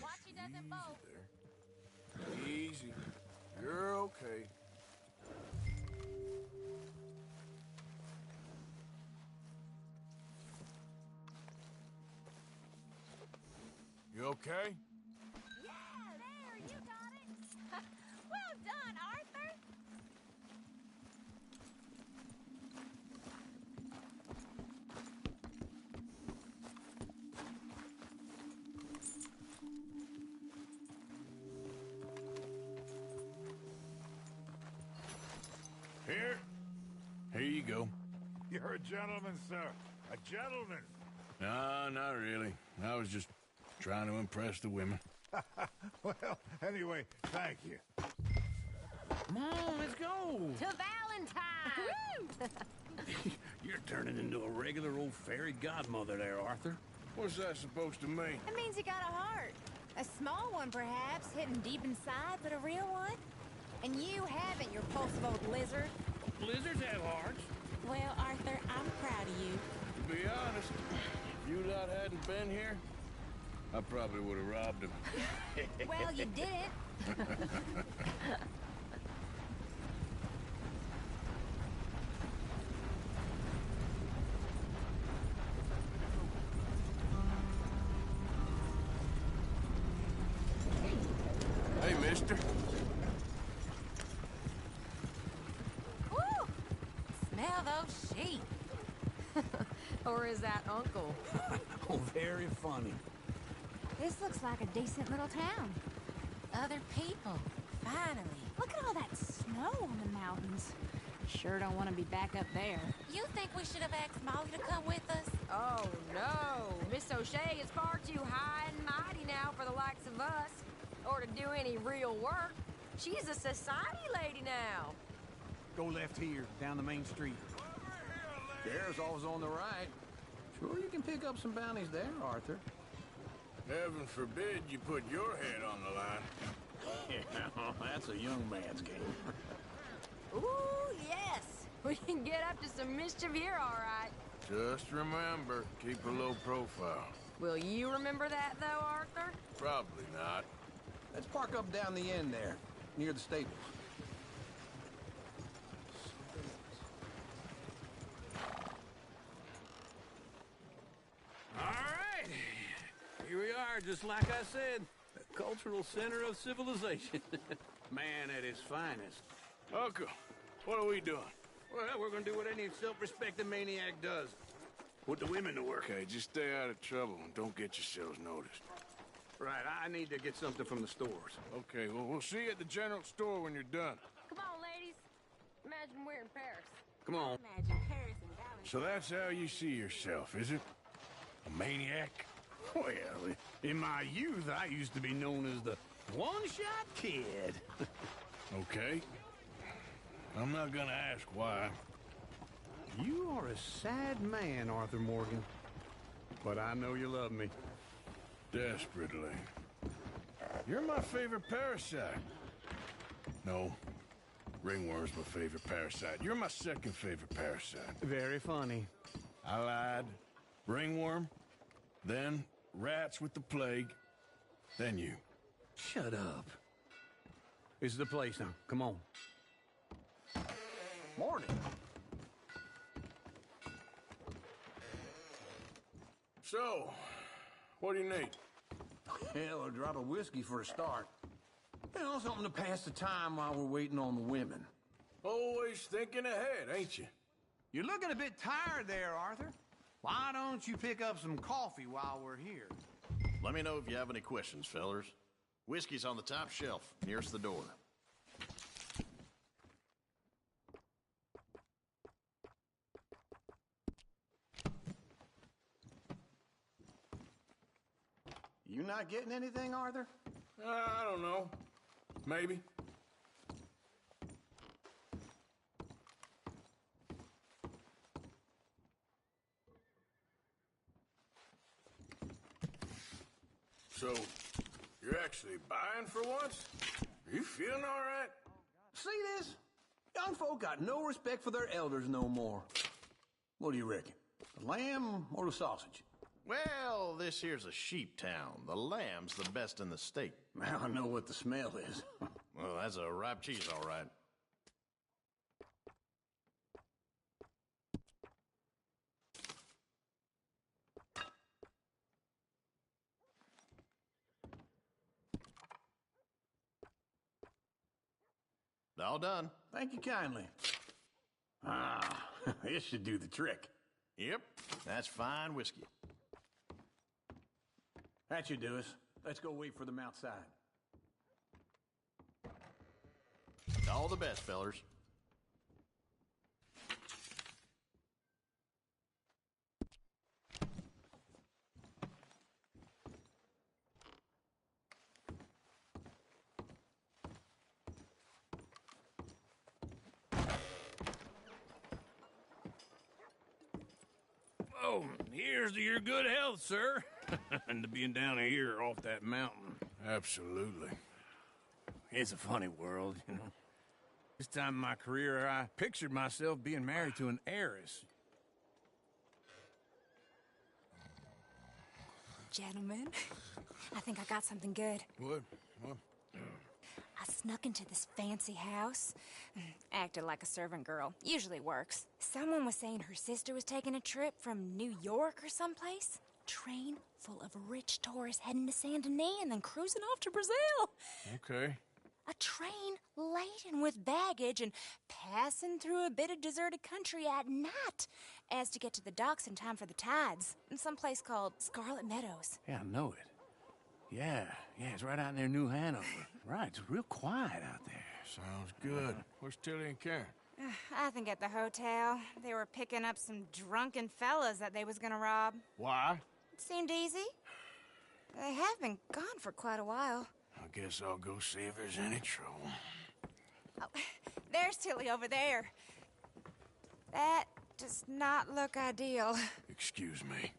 Watch he doesn't bolt.
Easy. You're okay. You okay?
Yeah, there, you got it. Well done, Arthur.
Here you go.
You're a gentleman, sir. A gentleman.
No, not really. I was just trying to impress the women.
Well, anyway, thank you.
Come on, let's go.
To Valentine.
You're turning into a regular old fairy godmother there, Arthur.
What's that supposed to mean?
It means you got a heart. A small one, perhaps, hidden deep inside, but a real one. And you haven't, you repulsive old lizard.
Lizards have hearts.
Well, Arthur, I'm proud of you.
To be honest, if you lot hadn't been here, I probably would have robbed him.
Well, you didn't.
Hey, mister.
Woo! Smell those sheep. Or is that Uncle?
Oh, very funny.
This looks like a decent little town. Other people, finally. Look at all that snow on the mountains. Sure don't want to be back up there.
You think we should have asked Molly to come with us?
Oh, no. Miss O'Shea is far too high and mighty now for the likes of us. Or to do any real work. She's a society lady now.
Go left here, down the main street. There's always on the right. Sure you can pick up some bounties there, Arthur.
Heaven forbid you put your head on the line.
Yeah, that's a young man's game.
Ooh, yes. We can get up to some mischief here, all right.
Just remember, keep a low profile.
Will you remember that, though, Arthur?
Probably not.
Let's park up down the end there, near the stables. All right. Here we are, just like I said. The cultural center of civilization. Man at his finest.
Uncle, what are we doing?
Well, we're gonna do what any self-respecting maniac does. Put the women to work.
Okay, just stay out of trouble and don't get yourselves noticed.
Right, I need to get something from the stores.
Okay, well, we'll see you at the general store when you're done.
Come on, ladies. Imagine we're in Paris.
Come on.
Imagine Paris and Valley.
So that's how you see yourself, is it? A maniac?
Well, in my youth, I used to be known as the one-shot kid.
Okay. I'm not gonna ask why.
You are a sad man, Arthur Morgan. But I know you love me.
Desperately. You're my favorite parasite. No. Ringworm's my favorite parasite. You're my second favorite parasite.
Very funny.
I lied. Ringworm, then rats with the plague, then you.
Shut up. This is the place now. Come on. Morning.
So, what do you need?
Hell, a drop of whiskey for a start. You know, something to pass the time while we're waiting on the women.
Always thinking ahead, ain't you?
You're looking a bit tired there, Arthur. Why don't you pick up some coffee while we're here?
Let me know if you have any questions, fellers. Whiskey's on the top shelf, nearest the door.
You not getting anything, Arthur?
I don't know. Maybe. So, you're actually buying for once? Are you feeling all right?
See this? Young folk got no respect for their elders no more. What do you reckon? The lamb or the sausage?
Well, this here's a sheep town. The lamb's the best in the state.
Now I know what the smell is.
Well, that's a ripe cheese, all right. All done.
Thank you kindly. Ah, this should do the trick.
Yep, that's fine whiskey.
That should do us. Let's go wait for them outside.
All the best, fellers.
So, here's to your good health, sir. And to being down here off that mountain. Absolutely. It's a funny world, you know. This time in my career, I pictured myself being married to an heiress.
Gentlemen, I think I got something good.
What?
I snuck into this fancy house. Acted like a servant girl. Usually works. Someone was saying her sister was taking a trip from New York or someplace. Train full of rich tourists heading to Saint Denis and then cruising off to Brazil.
Okay.
A train laden with baggage and passing through a bit of deserted country at night as to get to the docks in time for the tides in some place called Scarlet Meadows.
Yeah, I know it. Yeah, it's right out near New Hanover. Right, it's real quiet out there. Sounds good. Where's Tilly and Karen?
I think at the hotel. They were picking up some drunken fellas that they was gonna rob.
Why?
It seemed easy. They have been gone for quite a while.
I guess I'll go see if there's any trouble.
Oh, there's Tilly over there. That does not look ideal.
Excuse me.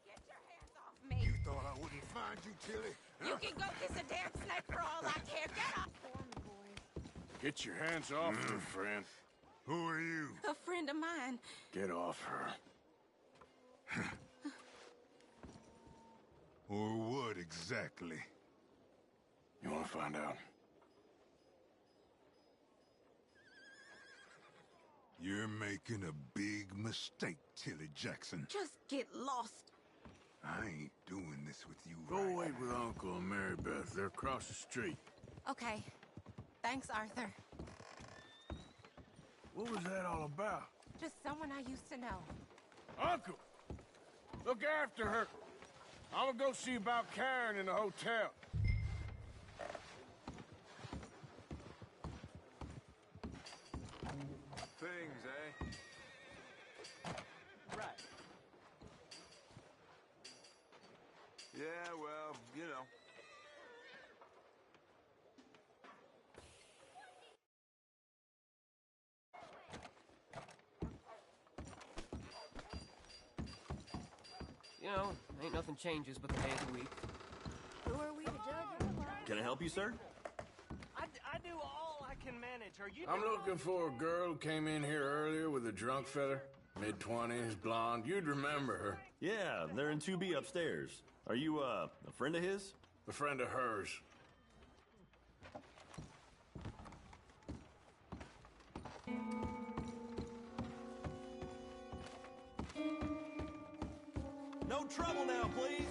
Get your hands off me.
You thought I wouldn't find you, Tilly?
You can go kiss a damn snake for all I care. Get off me, boys.
Get your hands off her, friend.
Who are you?
A friend of mine.
Get off her.
Or what exactly?
You want to find out?
You're making a big mistake, Tilly Jackson.
Just get lost.
I ain't doing this with you.
Go away with Uncle and Mary Beth. They're across the street.
Okay. Thanks, Arthur.
What was that all about?
Just someone I used to know.
Uncle! Look after her. I'm gonna go see about Karen in the hotel.
Things, eh?
Right.
Yeah, well, you know.
You know, ain't nothing changes but the day of the week.
Who are we to judge?
Can I help you, sir?
I do all I can manage. Are you?
I'm looking for a girl who came in here earlier with a drunk fella. Mid-20s, blonde. You'd remember her.
Yeah, they're in 2B upstairs. Are you, a friend of his?
A friend of hers.
No trouble now, please.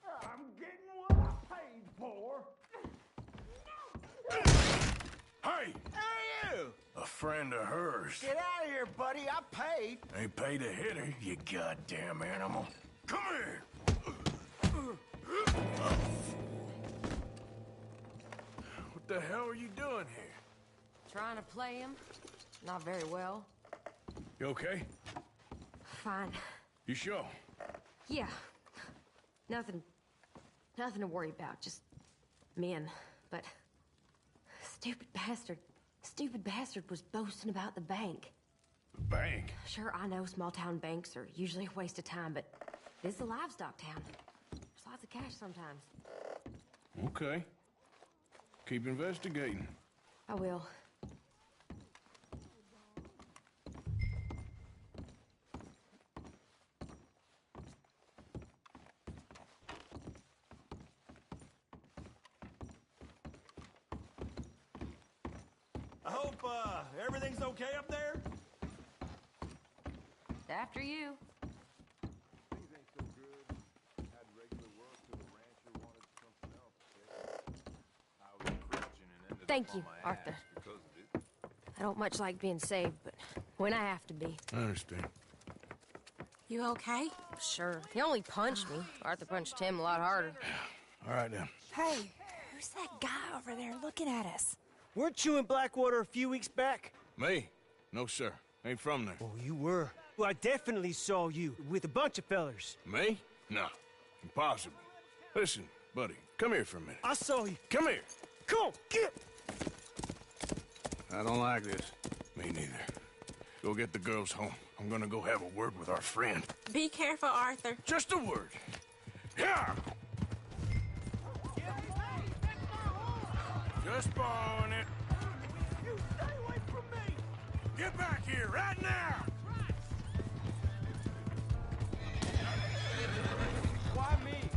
I'm getting what I paid for.
Hey!
Hey, you!
A friend of hers.
Get out of here, buddy. I paid.
Ain't paid to hit her, you goddamn animal. Come here! What the hell are you doing here?
Trying to play him. Not very well.
You okay?
Fine.
You sure?
Yeah. Nothing to worry about. Just men. But stupid bastard was boasting about the bank.
The bank?
Sure, I know small town banks are usually a waste of time, but this is a livestock town. There's lots of cash sometimes.
Okay. Keep investigating.
I will.
I hope, everything's okay up there?
After you.
Things ain't so good. Had regular work till the rancher wanted something else. I was a Christian and ended
Thank
up
you,
on my
Arthur.
ass because of it.
I don't much like being saved, but when I have to be.
I understand.
You okay?
Sure. He only punched me. Arthur punched him a lot harder.
All right, then.
Hey, who's that guy over there looking at us?
Weren't you in Blackwater a few weeks back?
Me? No, sir. Ain't from there.
Oh, you were. Well, I definitely saw you with a bunch of fellers.
Me? No. Impossible. Listen, buddy, come here for a minute.
I saw you.
Come here.
Come on, get!
I don't like this. Me neither. Go get the girls home. I'm gonna go have a word with our friend.
Be careful, Arthur.
Just a word. Yeah! Just borrowing it.
You stay away from me!
Get back here right now!
Why me?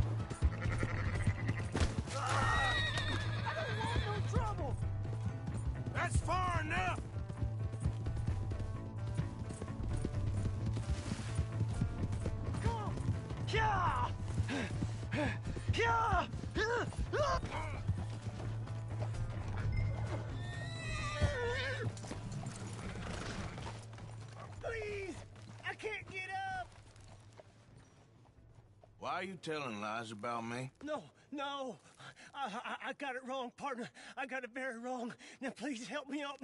I don't want no trouble!
That's far enough!
Come!
Yeah! Yeah! Please! I can't get up!
Why are you telling lies about me?
No, no. I got it wrong, partner. I got it very wrong. Now please help me up.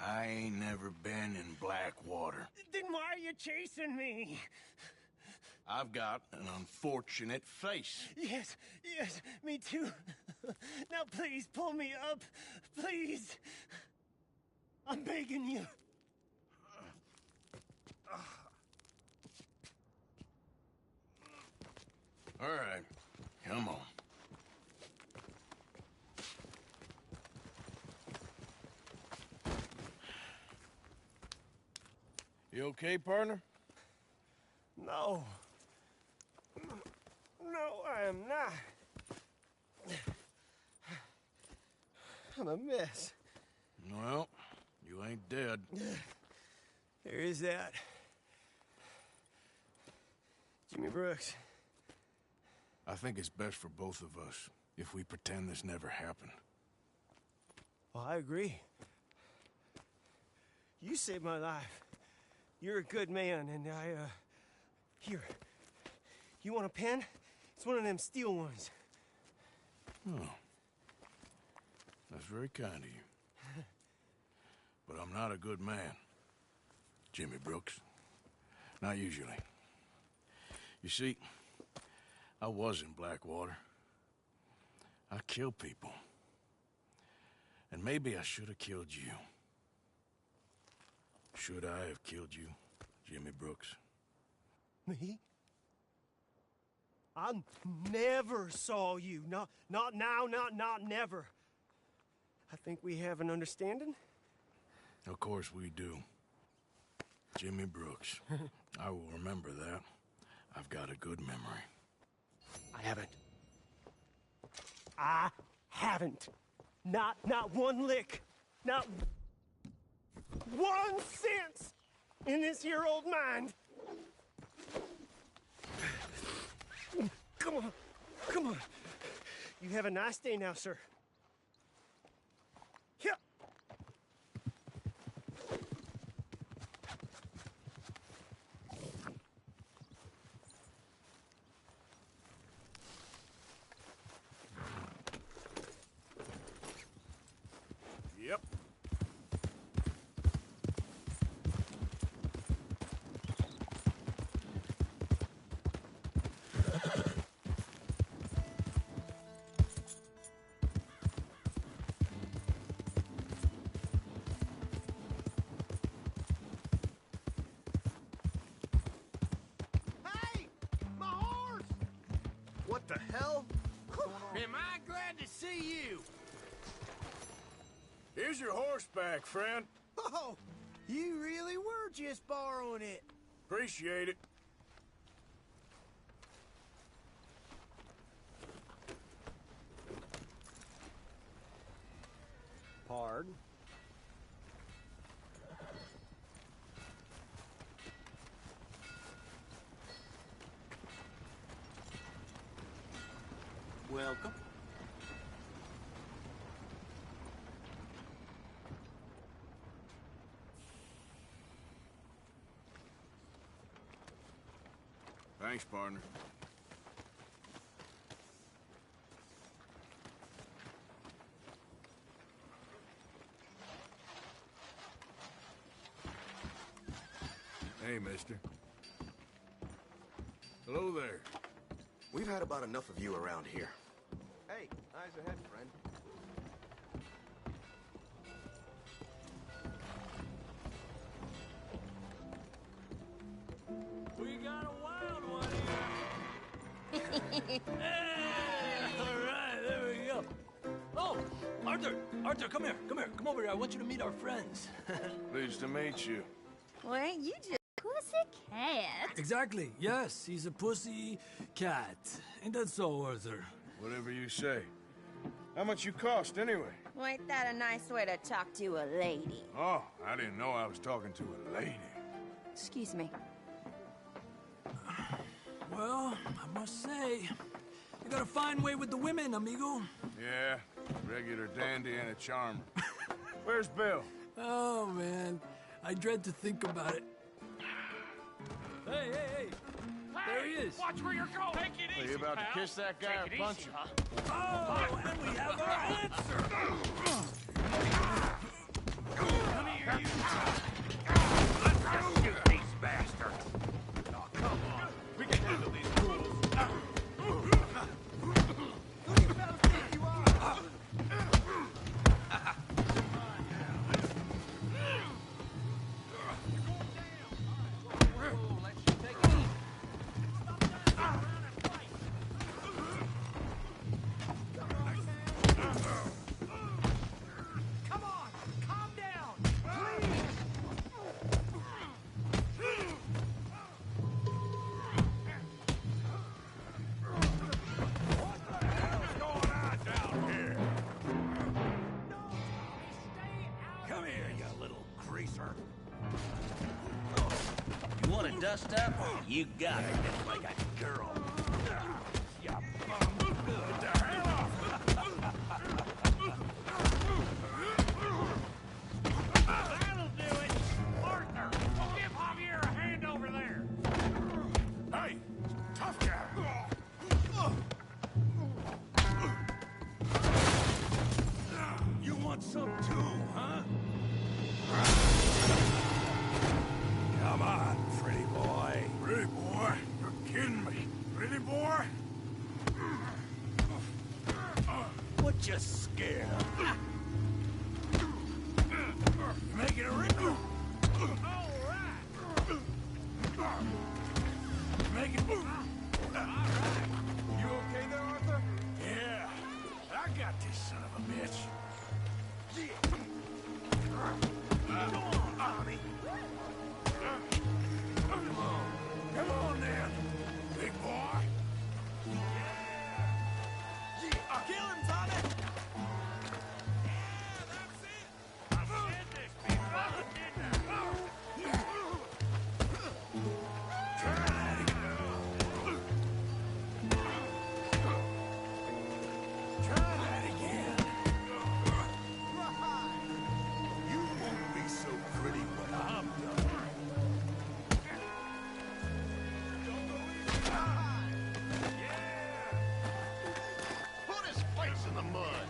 I ain't never been in Blackwater.
Then why are you chasing me?
I've got an unfortunate face.
Yes, yes, me too. Now please pull me up. Please. I'm begging you.
All right, come on. You okay, partner?
No. No, I am not. I'm a mess.
Well, you ain't dead.
There is that. Jimmy Brooks.
I think it's best for both of us if we pretend this never happened.
Well, I agree. You saved my life. You're a good man, and here. You want a pen? It's one of them steel ones.
Oh. That's very kind of you. But I'm not a good man, Jimmy Brooks. Not usually. You see, I was in Blackwater. I killed people. And maybe I should have killed you. Should I have killed you, Jimmy Brooks?
Me? I never saw you. Not now, not never. I think we have an understanding.
Of course we do. Jimmy Brooks. I will remember that. I've got a good memory.
I haven't. Not one lick. Not 1 cent in this here old mind. Come on. You have a nice day now, sir. Here.
Yep.
Hey! My horse!
What the hell?
Am I glad to see you? Here's your horseback, friend.
Oh, you really were just borrowing it.
Appreciate it.
Pardon?
Welcome.
Thanks, partner. Hey, mister. Hello there.
We've had about enough of you around here. Hey, eyes ahead, friend.
We got a wild one here. Hey! All right, there we go. Oh, Arthur! Arthur, come here. Come over here. I want you to meet our friends.
Pleased to meet you.
Well, you just pussy cat.
Exactly. Yes, he's a pussy cat. Ain't that so, Arthur?
Whatever you say. How much you cost, anyway?
Well, ain't that a nice way to talk to a lady?
Oh, I didn't know I was talking to a lady.
Excuse me.
Well, I must say, you got a fine way with the women, amigo.
Yeah, regular dandy and a charmer. Where's Bill?
Oh, man. I dread to think about it. Hey! There he is.
Watch where you're going. Take it easy,
Are you about
pal.
to kiss that guy
Take
or
it
punch
easy,
him?
huh?
Oh, and we have our answer.
Come here, you. Let's just shoot these bastards. Oh, come on. We can handle these fools.
Who do you fellas think you are?
Come on, calm down, please. What the hell's going on down here? No, stay out. Come here, you little greaser.
You want to dust up? You got it. Just like a girl.
You bum. Get the hell off. That'll do it. Arthur, go give Javier a hand over there. Hey, tough guy. You want some too, huh? Come on, pretty boy. Pretty boy? You're kidding me. Pretty boy? What you scared of? You making a ritual? All right. Making. All right. You okay there, Arthur? Yeah. I got this son of a bitch. Go on, Tommy. Come on, then, big boy. Yeah. Kill him, Tommy. Yeah, that's it. I said this before, didn't I? Try that again. Try that again. You won't be so pretty when I'm done.
Put his face in the mud.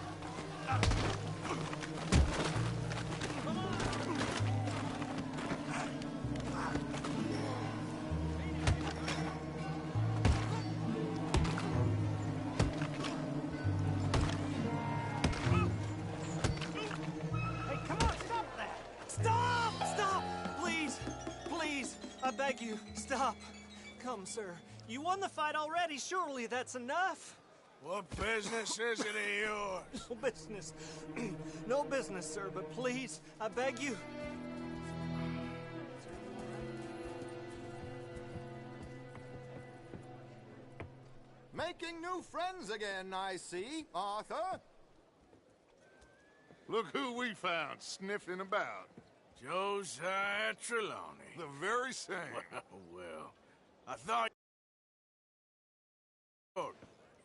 Hey, come on, stop that! Stop! Stop! Please! Please! I beg you, stop. Come, sir. You won the fight already. Surely that's enough.
What business is it of yours?
No business. No business, sir, but please, I beg you.
Making new friends again, I see, Arthur.
Look who we found sniffing about.
Josiah Trelawney.
The very same.
Well, I thought...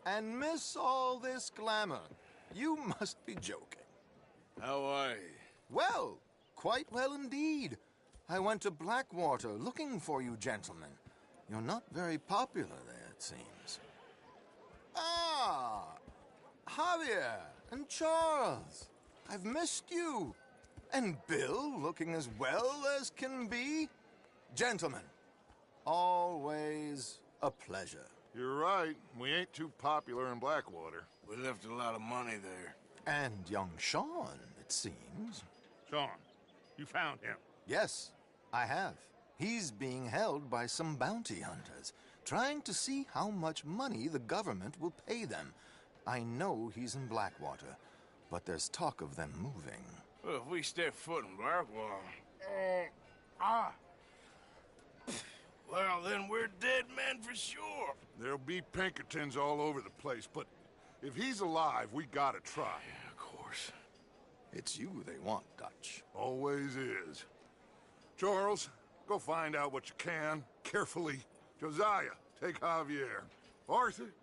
And miss all this glamour. You must be joking.
How are you?
Well, quite well indeed. I went to Blackwater looking for you gentlemen.
You're not very popular there, it seems. Ah! Javier and Charles! I've missed you! And Bill looking as well as can be? Gentlemen, always a pleasure.
You're right. We ain't too popular in Blackwater.
We left a lot of money there.
And young Sean, it seems.
Sean, you found him?
Yes, I have. He's being held by some bounty hunters, trying to see how much money the government will pay them. I know he's in Blackwater, but there's talk of them moving.
Well, if we step foot in Blackwater... Well, then we're dead men for sure.
There'll be Pinkertons all over the place, but if he's alive, we gotta try.
Yeah, of course.
It's you they want, Dutch.
Always is. Charles, go find out what you can, carefully. Josiah, take Javier. Arthur,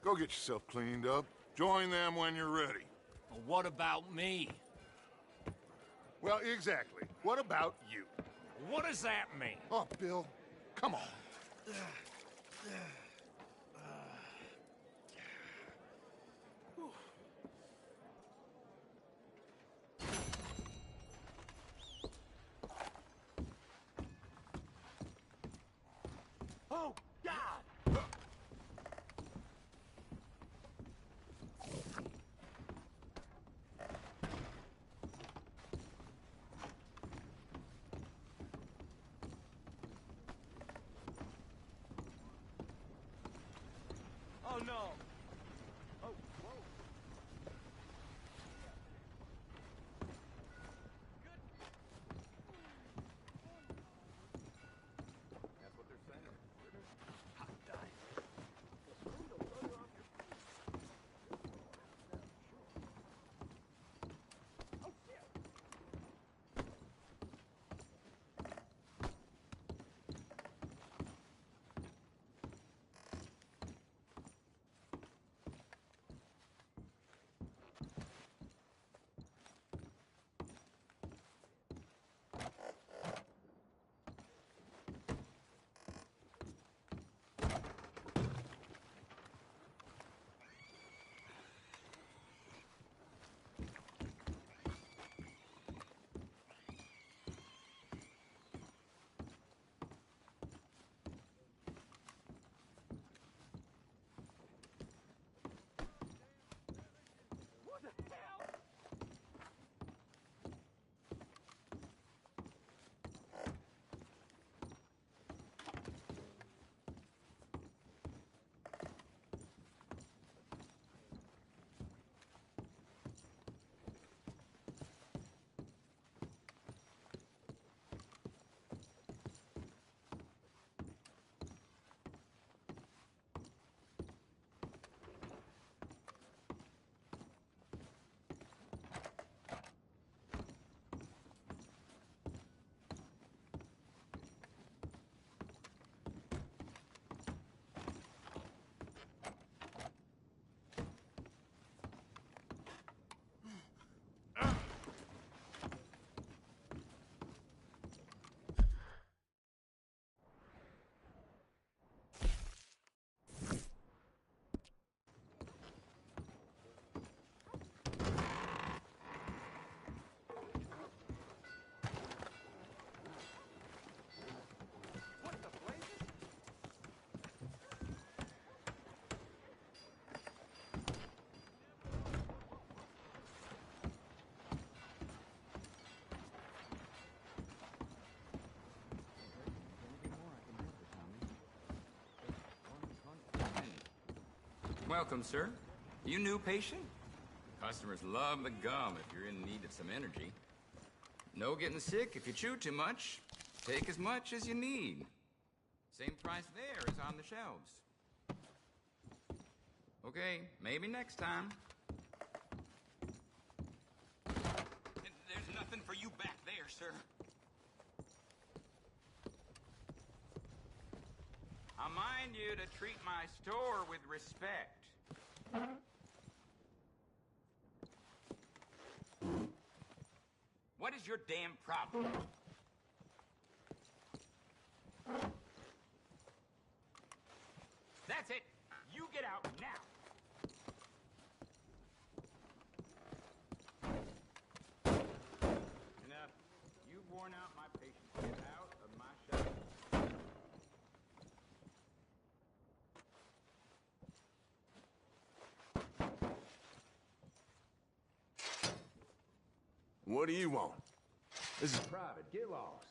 go get yourself cleaned up. Join them when you're ready.
Well, what about me?
Well, exactly. What about you?
What does that mean?
Oh, Bill, come on.
Oh, God! Oh, no! Oh, whoa!
That's what they're saying.
Welcome, sir. You new patient? Customers love the gum if you're in need of some energy. No getting sick if you chew too much. Take as much as you need. Same price there as on the shelves. Okay, maybe next time. There's nothing for you back there, sir. I mind you to treat my store with respect. What is your damn problem?
That's it. You get out now. Enough. You've worn out my patience. Get out of my shop.
What do you want? This is private. Get lost.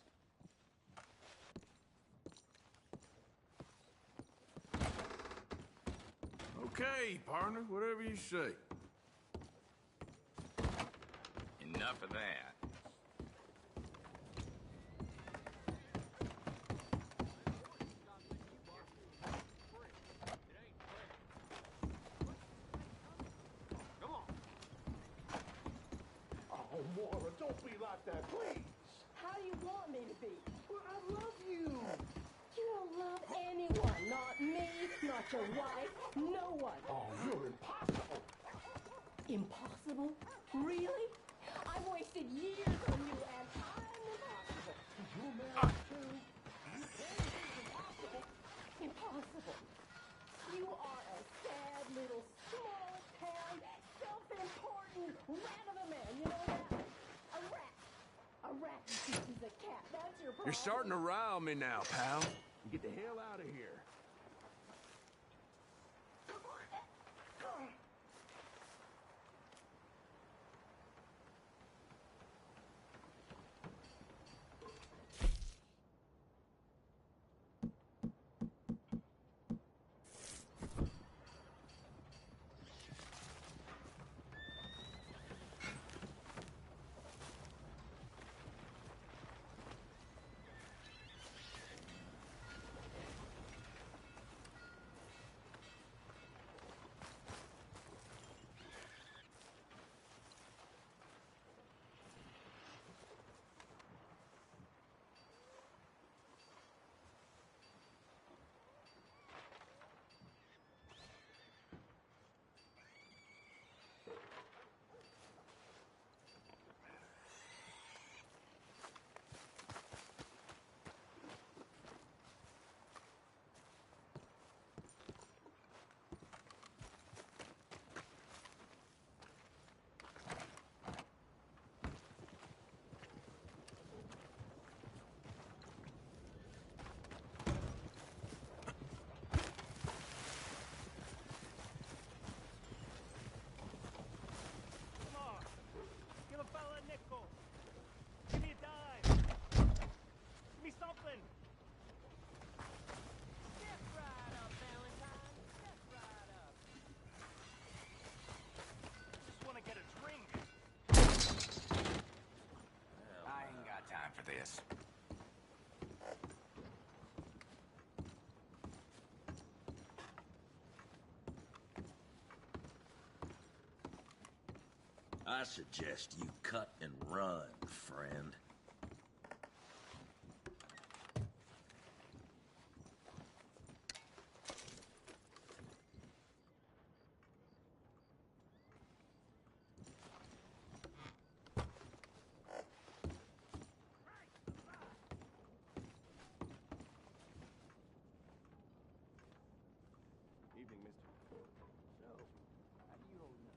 Okay, partner. Whatever you say.
Enough of that.
Come on. Oh, Moira, don't be like that, please.
How do you want me to be?
Well, I love you.
You don't love anyone. Not me, not your wife, no one.
Oh, you're impossible.
Impossible? Really? I've wasted years on you and I'm impossible.
You're married too. You say it's impossible.
Impossible. You are a sad little small town, self-important rat of a man. You know that? A rat. A rat who teaches a cat. That's your problem.
You're starting to rile me now, pal. Get the hell out of here.
This.
I suggest you cut and run, friend.
Evening, mister. So, how do you holding up?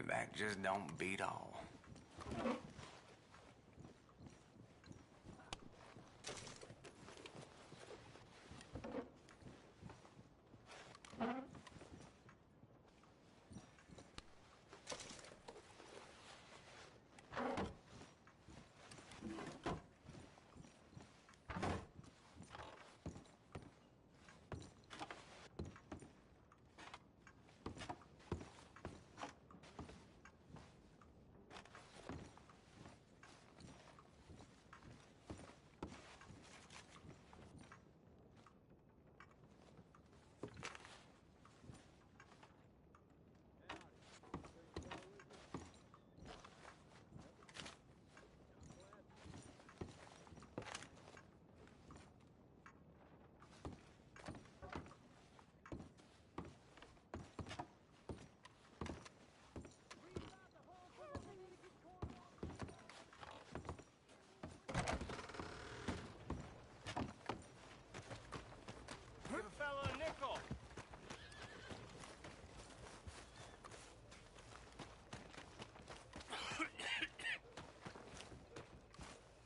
That just don't beat all.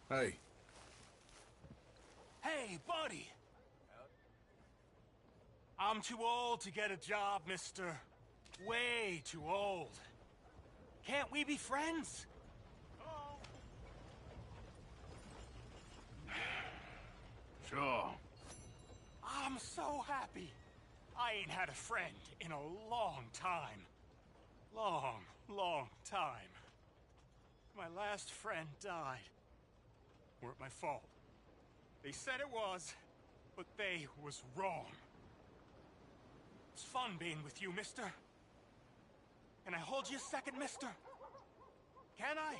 Hey.
Hey, buddy! I'm too old to get a job, mister. Way too old. Can't we be friends?
Sure.
I'm so happy. I ain't had a friend in a long time. Long time. My last friend died. Weren't my fault. They said it was, but they was wrong. It's fun being with you, mister. Can I hold you a second, mister? Can I?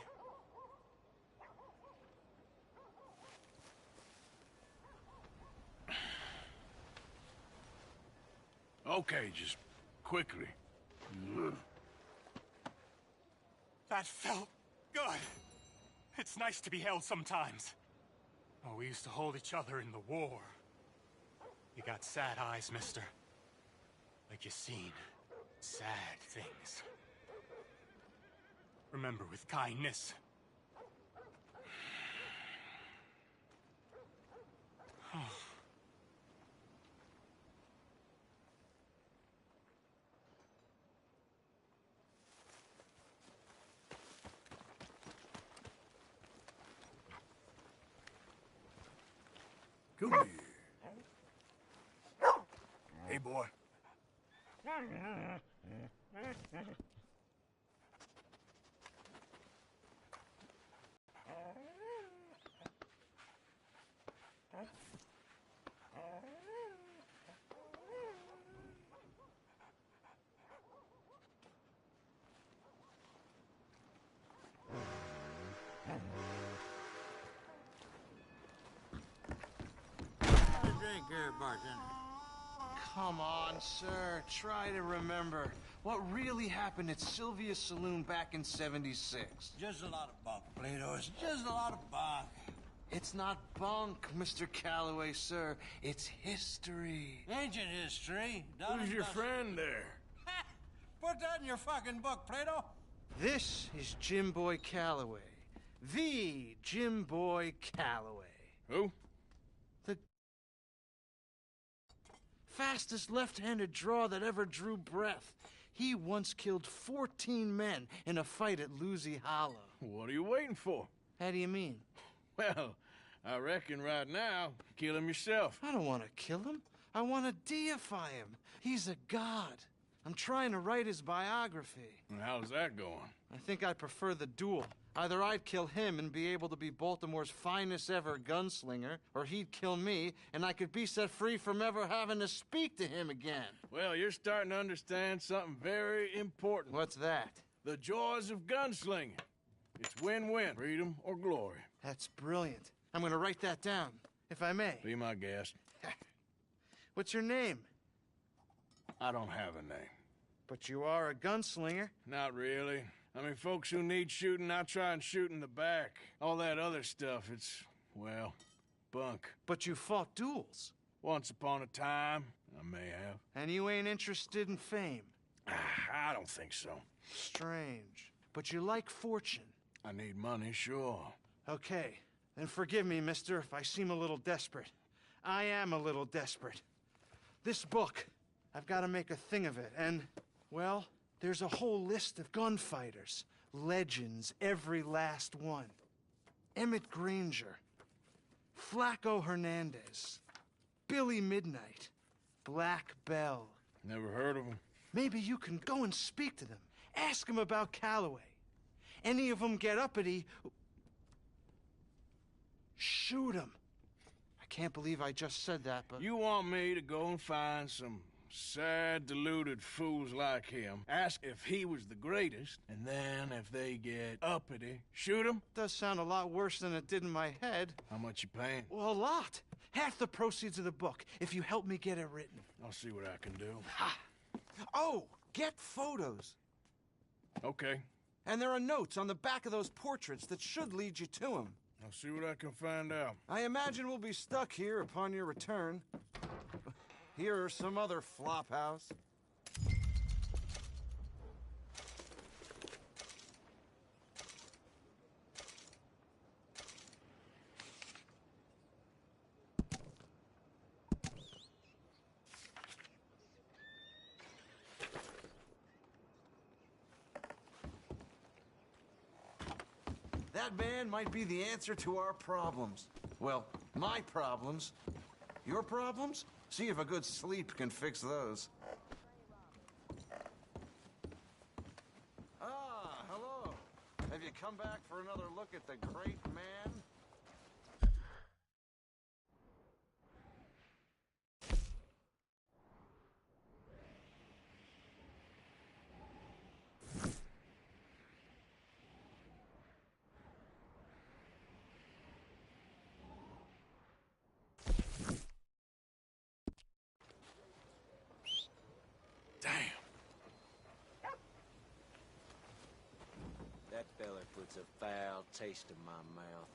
Okay, just quickly.
That felt good. It's nice to be held sometimes. Oh, we used to hold each other in the war. You got sad eyes, mister. Like you seen sad things. Remember with kindness.
Come here. Hey, boy.
Drink here, bartender.
Come on, sir. Try to remember what really happened at Sylvia's Saloon back in '76.
Just a lot of bunk, Plato. It's just a lot of bunk.
It's not bunk, Mr. Calloway, sir. It's history.
Ancient history.
Who's your friend there?
Put that in your fucking book, Plato.
This is Jim Boy Calloway. The Jim Boy Calloway.
Who?
The fastest left-handed draw that ever drew breath. He once killed 14 men in a fight at Lucy Hollow.
What are you waiting for?
How do you mean?
Well, I reckon right now, kill him yourself.
I don't want to kill him. I want to deify him. He's a god. I'm trying to write his biography.
And how's that going?
I think I prefer the duel. Either I'd kill him and be able to be Baltimore's finest ever gunslinger, or he'd kill me and I could be set free from ever having to speak to him again.
Well, you're starting to understand something very important.
What's that?
The joys of gunslinging. It's win-win, freedom or glory.
That's brilliant. I'm going to write that down, if I may.
Be my guest.
What's your name?
I don't have a name.
But you are a gunslinger.
Not really. I mean, folks who need shooting, I try and shoot in the back. All that other stuff, it's, well, bunk.
But you fought duels.
Once upon a time, I may have.
And you ain't interested in fame.
I don't think so.
Strange. But you like fortune.
I need money, sure.
Okay, then forgive me, mister, if I seem a little desperate. I am a little desperate. This book, I've got to make a thing of it, and, well, there's a whole list of gunfighters. Legends, every last one. Emmett Granger, Flaco Hernandez, Billy Midnight, Black Bell.
Never heard of them.
Maybe you can go and speak to them. Ask them about Calloway. Any of them get uppity, shoot them. I can't believe I just said that, but...
You want me to go and find some sad, deluded fools like him, ask if he was the greatest, and then if they get uppity, shoot him?
Does sound a lot worse than it did in my head.
How much you paying?
Well, a lot. Half the proceeds of the book, if you help me get it written.
I'll see what I can do.
Ha! Oh, get photos.
Okay.
And there are notes on the back of those portraits that should lead you to him.
I'll see what I can find out.
I imagine we'll be stuck here upon your return. Here are some other flophouse.
That man might be the answer to our problems. Well, my problems. Your problems? See if a good sleep can fix those. Ah, hello. Have you come back for another look at the great man?
That feller puts a foul taste in my mouth.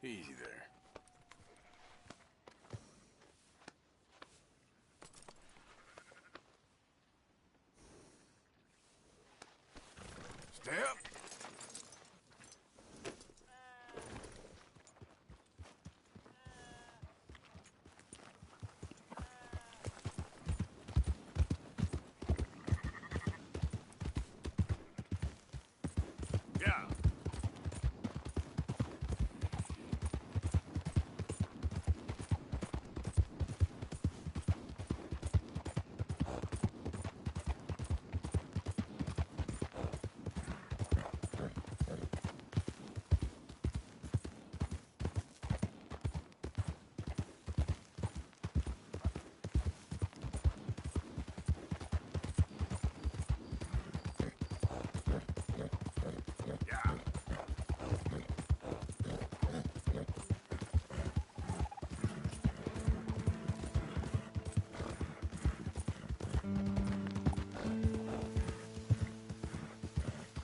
Easy there. Step. Yeah.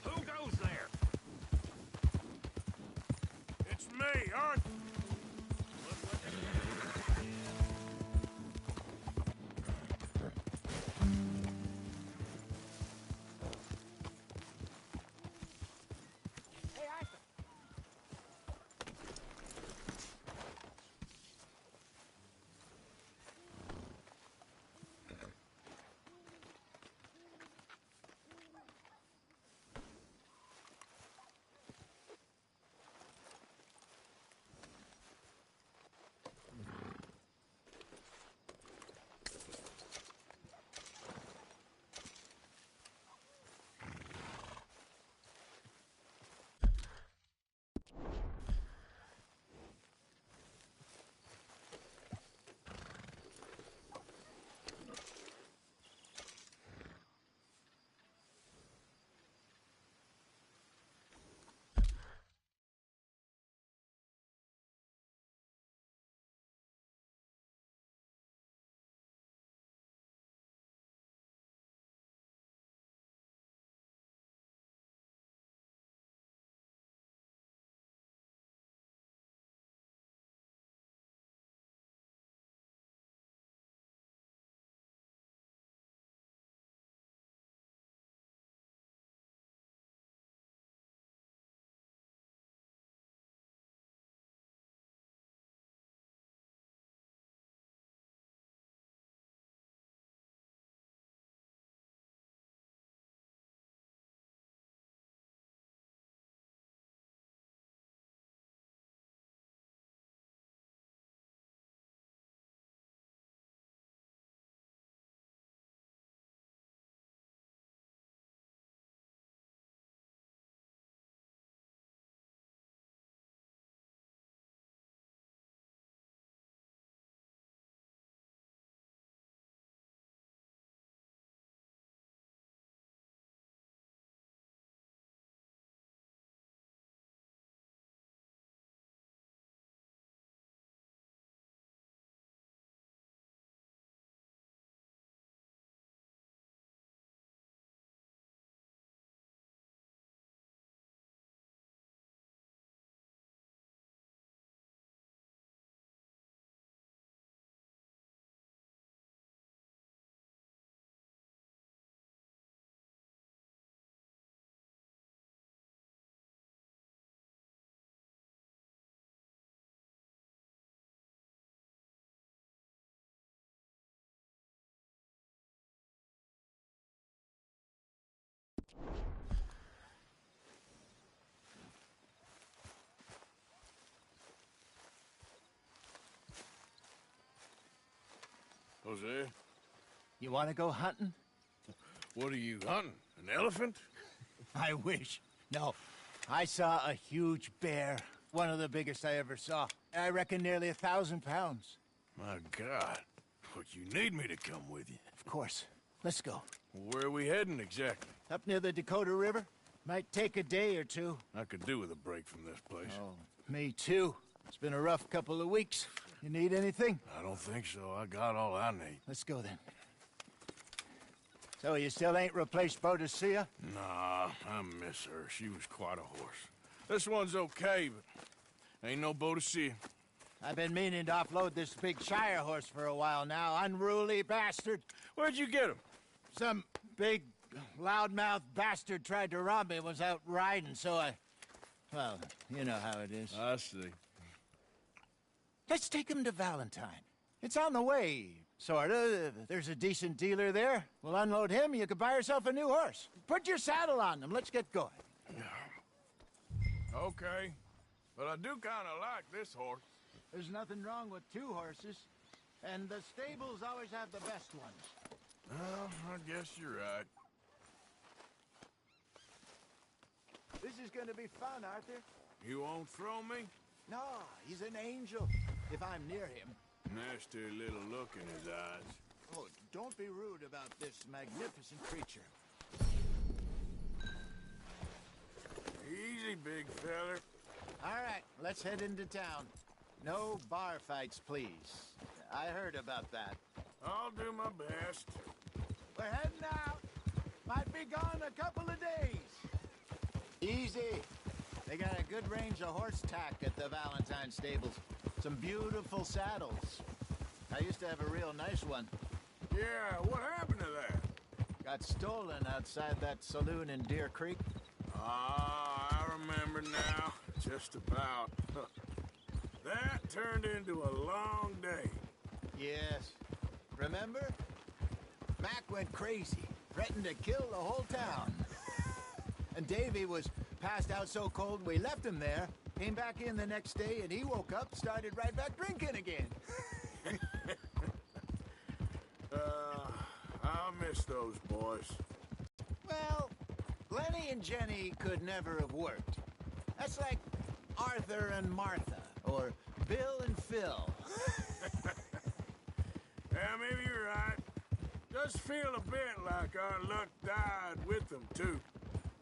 Who goes there? It's me, Arthur.
Hey, Arthur.
Jose,
You want to go hunting?
what are you hunting? An elephant?
I wish. No. I saw a huge bear. One of the biggest I ever saw. I reckon nearly 1,000 pounds.
My God. But you need me to come with you.
Of course. Let's go.
Where are we heading exactly?
Up near the Dakota River. Might take a day or two.
I could do with a break from this place.
Oh, me too. It's been a rough couple of weeks. You need anything?
I don't think so. I got all I need.
Let's go then. So you still ain't replaced Boadicea?
Nah, I miss her. She was quite a horse. This one's okay, but ain't no Boadicea.
I've been meaning to offload this big Shire horse for a while now. Unruly bastard.
Where'd you get him?
Some big, loudmouth bastard tried to rob me, was out riding, so well, you know how it is.
I see.
Let's take him to Valentine. It's on the way, sorta. There's a decent dealer there. We'll unload him, you could buy yourself a new horse. Put your saddle on him, let's get going.
Okay, but I do kind of like this horse.
There's nothing wrong with two horses, and the stables always have the best ones.
Well, I guess you're right.
This is gonna be fun, Arthur.
You won't throw me?
No, he's an angel, if I'm near him.
Nasty little look in his eyes.
Oh, don't be rude about this magnificent creature.
Easy, big feller.
All right, let's head into town. No bar fights, please. I heard about that.
I'll do my best.
We're heading out. Might be gone a couple of days. Easy. They got a good range of horse tack at the Valentine stables. Some beautiful saddles. I used to have a real nice one.
Yeah, what happened to that?
Got stolen outside that saloon in Deer Creek.
Ah, I remember now. Just about. That turned into a long day.
Yes. Remember? Mac went crazy, threatened to kill the whole town. And Davy was passed out so cold we left him there, came back in the next day, and he woke up, started right back drinking again.
I'll miss those boys.
Well, Lenny and Jenny could never have worked. That's like Arthur and Martha, or Bill and Phil.
Yeah, maybe you're right. Does feel a bit like our luck died with them, too.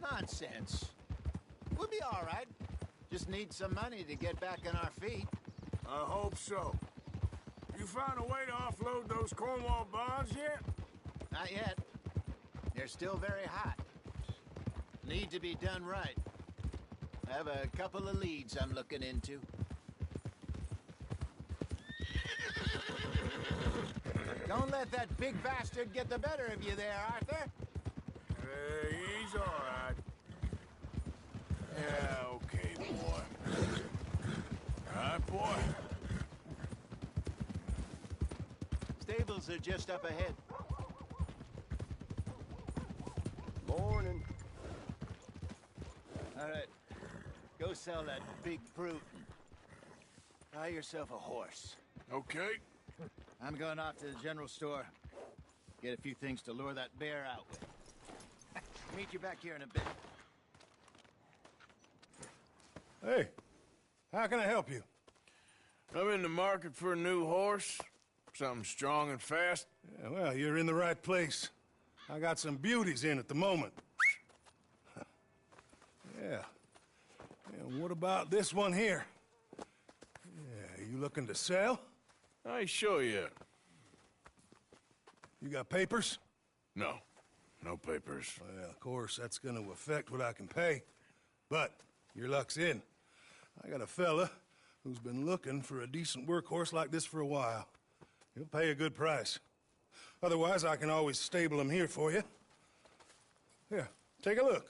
Nonsense. We'll be all right. Just need some money to get back on our feet.
I hope so. You find a way to offload those Cornwall bonds yet?
Not yet. They're still very hot. Need to be done right. I have a couple of leads I'm looking into. Don't let that big bastard get the better of you there, Arthur.
He's all right. Yeah, okay, boy. All right, boy.
Stables are just up ahead.
Morning.
All right. Go sell that big brute. Buy yourself a horse.
Okay.
I'm going off to the general store. Get a few things to lure that bear out with. Meet you back here in a bit.
Hey, how can I help you? I'm in the market for a new horse. Something strong and fast.
Yeah, well, you're in the right place. I got some beauties in at the moment. Yeah. And what about this one here? Yeah, you looking to sell?
I ain't sure yet.
You got papers?
No. No papers.
Well, of course, that's gonna affect what I can pay. But your luck's in. I got a fella who's been looking for a decent workhorse like this for a while. He'll pay a good price. Otherwise, I can always stable him here for you. Here, take a look.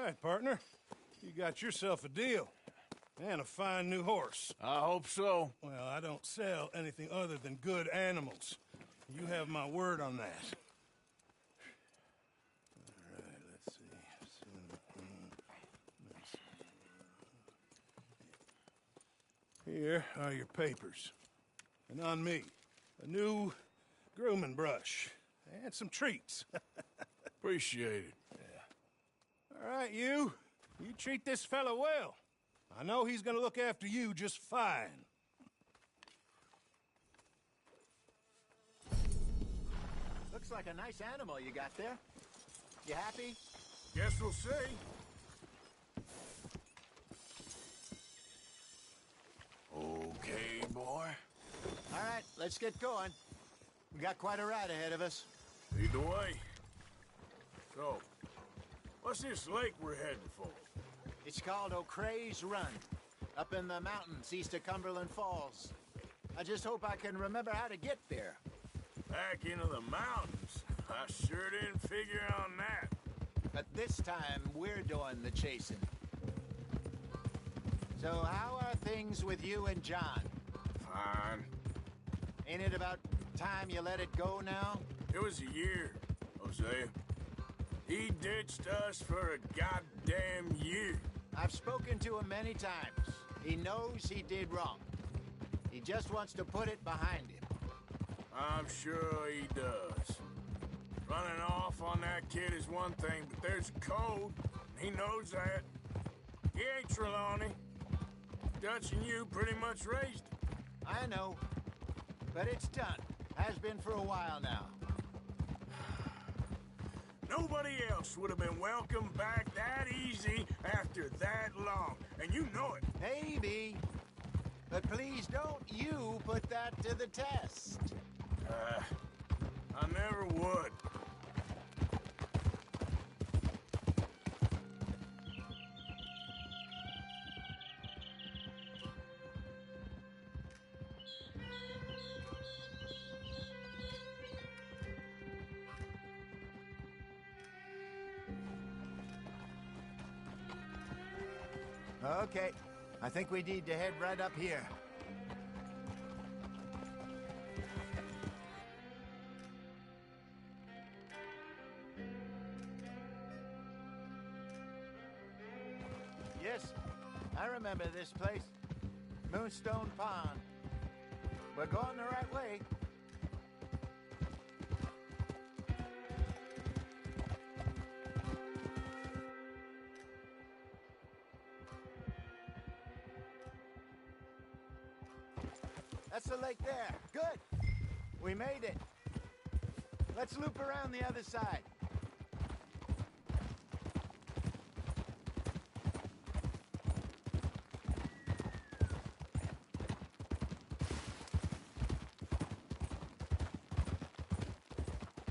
right, partner. You got yourself a deal. And a fine new horse.
I hope so.
Well, I don't sell anything other than good animals. You have my word on that. All right, let's see. Here are your papers. And on me, a new grooming brush. And some treats.
Appreciate it.
Yeah. All right, you. You treat this fella well. I know he's gonna look after you just fine.
Looks like a nice animal you got there. You happy?
Guess we'll see. Okay, boy.
All right, let's get going. We got quite a ride ahead of us.
Lead the way. So, what's this lake we're heading for?
It's called O'Creagh's Run, up in the mountains east of Cumberland Falls. I just hope I can remember how to get there.
Back into the mountains? I sure didn't figure on that.
But this time, we're doing the chasing. So how are things with you and John?
Fine.
Ain't it about time you let it go now?
It was a year, Hosea. He ditched us for a goddamn year.
I've spoken to him many times. He knows he did wrong. He just wants to put it behind him.
I'm sure he does. Running off on that kid is one thing, but there's code. He knows that. He ain't Trelawney. Dutch and you pretty much raised him.
I know. But it's done. Has been for a while now.
Nobody else would have been welcomed back that easy after that long. And you know it.
Maybe. But please don't you put that to the test.
I never would.
Okay. I think we need to head right up here. Yes, I remember this place. Moonstone Pond. We're going the right way. That's the lake there. Good. We made it. Let's loop around the other side.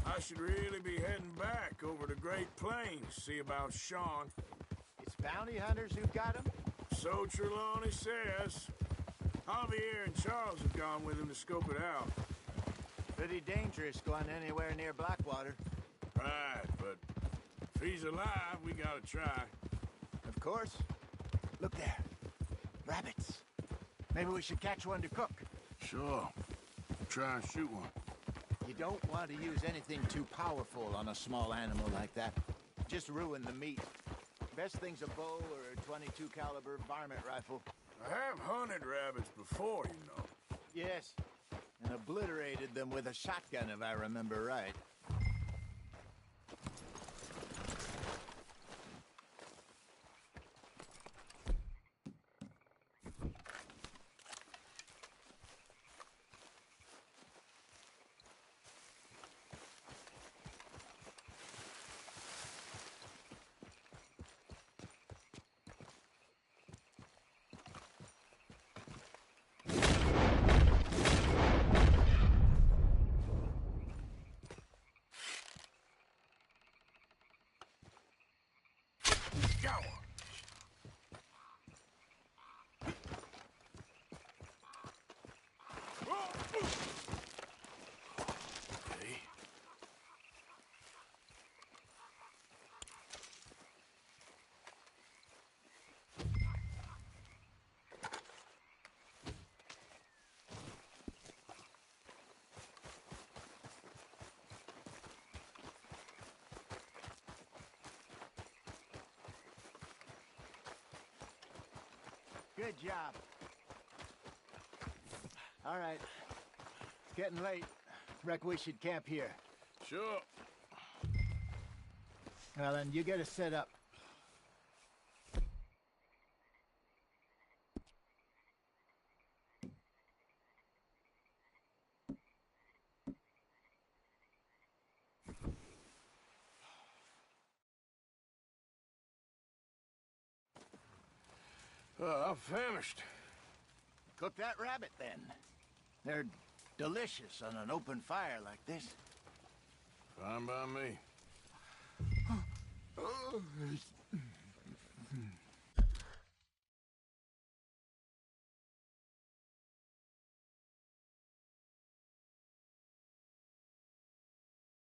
I should really be heading back over the Great Plains, see about Sean.
It's bounty hunters who got him?
So Trelawney says. Javier and Charles have gone with him to scope it out.
Pretty dangerous going anywhere near Blackwater.
Right, but if he's alive, we gotta try.
Of course. Look there. Rabbits. Maybe we should catch one to cook.
Sure. Try and shoot one.
You don't want to use anything too powerful on a small animal like that. Just ruin the meat. Best thing's a bow or a 22 caliber varmint rifle.
I have hunted rabbits before, you know.
Yes, and obliterated them with a shotgun, if I remember right. Good job. All right. It's getting late. Reckon we should camp here.
Sure.
Well, then, you get us set up.
I'm famished.
Cook that rabbit, then. They're delicious on an open fire like this.
Fine by me.